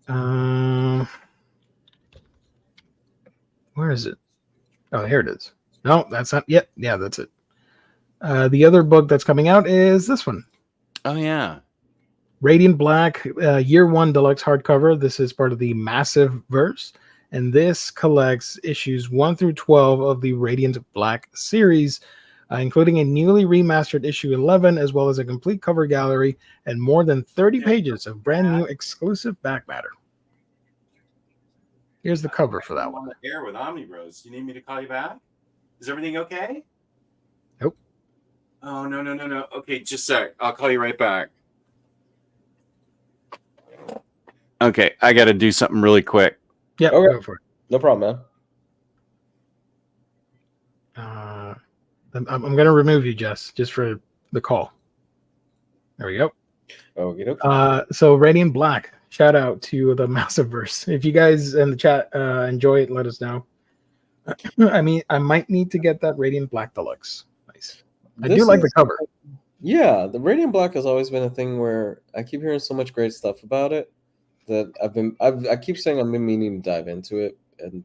Where is it? Oh, here it is. No, that's not yet. Yeah, that's it. The other book that's coming out is this one. Oh, yeah. Radiant Black, Year 1 Deluxe Hardcover. This is part of the Massive Verse, and this collects issues 1 through 12 of the Radiant Black series, including a newly remastered issue 11, as well as a complete cover gallery and more than 30 pages of brand new exclusive back matter. Here's the cover for that one. On the air with Omnibros. You need me to call you back? Is everything okay? Nope. Oh, no. Okay, just a sec. I'll call you right back. Okay, I got to do something really quick. Yeah, okay. Go for it. No problem, man. I'm going to remove you, Jess, just for the call. There we go. Okay. So Radiant Black, shout out to the Massiveverse. If you guys in the chat enjoy it, let us know. I mean, I might need to get that Radiant Black Deluxe. Nice. I do like the cover. Yeah, the Radiant Black has always been a thing where I keep hearing so much great stuff about it that I keep saying I've been meaning to dive into it, and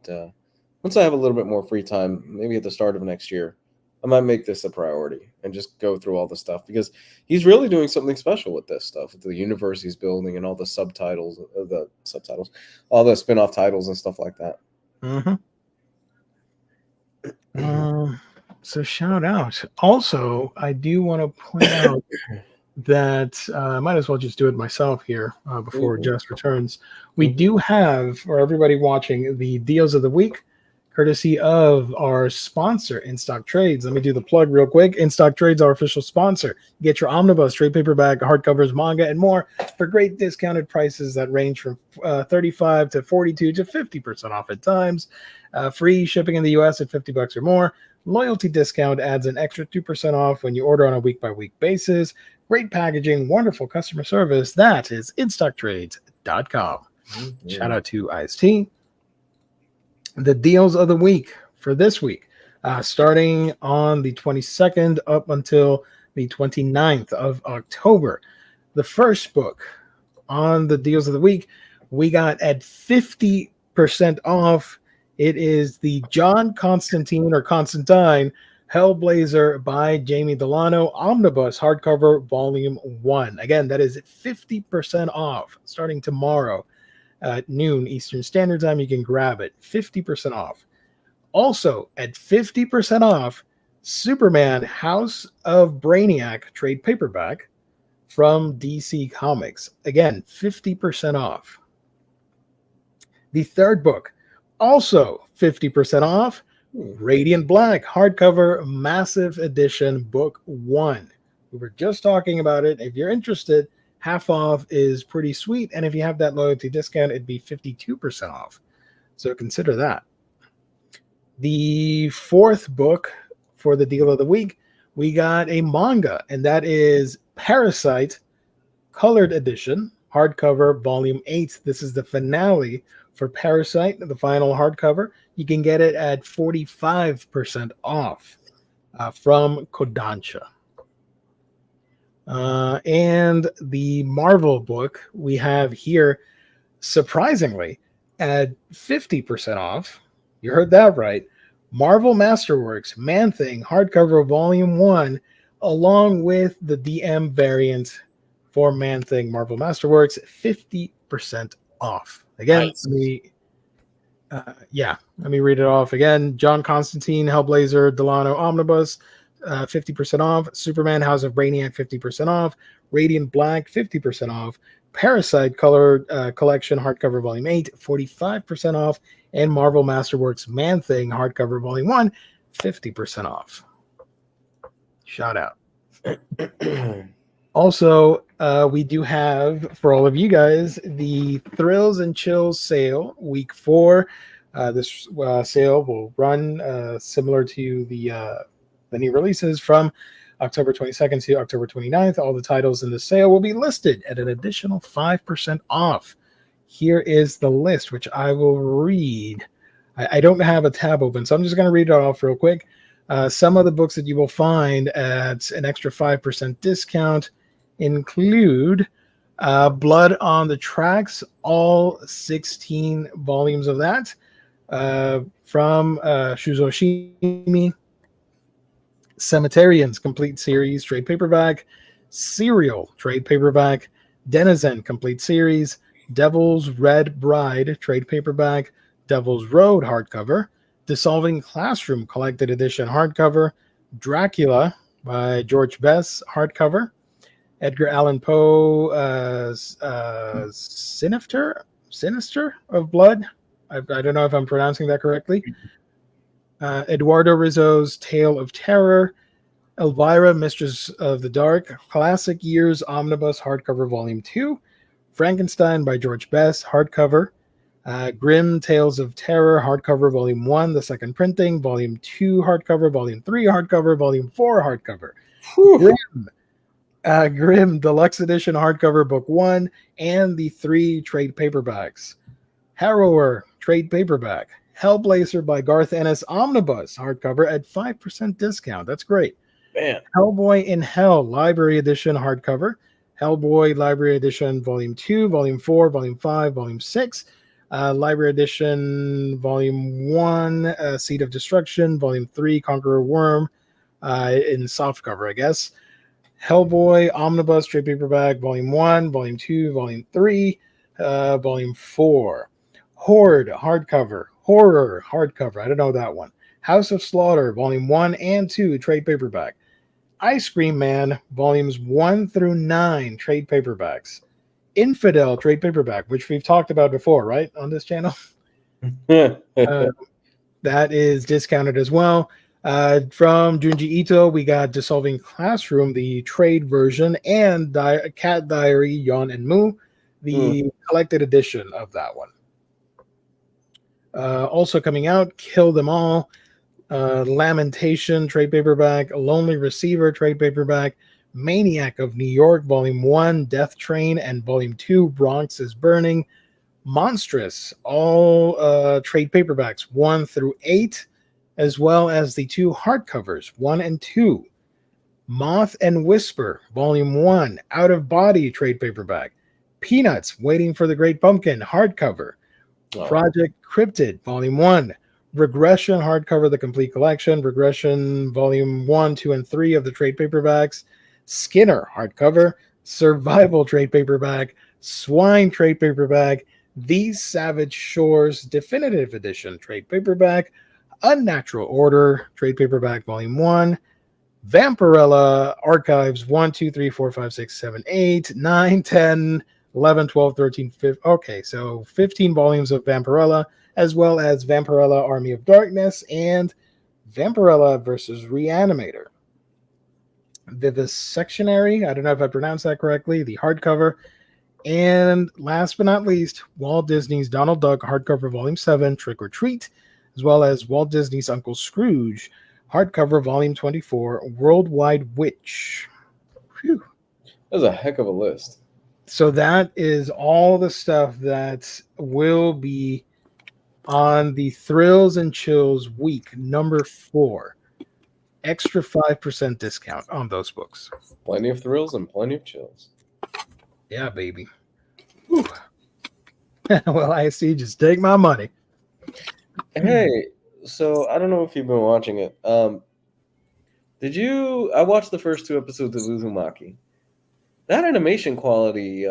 once I have a little bit more free time, maybe at the start of next year, I might make this a priority and just go through all the stuff, because he's really doing something special with this stuff, with the universe he's building and all the all the spin-off titles and stuff like that. So shout out. Also, I do want to point out that I might as well just do it myself here before Jess returns. We do have, for everybody watching, the deals of the week, courtesy of our sponsor, In Stock Trades. Let me do the plug real quick. In Stock Trades, our official sponsor. Get your Omnibus, trade paperback, hardcovers, manga, and more for great discounted prices that range from 35 to 42 to 50% off at times. Free shipping in the U.S. at $50 or more. Loyalty discount adds an extra 2% off when you order on a week-by-week basis. great packaging, wonderful customer service. That is InStockTrades.com. Shout out to Ice-T. The deals of the week for this week, starting on the 22nd up until the 29th of October. The first book on the deals of the week, we got at 50% off. It is the John Constantine Hellblazer by Jamie Delano Omnibus hardcover volume 1. Again, that is 50% off starting tomorrow at noon Eastern Standard Time. You can grab it 50% off. Also at 50% off, Superman House of Brainiac trade paperback from DC Comics. Again, 50% off. The third book, also 50% off, Radiant Black hardcover massive edition book 1. We were just talking about it. If you're interested, half off is pretty sweet. And if you have that loyalty discount, it'd be 52% off. So consider that. The fourth book for the deal of the week, we got a manga, and that is Parasite Colored Edition, hardcover, volume 8. This is the finale for Parasite, the final hardcover. You can get it at 45% off from Kodansha. And the Marvel book we have here, surprisingly, at 50% off. You heard that right. Marvel Masterworks Man-Thing hardcover volume 1, along with the DM variant for Man-Thing Marvel Masterworks, 50% off. Again, Nice. let me read it off again. John Constantine Hellblazer Delano Omnibus, 50% off. Superman House of Brainiac, 50% off. Radiant Black, 50% off. Parasite Color Collection hardcover volume 8, 45% off. And Marvel Masterworks Man-Thing hardcover volume 1, 50% off. Shout out. Also, we do have, for all of you guys, the Thrills and Chills sale, week 4. This sale will run similar to the new releases from October 22nd to October 29th. All the titles in the sale will be listed at an additional 5% off. Here is the list, which I will read. I don't have a tab open, so I'm just going to read it off real quick. Some of the books that you will find at an extra 5% discount include Blood on the Tracks, all 16 volumes of that, from Shuzo Shimi. Cemeterians complete series trade paperback, Serial trade paperback, Denizen complete series, Devil's Red Bride trade paperback, Devil's Road hardcover, Dissolving Classroom collected edition hardcover, Dracula by George Bess hardcover, Edgar Allan Poe Sinister of Blood. I don't know if I'm pronouncing that correctly. Eduardo Rizzo's Tale of Terror, Elvira, Mistress of the Dark, Classic Years Omnibus hardcover volume 2, Frankenstein by George Bess hardcover, Grimm Tales of Terror hardcover volume 1, the second printing, volume 2 hardcover, volume 3 hardcover, volume 4 hardcover, Grimm Deluxe Edition hardcover book 1, and the 3 trade paperbacks. Harrower trade paperback, Hellblazer by Garth Ennis Omnibus hardcover at 5% discount. That's great. Man. Hellboy in Hell Library Edition hardcover, Hellboy Library Edition Volume 2, Volume 4, Volume 5, Volume 6, Library Edition Volume 1, Seed of Destruction, Volume 3, Conqueror Worm, in softcover, I guess. Hellboy Omnibus trade paperback Volume 1, Volume 2, Volume 3, Volume 4. Horde hardcover, Horror hardcover, I don't know that one. House of Slaughter Volume 1 and 2 trade paperback. Ice Cream Man Volumes 1 through 9 trade paperbacks. Infidel trade paperback, which we've talked about before, right, on this channel. That is discounted as well. From Junji Ito, we got Dissolving Classroom, the trade version, and Cat Diary Yon and Mu, the collected edition of that one. Also coming out, Kill Them All, Lamentation trade paperback, Lonely Receiver trade paperback, Maniac of New York, Volume 1, Death Train, and Volume 2, Bronx is Burning. Monstrous, all trade paperbacks 1 through 8, as well as the 2 hardcovers 1 and 2. Moth and Whisper, Volume 1, Out of Body trade paperback. Peanuts, Waiting for the Great Pumpkin, hardcover. Oh. Project Cryptid, Volume 1. Regression, hardcover, the complete collection. Regression, Volume 1, 2, and 3 of the trade paperbacks. Skinner, hardcover. Survival trade paperback. Swine trade paperback. These Savage Shores Definitive Edition trade paperback. Unnatural Order trade paperback, Volume 1. Vampirella Archives 1, 2, 3, 4, 5, 6, 7, 8, 9, 10, 11, 12, 13, 15. Okay, so 15 volumes of Vampirella, as well as Vampirella Army of Darkness and Vampirella versus Reanimator. Vivisectionary, I don't know if I pronounced that correctly, the hardcover. And last but not least, Walt Disney's Donald Duck hardcover Volume 7, Trick or Treat, as well as Walt Disney's Uncle Scrooge hardcover Volume 24, Worldwide Witch. Phew. That's a heck of a list. So that is all the stuff that will be on the Thrills and Chills week number 4. Extra 5% discount on those books. Plenty of thrills and plenty of chills. Yeah, baby. Whew. Well, I see. Just take my money. Hey, so I don't know if you've been watching it. Did you? I watched the first 2 episodes of Uzumaki. That animation quality.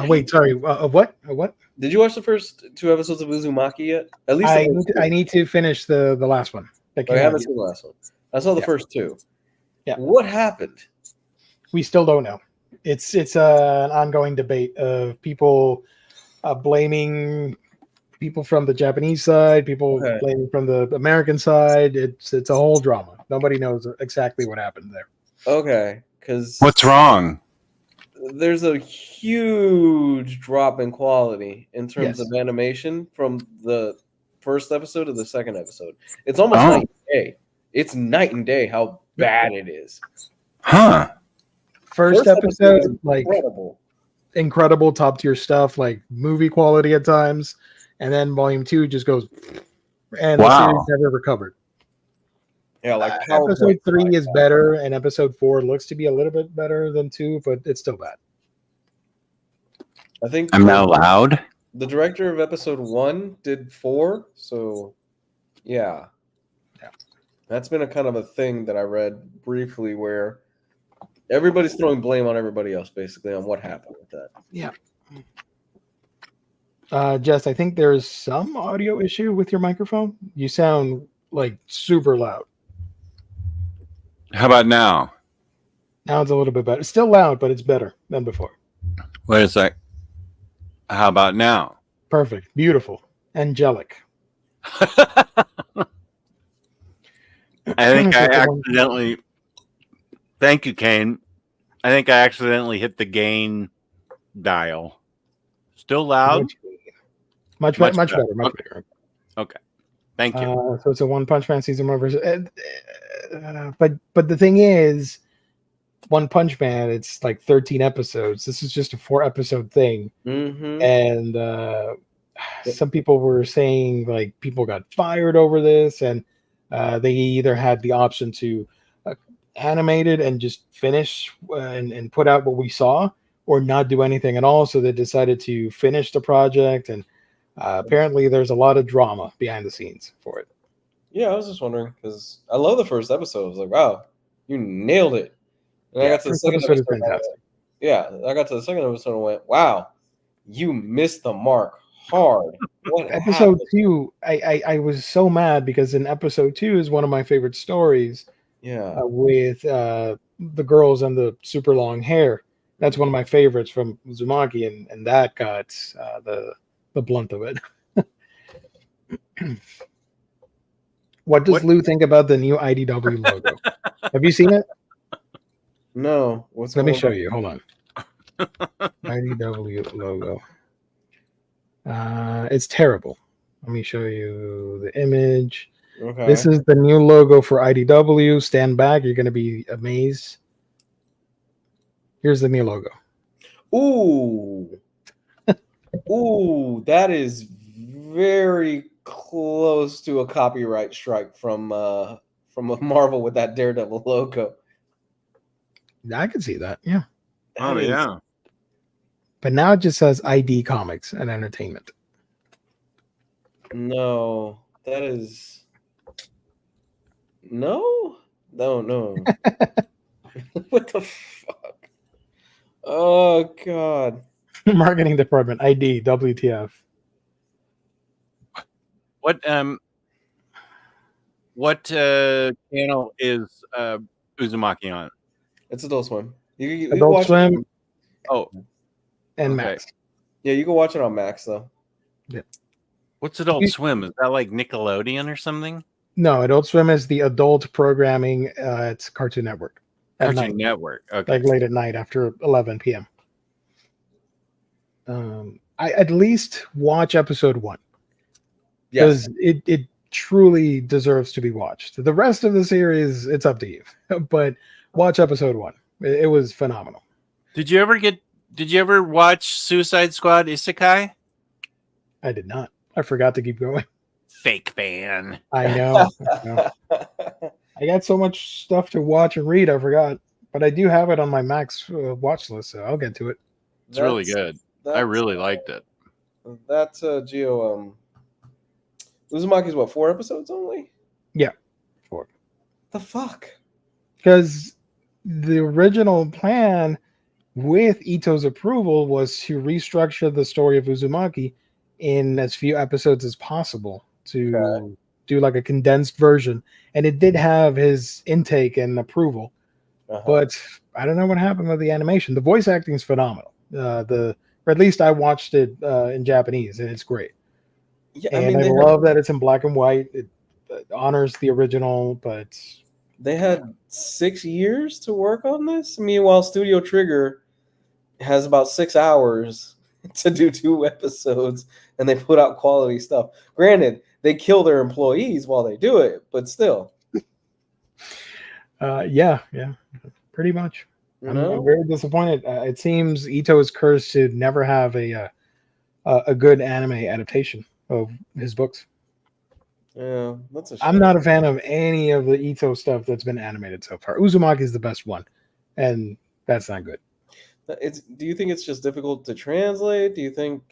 Wait, sorry. What? What? Did you watch the first 2 episodes of Uzumaki yet? At least I need to finish the last one. I haven't seen the last one. I saw the first 2. Yeah. What happened? We still don't know. It's an ongoing debate of people blaming people from the Japanese side, people blaming from the American side. It's a whole drama. Nobody knows exactly what happened there. Okay, because What's wrong? there's a huge drop in quality in terms of animation from the first episode to the second episode. It's almost night and day. It's night and day how bad it is. Huh. First episode, is like incredible. incredible top tier stuff, like movie quality at times, and then volume 2 just goes, and the series never recovered. Yeah, like episode 3 is better, and episode 4 looks to be a little bit better than 2, but it's still bad. I think I'm not loud. the director of episode 1 did 4, so yeah. That's been a kind of a thing that I read briefly where everybody's throwing blame on everybody else, basically, on what happened with that. Yeah. Jess, I think there's some audio issue with your microphone. You sound like super loud. How about now? Now it's a little bit better. It's still loud, but it's better than before. Wait a sec. How about now? Perfect. Beautiful. Angelic. I think I accidentally. Thank you, Kane. I think I accidentally hit the gain dial. Still loud? Much better. Okay. Thank you. So it's a One Punch Man season 1 version. But the thing is, One Punch Man, it's like 13 episodes. This is just a 4-episode thing. Mm-hmm. And some people were saying like people got fired over this, and they either had the option to animate it and just finish and put out what we saw, or not do anything at all. So they decided to finish the project, and apparently there's a lot of drama behind the scenes for it. Yeah, I was just wondering because I love the first episode. I was like, wow, you nailed it. And I got to the second episode. Fantastic. I got to the second episode and went, wow, you missed the mark hard. What episode happened? 2, I was so mad because in episode 2 is one of my favorite stories. Yeah, with the girls and the super long hair. That's one of my favorites from Uzumaki, and that got the blunt of it. What does Lou think about the new IDW logo? Have you seen it? no. Let me show you. Hold on. IDW logo. It's terrible. Let me show you the image. Okay. This is the new logo for IDW. Stand back. You're going to be amazed. Here's the new logo. Ooh. Ooh, that is very close to a copyright strike from a Marvel with that Daredevil logo. I can see that. Yeah. Oh, That is- yeah. But now it just says ID Comics and Entertainment. No, that is no. What the fuck? Oh god. Marketing department. ID. WTF. What channel is Uzumaki on? It's Adult Swim. You can Adult watch Swim it. Oh, and okay. Max. Yeah, you can watch it on Max though. What's Adult Swim? Is that like Nickelodeon or something? No, Adult Swim is the adult programming. It's Cartoon Network. At Cartoon night. Network. Okay. Like late at night after 11 p.m. I at least watch episode 1 Yes. because it truly deserves to be watched. The rest of the series, it's up to you, but watch episode 1. It was phenomenal. Did you ever watch Suicide Squad Isekai? I did not. I forgot to keep going. Fake fan. I know. I got so much stuff to watch and read, I forgot. But I do have it on my Max watch list, so I'll get to it. It's really good. I really liked it. That's Geo. Uzumaki's what, 4 episodes only? Yeah, 4. The fuck? Because the original plan with Ito's approval was to restructure the story of Uzumaki in as few episodes as possible to do like a condensed version. And it did have his intake and approval. But I don't know what happened with the animation. The voice acting is phenomenal. Or at least I watched it in Japanese, and it's great. Yeah, And I love that it's in black and white. It honors the original, but they had 6 years to work on this. Meanwhile, Studio Trigger has about 6 hours to do 2 episodes, and they put out quality stuff. Granted, they kill their employees while they do it, but still. yeah, pretty much. I'm very disappointed. It seems Ito is cursed to never have a good anime adaptation of his books. Yeah, that's a shame. I'm not a fan of any of the Ito stuff that's been animated so far. Uzumaki is the best one, and that's not good. Do you think it's just difficult to translate? Do you think?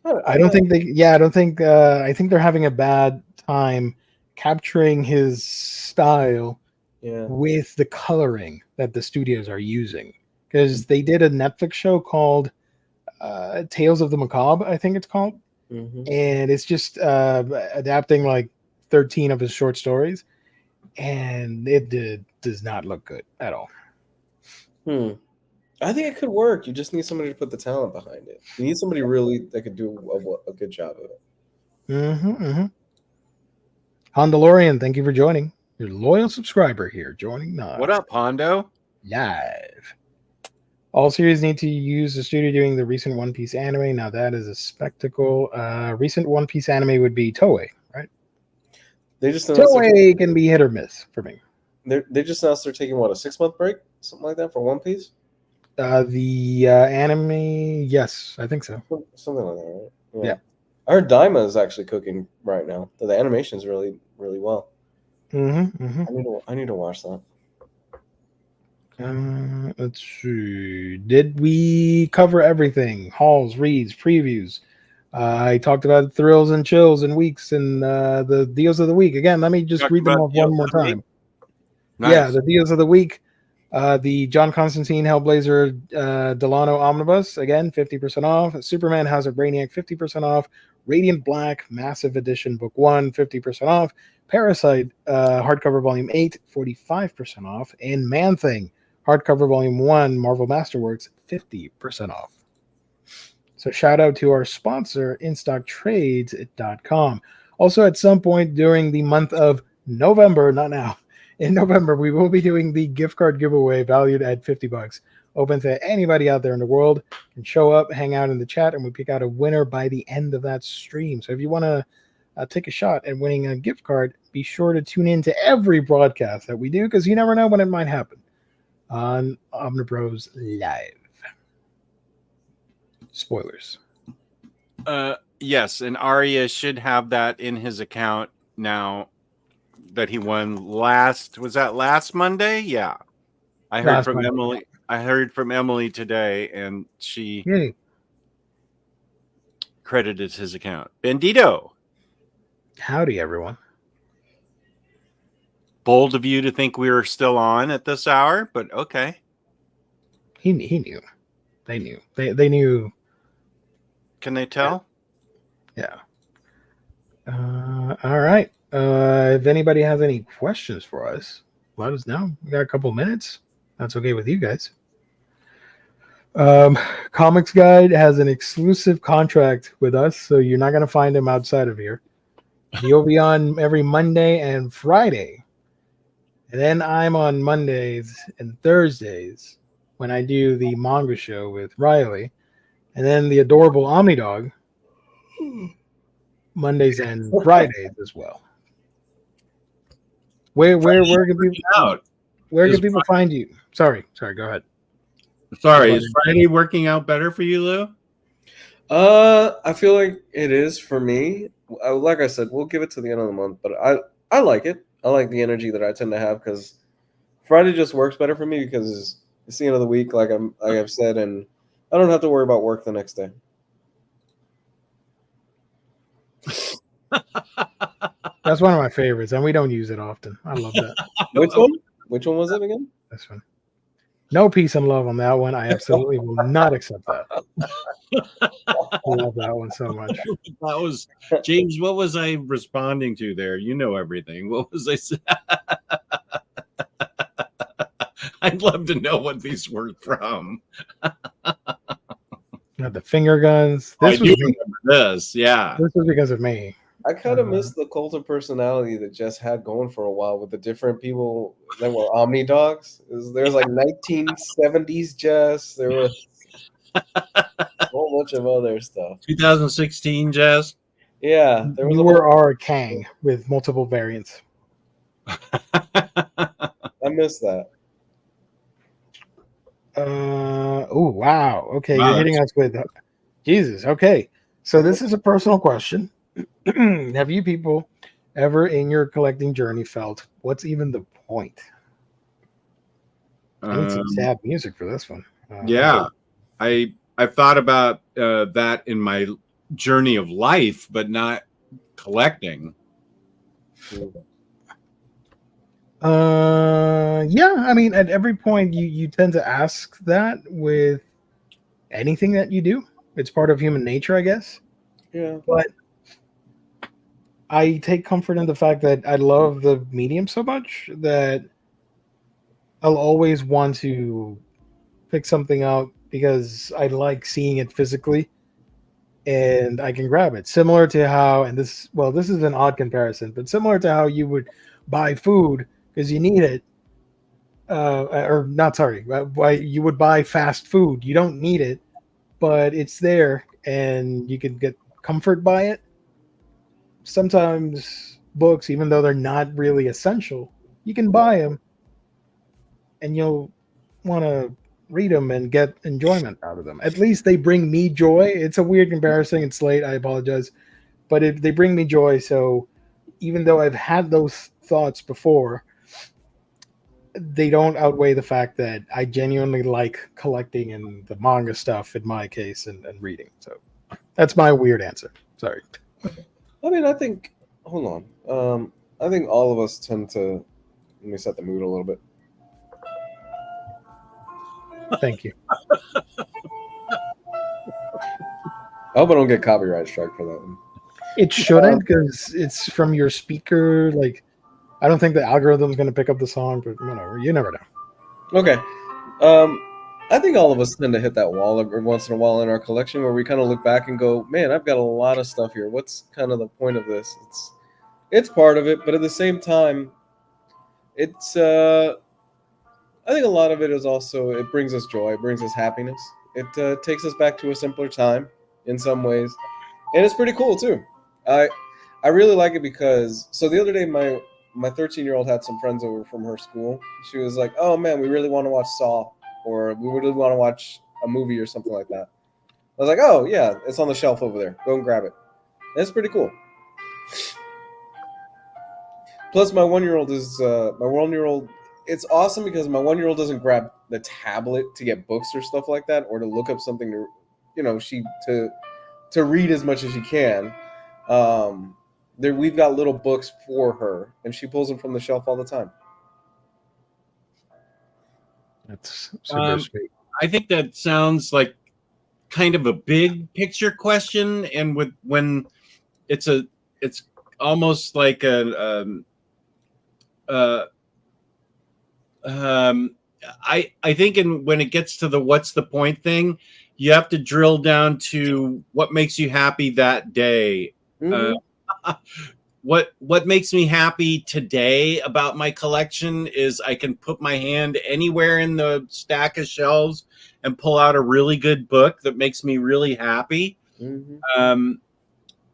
I don't think they. Yeah, I don't think. I think they're having a bad time capturing his style with the coloring that the studios are using, because they did a Netflix show called Tales of the Macabre, I think it's called, and it's just adapting like 13 of his short stories, and it does not look good at all. I think it could work. You just need somebody to put the talent behind it. You need somebody really that could do a good job of it. Hondalorian, thank you for joining. Your loyal subscriber here, joining now. What up, Hondo? Live. All series need to use the studio doing the recent One Piece anime. Now that is a spectacle. Recent One Piece anime would be Toei, right? They just Toei can be hit or miss for me. They just announced they're taking what, a 6-month break, something like that, for One Piece. The anime, yes, I think so. Something like that, right? Yeah. I heard Daima is actually cooking right now. The animation is really, really well. I need to watch that. Let's see. Did we cover everything? Hauls, reads, previews. I talked about thrills and chills and weeks and the deals of the week. Again, let me just read them off one more time. Nice. Yeah, the deals of the week. The John Constantine Hellblazer Delano Omnibus, again, 50% off. Superman House of Brainiac, 50% off. Radiant Black, Massive Edition, Book 1, 50% off. Parasite, hardcover volume 8, 45% off. And Man-Thing, hardcover volume 1, Marvel Masterworks, 50% off. So shout out to our sponsor, InStockTrades.com. Also, at some point during the month of November, not now, in November, we will be doing the gift card giveaway valued at $50. Open to anybody out there in the world. Can show up, hang out in the chat, and we pick out a winner by the end of that stream. So if you want to take a shot at winning a gift card, be sure to tune in to every broadcast that we do because you never know when it might happen on Omnibros Live. Spoilers. Yes, and Arya should have that in his account now that he won last. Was that last Monday? Yeah, I heard from Emily. I heard from Emily today, and she credited his account. Bandito. Howdy, everyone. Bold of you to think we were still on at this hour, but okay. He knew. They knew. They knew. Can they tell? Yeah. All right. If anybody has any questions for us, let us know. We got a couple minutes. That's okay with you guys. Comics Guide has an exclusive contract with us, so you're not going to find him outside of here. He'll be on every Monday and Friday. And then I'm on Mondays and Thursdays when I do the manga show with Riley. And then the adorable Omnidog Mondays and Fridays as well. Where can people find you? Sorry, go ahead. Sorry, is Friday working out better for you, Lou? I feel like it is for me. Like I said, we'll give it to the end of the month, but I like it. I like the energy that I tend to have because Friday just works better for me because it's the end of the week, like I've said, and I don't have to worry about work the next day. That's one of my favorites, and we don't use it often. I love that. Which one? Which one was it again? This one. No peace and love on that one. I absolutely will not accept that. I love that one so much. That was James. What was I responding to there? You know everything. What was I saying? I'd love to know what these were from. The finger guns. This was this, yeah. This was because of me. I kind of miss the cult of personality that Jess had going for a while with the different people that were Omni Dogs. There's like 1970s Jess. There was a whole bunch of other stuff. 2016 Jess. Yeah, there was. You were our Kang with multiple variants. I miss that. Oh wow. Okay, wow, you're hitting us with Jesus. Okay, so this is a personal question. Have you people ever in your collecting journey felt what's even the point? I need some sad music for this one. Yeah, I've thought about that in my journey of life, but not collecting. Yeah, I mean, at every point you tend to ask that with anything that you do. It's part of human nature, I guess. Yeah. But I take comfort in the fact that I love the medium so much that I'll always want to pick something out because I like seeing it physically and I can grab it. Similar to how, and this is an odd comparison, but similar to how you would buy food because you need it. You would buy fast food. You don't need it, but it's there and you can get comfort by it. Sometimes books, even though they're not really essential, you can buy them and you'll want to read them and get enjoyment out of them. At least they bring me joy. It's a weird comparison. It's late. I apologize. But they bring me joy. So even though I've had those thoughts before, they don't outweigh the fact that I genuinely like collecting and the manga stuff in my case and reading. So that's my weird answer. Sorry. I mean, hold on. I think all of us tend to, let me set the mood a little bit. Thank you. I hope I don't get copyright strike for that one. It shouldn't because it's from your speaker. Like, I don't think the algorithm's going to pick up the song, but whatever. You never know. Okay. I think all of us tend to hit that wall every once in a while in our collection where we kind of look back and go, man, I've got a lot of stuff here. What's kind of the point of this? It's part of it, but at the same time, it's I think a lot of it is also, it brings us joy, it brings us happiness. It takes us back to a simpler time in some ways. And it's pretty cool too. I I really like it because the other day my 13-year-old had some friends over from her school. She was like, "Oh man, we really want to watch Saw, or we really want to watch a movie or something like that." I was like, "Oh yeah, it's on the shelf over there. Go and grab it." And it's pretty cool. Plus, my 1-year-old is It's awesome because my 1-year-old doesn't grab the tablet to get books or stuff like that, or to look up something to read as much as she can. We've got little books for her, and she pulls them from the shelf all the time. That's super sweet. I think that sounds like kind of a big picture question, and when it's almost like I think when it gets to the what's the point thing, you have to drill down to what makes you happy that day. Mm-hmm. What makes me happy today about my collection is I can put my hand anywhere in the stack of shelves and pull out a really good book that makes me really happy. Mm-hmm.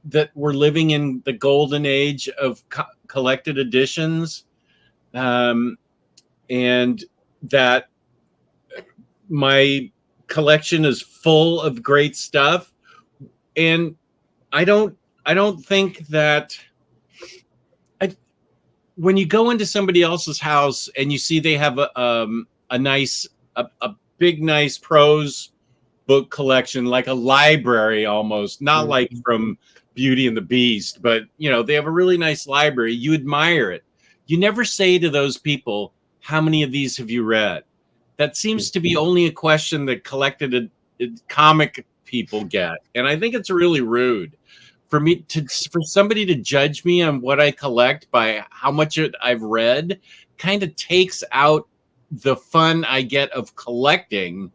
That we're living in the golden age of collected editions, and that my collection is full of great stuff. And I don't think that when you go into somebody else's house and you see they have a big nice prose book collection, like a library almost, not like from Beauty and the Beast, but they have a really nice library. You admire it. You never say to those people, how many of these have you read? That seems to be only a question that collected comic people get. And I think it's really rude for somebody to judge me on what I collect by how much I've read. Kind of takes out the fun I get of collecting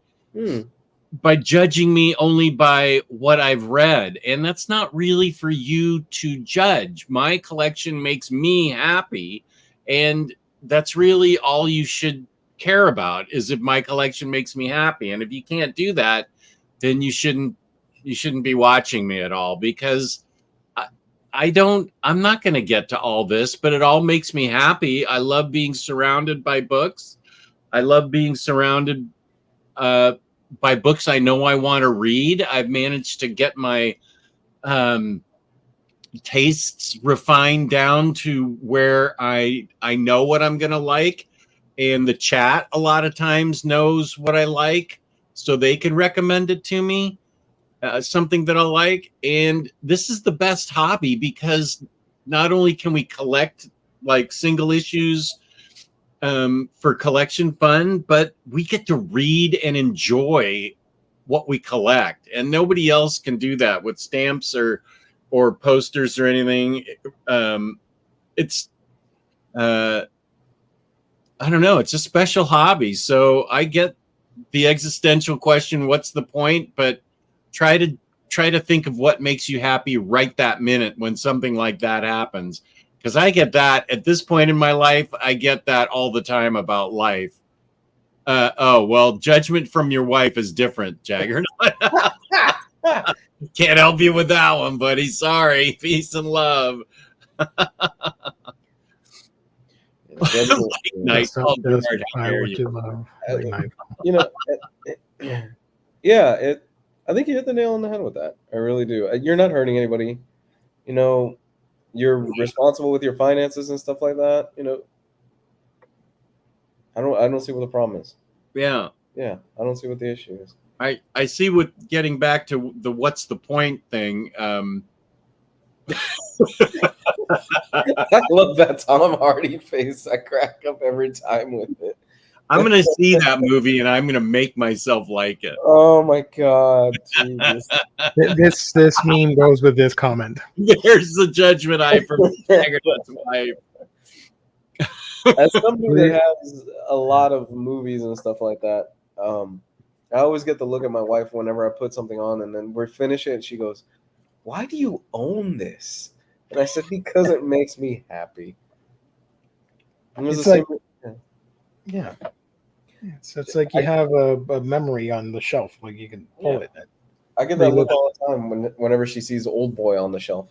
by judging me only by what I've read. And that's not really for you to judge. My collection makes me happy, and that's really all you should care about, is if my collection makes me happy. And if you can't do that, then you shouldn't be watching me at all, because I'm not going to get to all this, but it all makes me happy. I love being surrounded by books. I love being surrounded by books I know I want to read. I've managed to get my tastes refined down to where I know what I'm going to like. And the chat a lot of times knows what I like, so they can recommend it to me, something that I like. And this is the best hobby, because not only can we collect like single issues for collection fun, but we get to read and enjoy what we collect. And nobody else can do that with stamps or posters or anything. It's I don't know. It's a special hobby. So I get the existential question, what's the point? But try to think of what makes you happy right that minute when something like that happens. Because I get that at this point in my life. I get that all the time about life. Oh, well, judgment from your wife is different, Jagger. Can't help you with that one, buddy. Sorry. Peace and love. Night. Yeah, I think you hit the nail on the head with that. I really do. You're not hurting anybody. You're responsible with your finances and stuff like that. I don't see what the problem is. Yeah. I don't see what the issue is. I see what, getting back to the what's the point thing. I love that Tom Hardy face. I crack up every time with it. I'm going to see that movie and I'm going to make myself like it. Oh my God. Jesus. This meme goes with this comment. There's the judgment I from Jagger's wife. As somebody that has a lot of movies and stuff like that, I always get to look at my wife whenever I put something on, and then we finish it and she goes, "Why do you own this?" And I said, "Because it makes me happy." It's like, yeah. It's like you have a memory on the shelf, like you can pull it. I get that look all the time whenever she sees Old Boy on the shelf.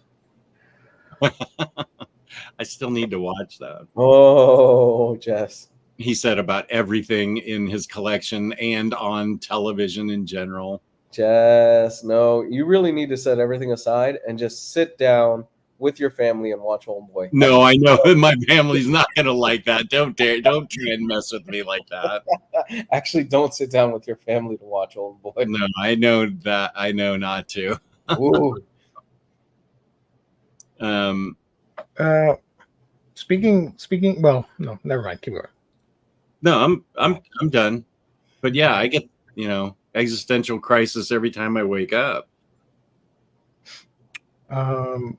I still need to watch that. Oh, Jess. He said about everything in his collection and on television in general. Jess, no, you really need to set everything aside and just sit down with your family and watch Homeboy. No, I know my family's not going to like that. Don't try and mess with me like that. Actually, don't sit down with your family to watch Homeboy. No, I know that. I know not to. Ooh. Speaking. Well, no, never mind. Keep going. No, I'm done. But yeah, I get existential crisis every time I wake up.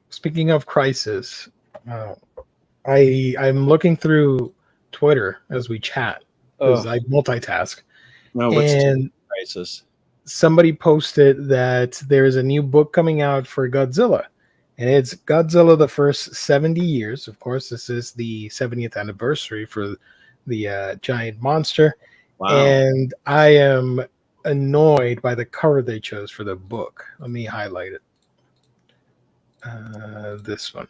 Speaking of crisis, I'm looking through Twitter as we chat because I multitask. No, what's And crisis? somebody posted that there is a new book coming out for Godzilla, and it's Godzilla the first 70 years. Of course, this is the 70th anniversary for the giant monster. Wow. And I am annoyed by the cover they chose for the book. Let me highlight it. This one.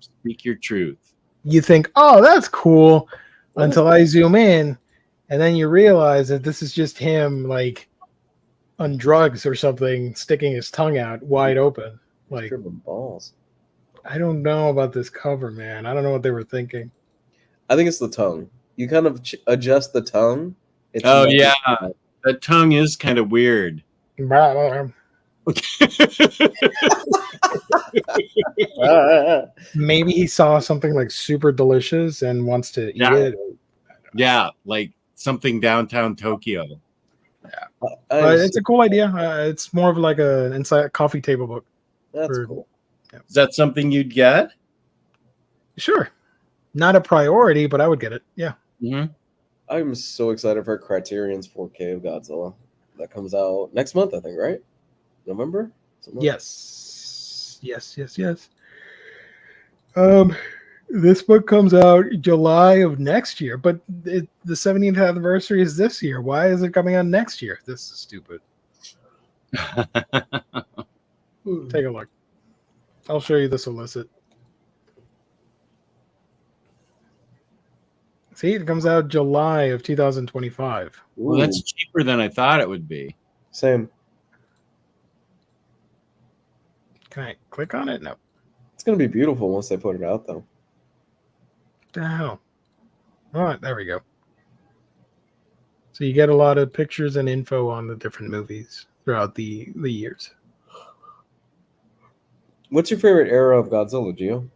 Speak your truth. You think, oh, that's cool, until I zoom in, and then you realize that this is just him like on drugs or something, sticking his tongue out wide open. Like, Tripping balls. I don't know about this cover, man. I don't know what they were thinking. I think it's the tongue. You kind of adjust the tongue. It's Oh not- yeah, that tongue is kind of weird. Maybe he saw something like super delicious and wants to eat Yeah. it. Yeah, like something downtown Tokyo. But it's a cool idea. It's more of like an inside coffee table book. That's for- cool. Is that something you'd get? Sure. Not a priority, but I would get it. Yeah. Mm-hmm. I'm so excited for Criterion's 4K of Godzilla. That comes out next month, I think, right? November? Something like Yes. This book comes out July of next year, but the 70th anniversary is this year. Why is it coming out next year? This is stupid. Take a look. I'll show you the solicit. See, it comes out July of 2025. that. Well, that's Ooh, cheaper than I thought it would be. same. Can I click on it? No. It's gonna be beautiful once they put it out, though. What the hell? All right, there we go. So you get a lot of pictures and info on the different movies throughout the years. What's your favorite era of Godzilla, Gio?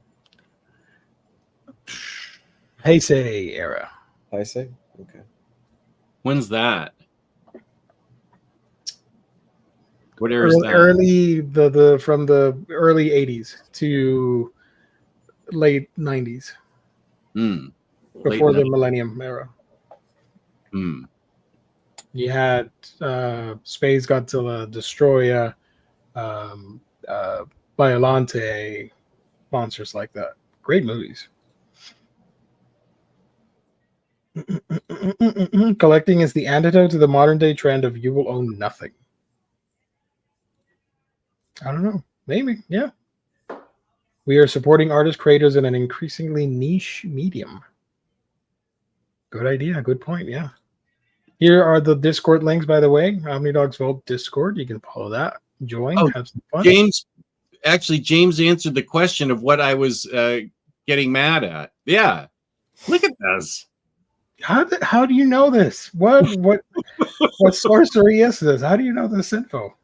Heisei era. I say. Okay. When's that? What era is that? Early the from the early 80s to late 90s, Mm. before Late the millennium era. Mm. You had Space Godzilla, Destroya, Biollante, monsters like that. Great movies. Collecting is the antidote to the modern day trend of you will own nothing. I don't know. Maybe, yeah. We are supporting artists, creators in an increasingly niche medium. Good idea. Good point. Yeah. Here are the Discord links, by the way. Omnidogs Vault Discord. You can follow that. Join. Oh, have some fun. James answered the question of what I was getting mad at. Yeah. Look at this. How do you know this? What sorcery is this? How do you know this info?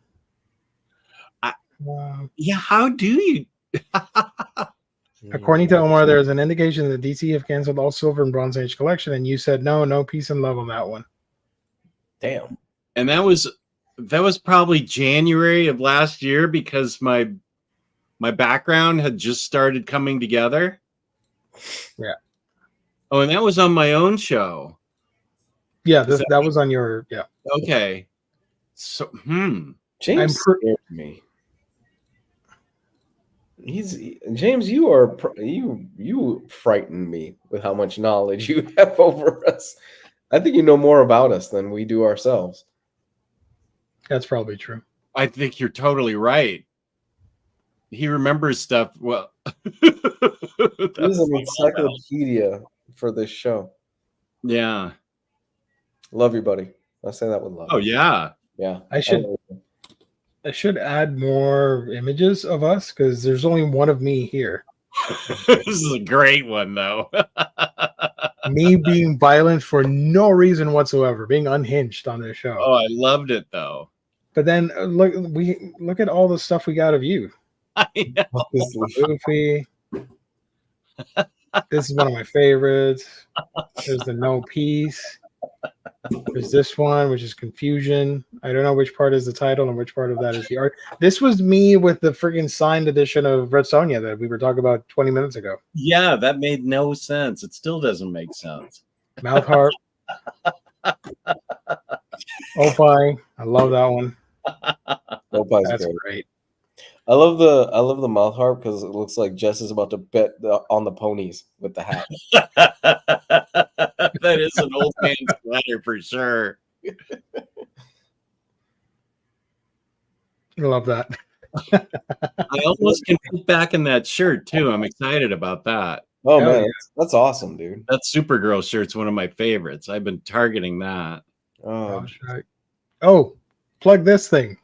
Yeah, how do you? According to Omar, there is an indication that DC have canceled all Silver and Bronze Age collection, and you said no peace and love on that one. Damn. And that was probably January of last year because my background had just started coming together. Yeah. Oh, and that was on my own show. Yeah, that was on your Okay. So, James scared me. James. You frighten me with how much knowledge you have over us. I think you know more about us than we do ourselves. That's probably true. I think you're totally right. he remembers stuff. Well, He's an encyclopedia for this show. yeah. Love you, buddy. I say that with love. Oh yeah. Yeah. I should add more images of us because there's only one of me here. This is a great one, though. Me being violent for no reason whatsoever, being unhinged on this show. Oh, I loved it, though. But then look at all the stuff we got of you. I know. This is Goofy. This is one of my favorites. There's the No Peace. There's this one, which is Confusion. I don't know which part is the title and which part of that is the art. This was me with the freaking signed edition of Red Sonja that we were talking about 20 minutes ago. Yeah, that made no sense. It still doesn't make sense. Mouth Harp. Opie. I love that one. Opie's That's great. great. I love the mouth harp because it looks like Jess is about to bet on the ponies with the hat. That is an old man sweater for sure. I love that. I almost can put back in that shirt too. I'm excited about that. Oh Hell man, yeah. that's awesome, dude. That Supergirl shirt's one of my favorites. I've been targeting that. Oh, Oh, plug this thing.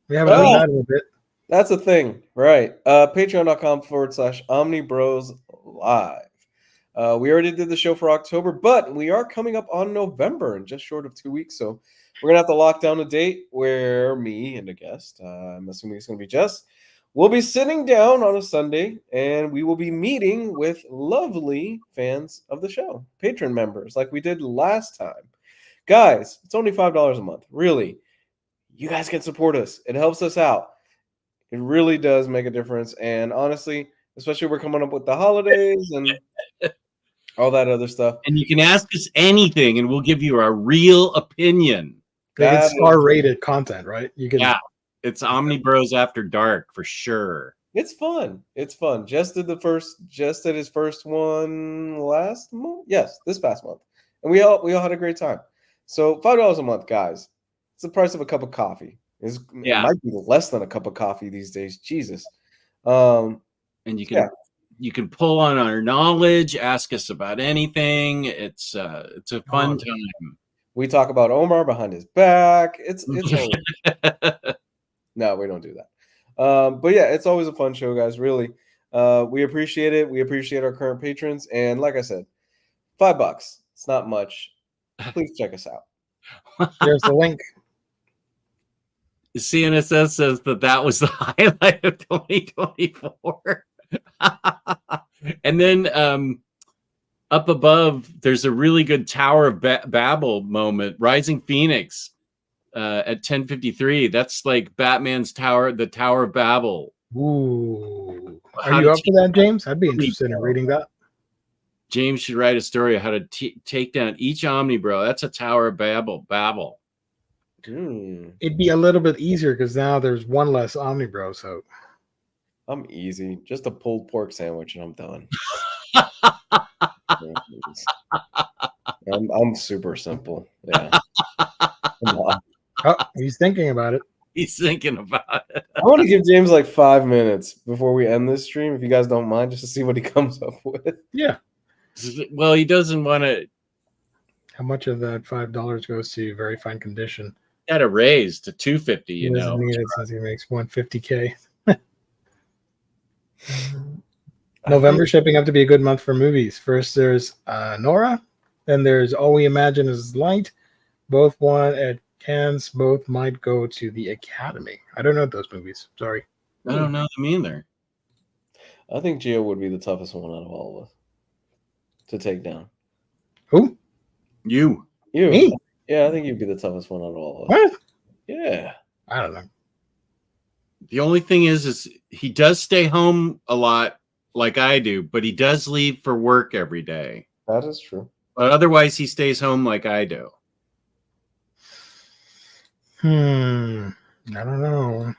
We haven't done that in a bit. that's a thing, right? Patreon.com/Omnibros Live. We already did the show for October, but we are coming up on November in just short of 2 weeks. So we're gonna have to lock down a date where me and a guest, I'm assuming it's gonna be Jess, we'll be sitting down on a Sunday and we will be meeting with lovely fans of the show, patron members, like we did last time. Guys, it's only $5 a month. Really, you guys can support us. It helps us out. It really does make a difference. And honestly, especially we're coming up with the holidays and all that other stuff. And you can ask us anything, and we'll give you our real opinion. It's R-rated content, right? You can. Yeah, it's Omnibros After Dark for sure. It's fun. It's fun. Jess did his first one last month. Yes, this past month, and we all had a great time. So $5 a month, guys. It's the price of a cup of coffee. It might be less than a cup of coffee these days. Jesus. And you can pull on our knowledge, ask us about anything. It's a fun time. We talk about Omar behind his back. It's no, we don't do that. But yeah, it's always a fun show, guys. Really, we appreciate it. We appreciate our current patrons, and like I said, $5. It's not much. Please check us out. There's the link. CNSS says that was the highlight of 2024. And then up above, there's a really good Tower of Babel moment. Rising Phoenix at 10:53. That's like Batman's Tower, the Tower of Babel. Ooh. Are you up for that, James? I'd be interested in reading that. James should write a story of how to take down each Omnibro. That's a Tower of Babel. It'd be a little bit easier because now there's one less Omnibro. So I'm easy. Just a pulled pork sandwich and I'm done. I'm super simple. Yeah. Oh, he's thinking about it. He's thinking about it. I want to give James like 5 minutes before we end this stream, if you guys don't mind, just to see what he comes up with. Yeah. Well, he doesn't want to. How much of that $5 goes to very fine condition? Got a raise to $250. He doesn't need it since he makes $150K. November shaping up to be a good month for movies. First, there's Nora. Then there's All We Imagine Is Light. Both won at Cannes. Both might go to the Academy. I don't know those movies. Sorry. I don't know them either. I think Gio would be the toughest one out of all of us to take down. Who? You. Me? Yeah, I think you'd be the toughest one out of all of us. What? Yeah. I don't know. The only thing is he does stay home a lot like I do, but he does leave for work every day. That is true. But otherwise, he stays home like I do. I don't know.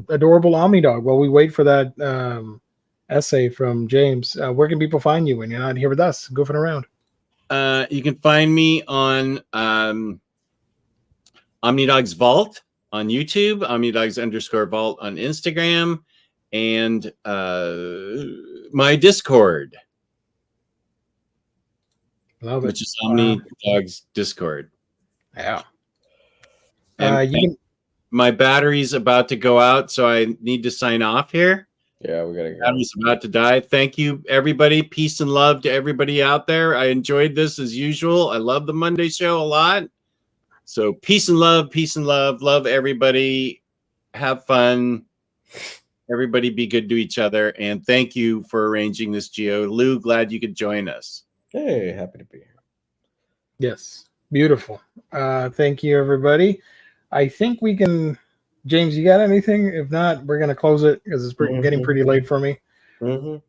Adorable Omni Dog. While we wait for that essay from James, where can people find you when you're not here with us, goofing around? You can find me on Omnidog's Vault on YouTube, Omnidogs_Vault on Instagram, and my Discord, Love it. which is Omni Dog's Discord. Yeah. And my battery's about to go out, so I need to sign off here. Yeah, we gotta go. Battery's about to die. Thank you, everybody. Peace and love to everybody out there. I enjoyed this as usual. I love the Monday show a lot. So peace and love, peace and love. Love everybody. Have fun. Everybody be good to each other. And thank you for arranging this, Gio. Lou, glad you could join us. Hey, happy to be here. Yes. Beautiful. Thank you, everybody. I think we can... James, you got anything? If not, we're going to close it because it's getting pretty late for me. If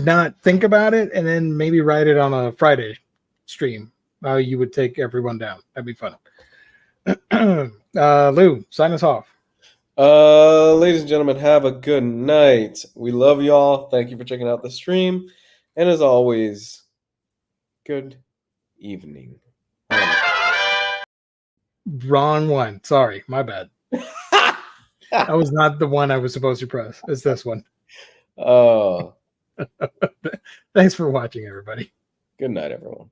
not, think about it and then maybe write it on a Friday stream. How you would take everyone down. That'd be fun. Lou, sign us off. Ladies and gentlemen, have a good night. We love y'all. Thank you for checking out the stream. And as always, good evening. Wrong one. Sorry, my bad. That was not the one I was supposed to press. It's this one. Oh. Thanks for watching, everybody. Good night, everyone.